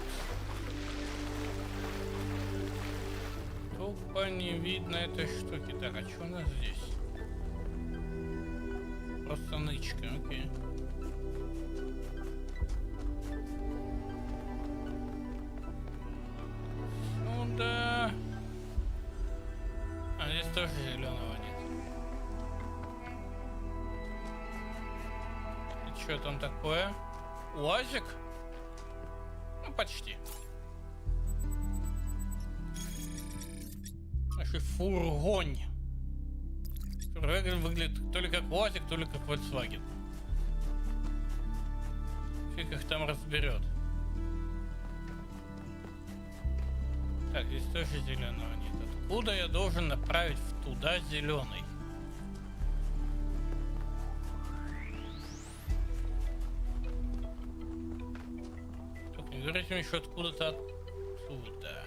A: тупо не видно этой штуки. Так, а что у нас здесь? Просто нычка, окей. Сюда. А здесь тоже зеленого нет. И что там такое? УАЗик? Ну, почти. Наши фургонь. Выглядит то ли как УАЗик, то ли как Volkswagen. Фиг их там разберет. Так, здесь тоже зеленого нет. Откуда я должен направить в туда зеленый? Только не говорите мне еще откуда-то оттуда.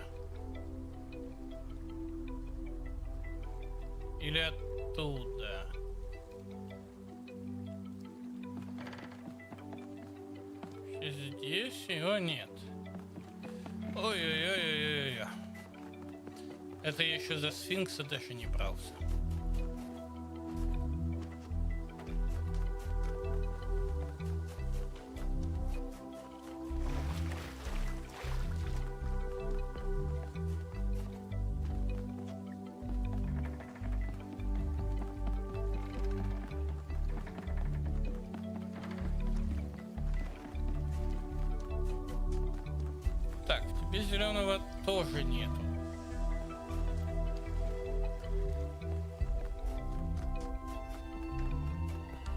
A: Или оттуда. Здесь его нет. Ой-ой-ой-ой-ой. Это я еще за сфинкса даже не брался. Так, тебе зеленого тоже нету.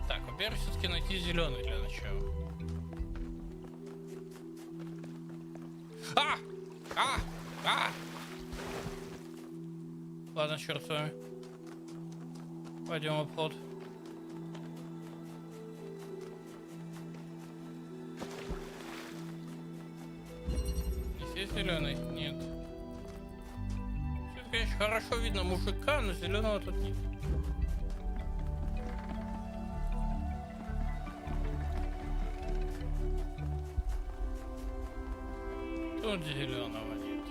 A: Так, во-первых, все-таки найти зеленый для начала. Ладно, черт с вами. Пойдем в обход. Здесь зеленый? Нет. Все, конечно, хорошо видно мужика, но зеленого тут нет. Тут зеленого нет.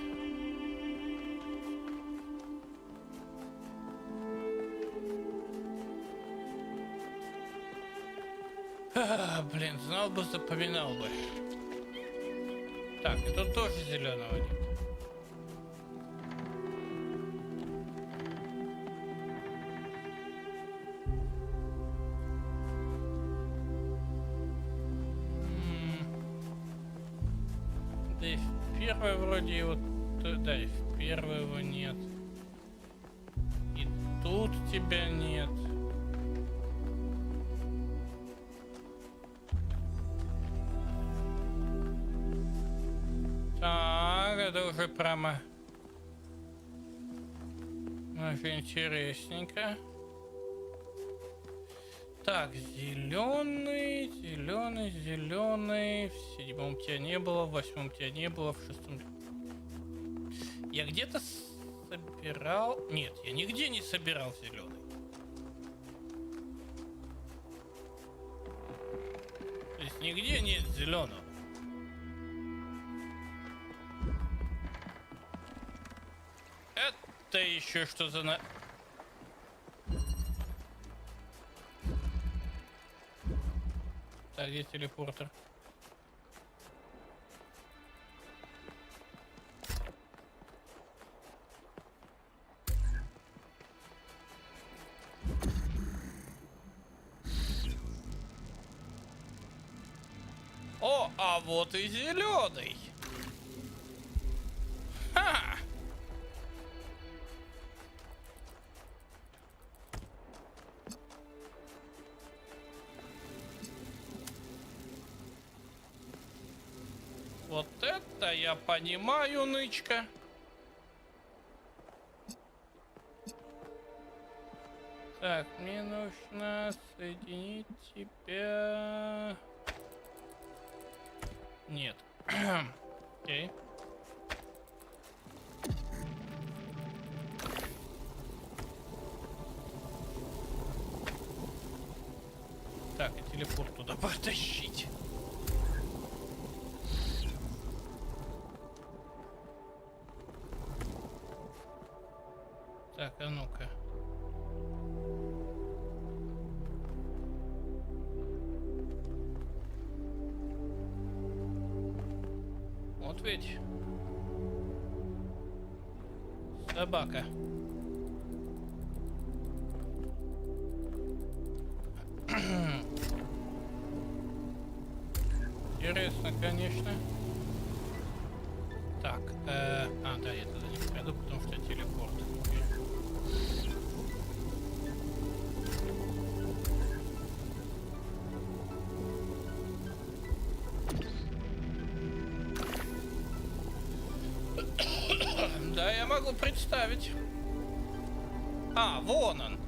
A: Блин, знал бы, запоминал бы. Так, и тут тоже зеленого нет. Да и в первой вроде его... Да, и в первой его нет. И тут тебя нет. Так, это уже прямо очень интересненько. Так, зеленый, зеленый, зеленый. В седьмом тебя не было, в восьмом тебя не было, в шестом. Я где-то собирал. Нет, я нигде не собирал зеленый. То есть нигде нет зеленого. Это еще что за на... Так, где телепортер? О, а вот и зеленый. Ха! Вот это я понимаю, нычка. Так, мне нужно соединить тебя... Нет. Окей. Так, и телепорт туда потащить. Так, а ну-ка. Вот ведь. Собака. Интересно, конечно. Так, да, я туда не пойду, потому что телепорт. Да, я могу представить. А, вон он.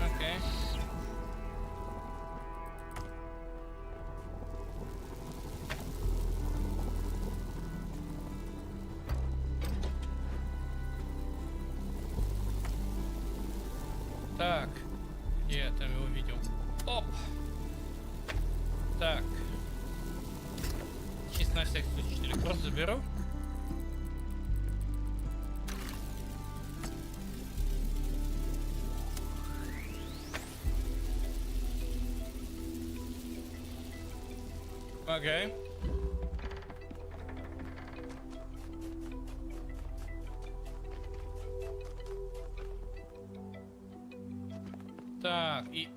A: Окей. Так, где я там его видел? Оп! Так. Чисто на всякий случай телепорт заберу. Окей. Так, и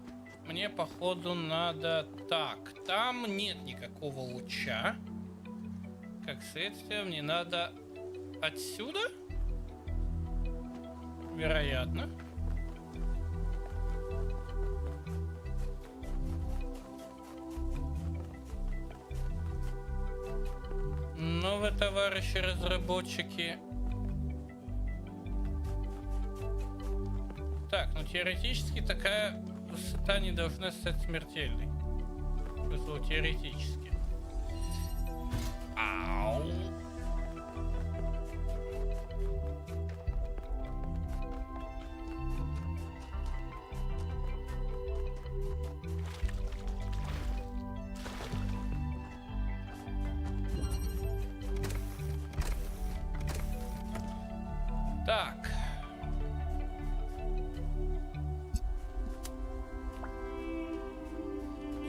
A: мне походу надо... Так, там нет никакого луча. Как следствие, мне надо отсюда? Вероятно. Но вы, товарищи разработчики... Так, ну теоретически такая высота не должна стать смертельной. Что теоретически. Ау. Так.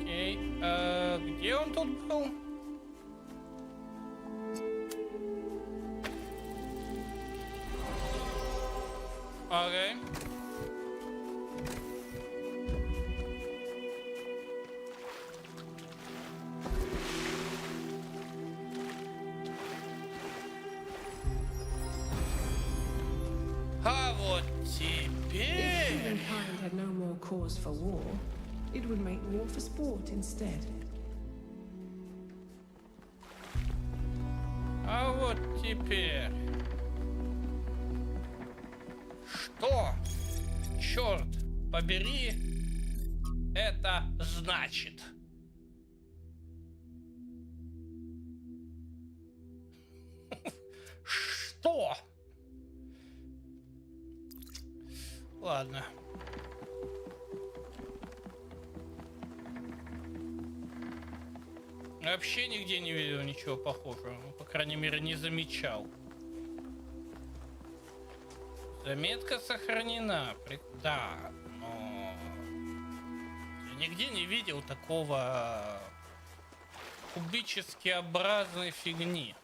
A: Окей. Где он тут был? Окей. А вот теперь...
P: If humankind had no more cause for war, it would make war for sport instead.
A: А вот теперь... Что, черт побери, это значит? Что? Ладно. Я вообще нигде не видел ничего похожего. Ну, по крайней мере, не замечал. Заметка сохранена. Да, но... Я нигде не видел такого кубически-образной фигни.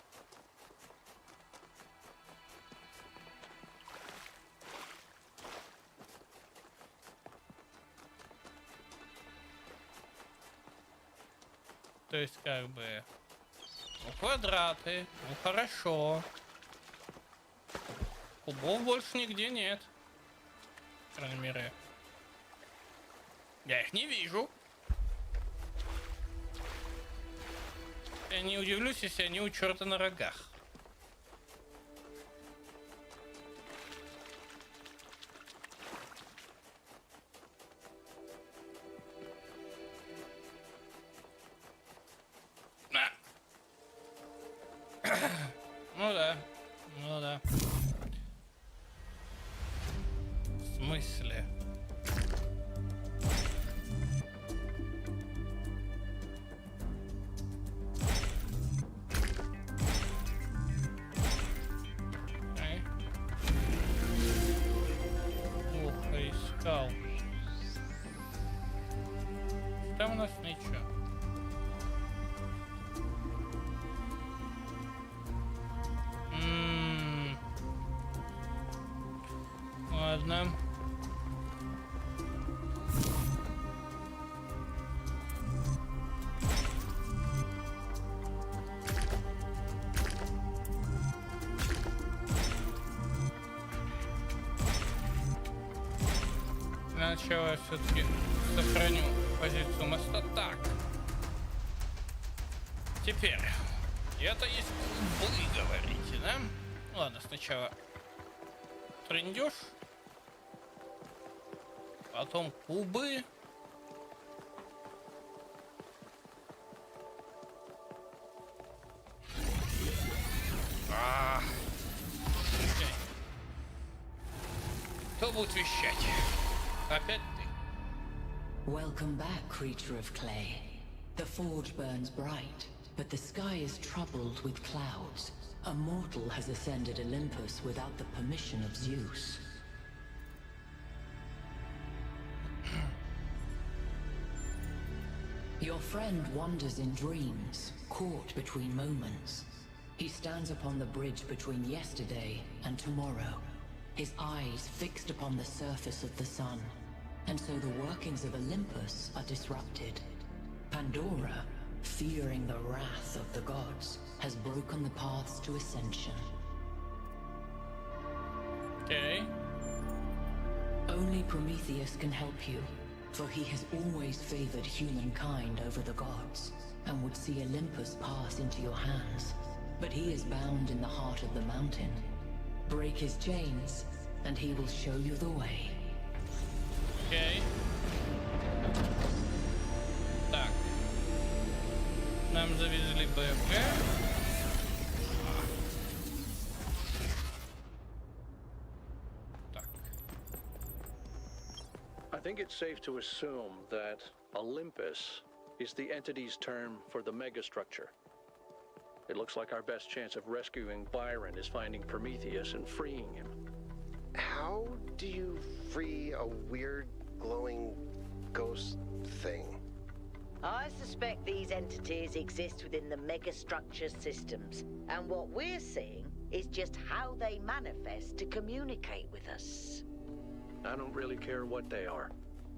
A: То есть, как бы... Ну, квадраты. Ну, хорошо. Кубов больше нигде нет. По крайней мере. Я их не вижу. Я не удивлюсь, если они у черта на рогах. Ну да. Ну да. В смысле? Плохо искал. Там у нас ничего. Ладно. Сначала я все-таки сохраню позицию моста. Так. Теперь. Это есть вы говорите, да? Ладно, сначала трындеж. Потом кубы. Окей. Кто будет вещать? Опять ты.
Q: Welcome back, creature of clay. The forge burns bright, but the sky is troubled with clouds. A mortal has ascended Olympus without the permission of Zeus. Your friend wanders in dreams, caught between moments. He stands upon the bridge between yesterday and tomorrow, his eyes fixed upon the surface of the sun. And so the workings of Olympus are disrupted. Pandora, fearing the wrath of the gods, has broken the paths to ascension.
A: Okay.
Q: Only Prometheus can help you, for he has always favored humankind over the gods, and would see Olympus pass into your hands. But he is bound in the heart of the mountain. Break his chains, and he will show you the way.
A: Okay. Так. Нам завезли БФГ.
H: I think it's safe to assume that Olympus is the entity's term for the megastructure. It looks like our best chance of rescuing Byron is finding Prometheus and freeing him.
B: How do you free a weird, glowing ghost thing?
D: I suspect these entities exist within the megastructure systems, and what we're seeing is just how they manifest to communicate with us.
H: I don't really care what they are.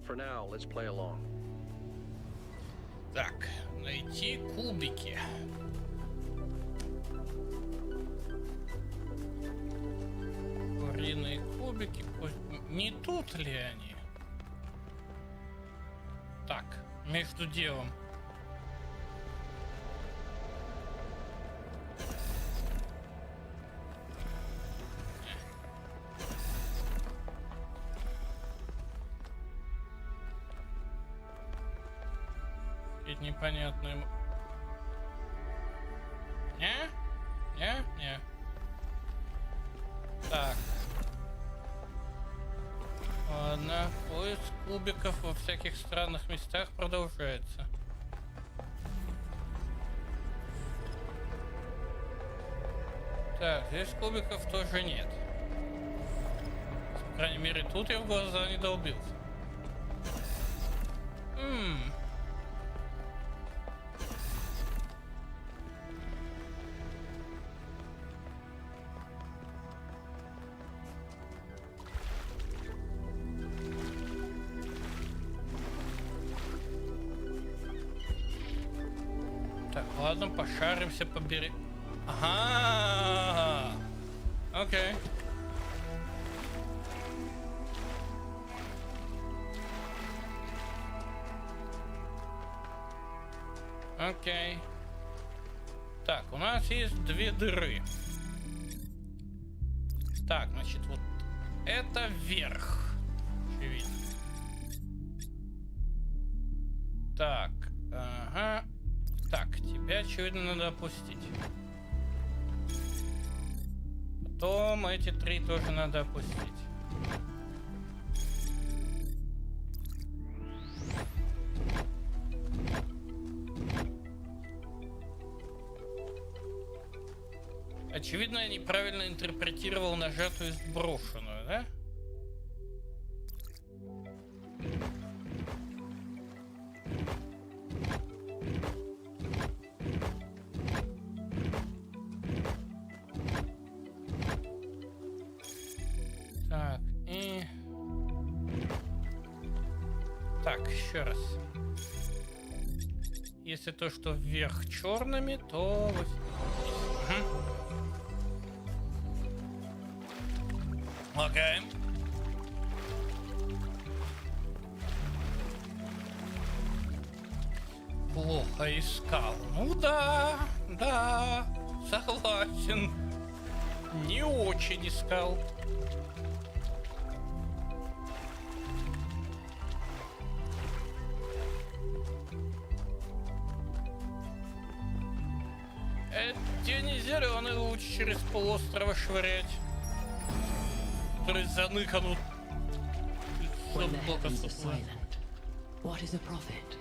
H: For now, let's play along.
A: Так, найти кубики. Куриные кубики. Не тут ли они? Так, между делом. Какие-то непонятные... Не. Так. Ладно, поиск кубиков во всяких странных местах продолжается. Так, здесь кубиков тоже нет. По крайней мере, тут я в глаза не долбился. Так, ладно, пошаримся по берегу. Ага. Окей. Окей. Так, у нас есть две дыры. Так, значит, вот это вверх. Очевидно. Так, ага. Так, тебя, очевидно, надо опустить. Потом эти три тоже надо опустить. Очевидно, я неправильно интерпретировал нажатую и сброшенную, да? Так, и... Так, еще раз. Если то, что вверх черными, то... Окей. Плохо искал. Ну да, да, согласен. Не очень искал. Это не зеленый луч через полуострова швырять. Который заныканут.
Q: When the heavens are silent, what is a prophet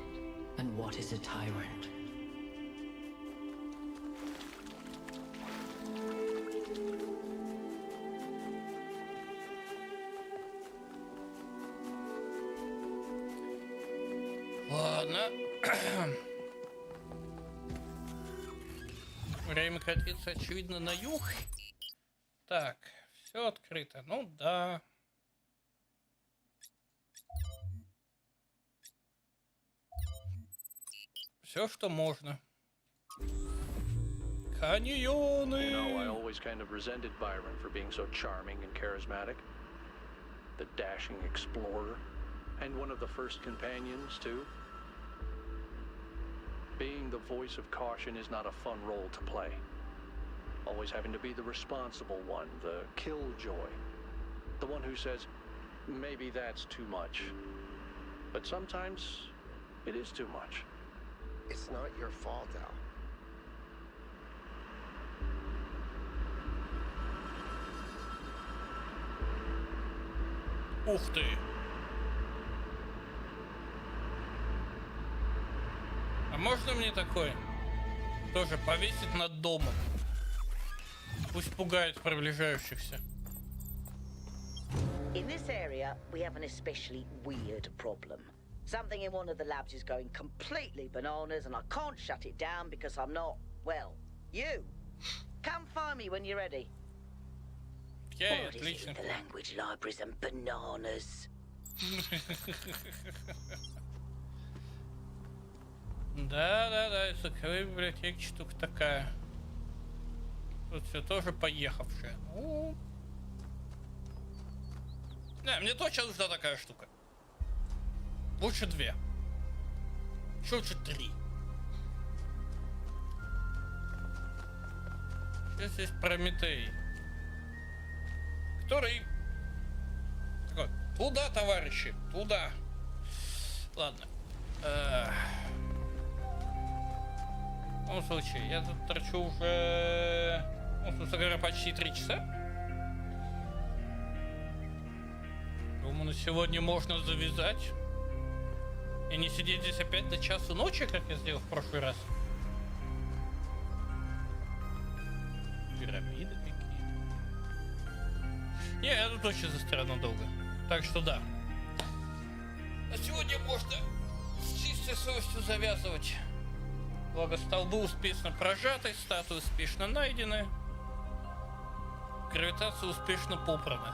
Q: and what is a tyrant?
A: Ладно. Время катиться, очевидно, на юг. Так, все открыто. Ну да. Все, что можно. Каньоны.
H: You know, I always kind of resented Byron for being so charming and charismatic. The dashing explorer. And one of the first companions, too. Being the voice of caution is not a fun role to play. Always having to be the responsible one, the killjoy. The one who says, maybe that's too much. But sometimes it is too much.
B: It's not your fault, Al.
A: Ух ты! А можно мне такое? Тоже повесить над домом. Пусть пугает приближающихся.
D: In this area, we have an especially weird problem. Something in one of the labs is going completely bananas and I can't shut it down because I'm not, well, you. Come find me when you're ready.
A: Okay,
D: what is it with the language libraries and bananas?
A: Да, языковая библиотека штука такая. Тут все тоже поехавшее. Ну... Не, мне точно нужна такая штука. Лучше две. Еще лучше три. Сейчас есть Прометей. Который... Такой, туда, товарищи, туда. Ладно. В любом случае, я тут торчу уже... Ну, собственно говоря, почти 3 часа. Думаю, на сегодня можно завязать. И не сидеть здесь опять до часу ночи, как я сделал в прошлый раз. Пирамиды. Не, это точно застрял надолго. Так что да. А сегодня можно с чистой совестью завязывать. Благо столбы успешно прожаты, статуи успешно найдены. Гравитация успешно попрана.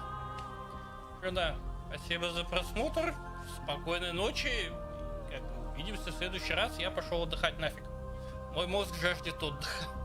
A: Да, спасибо за просмотр. Спокойной ночи. Увидимся в следующий раз. Я пошел отдыхать нафиг. Мой мозг жаждет отдыха.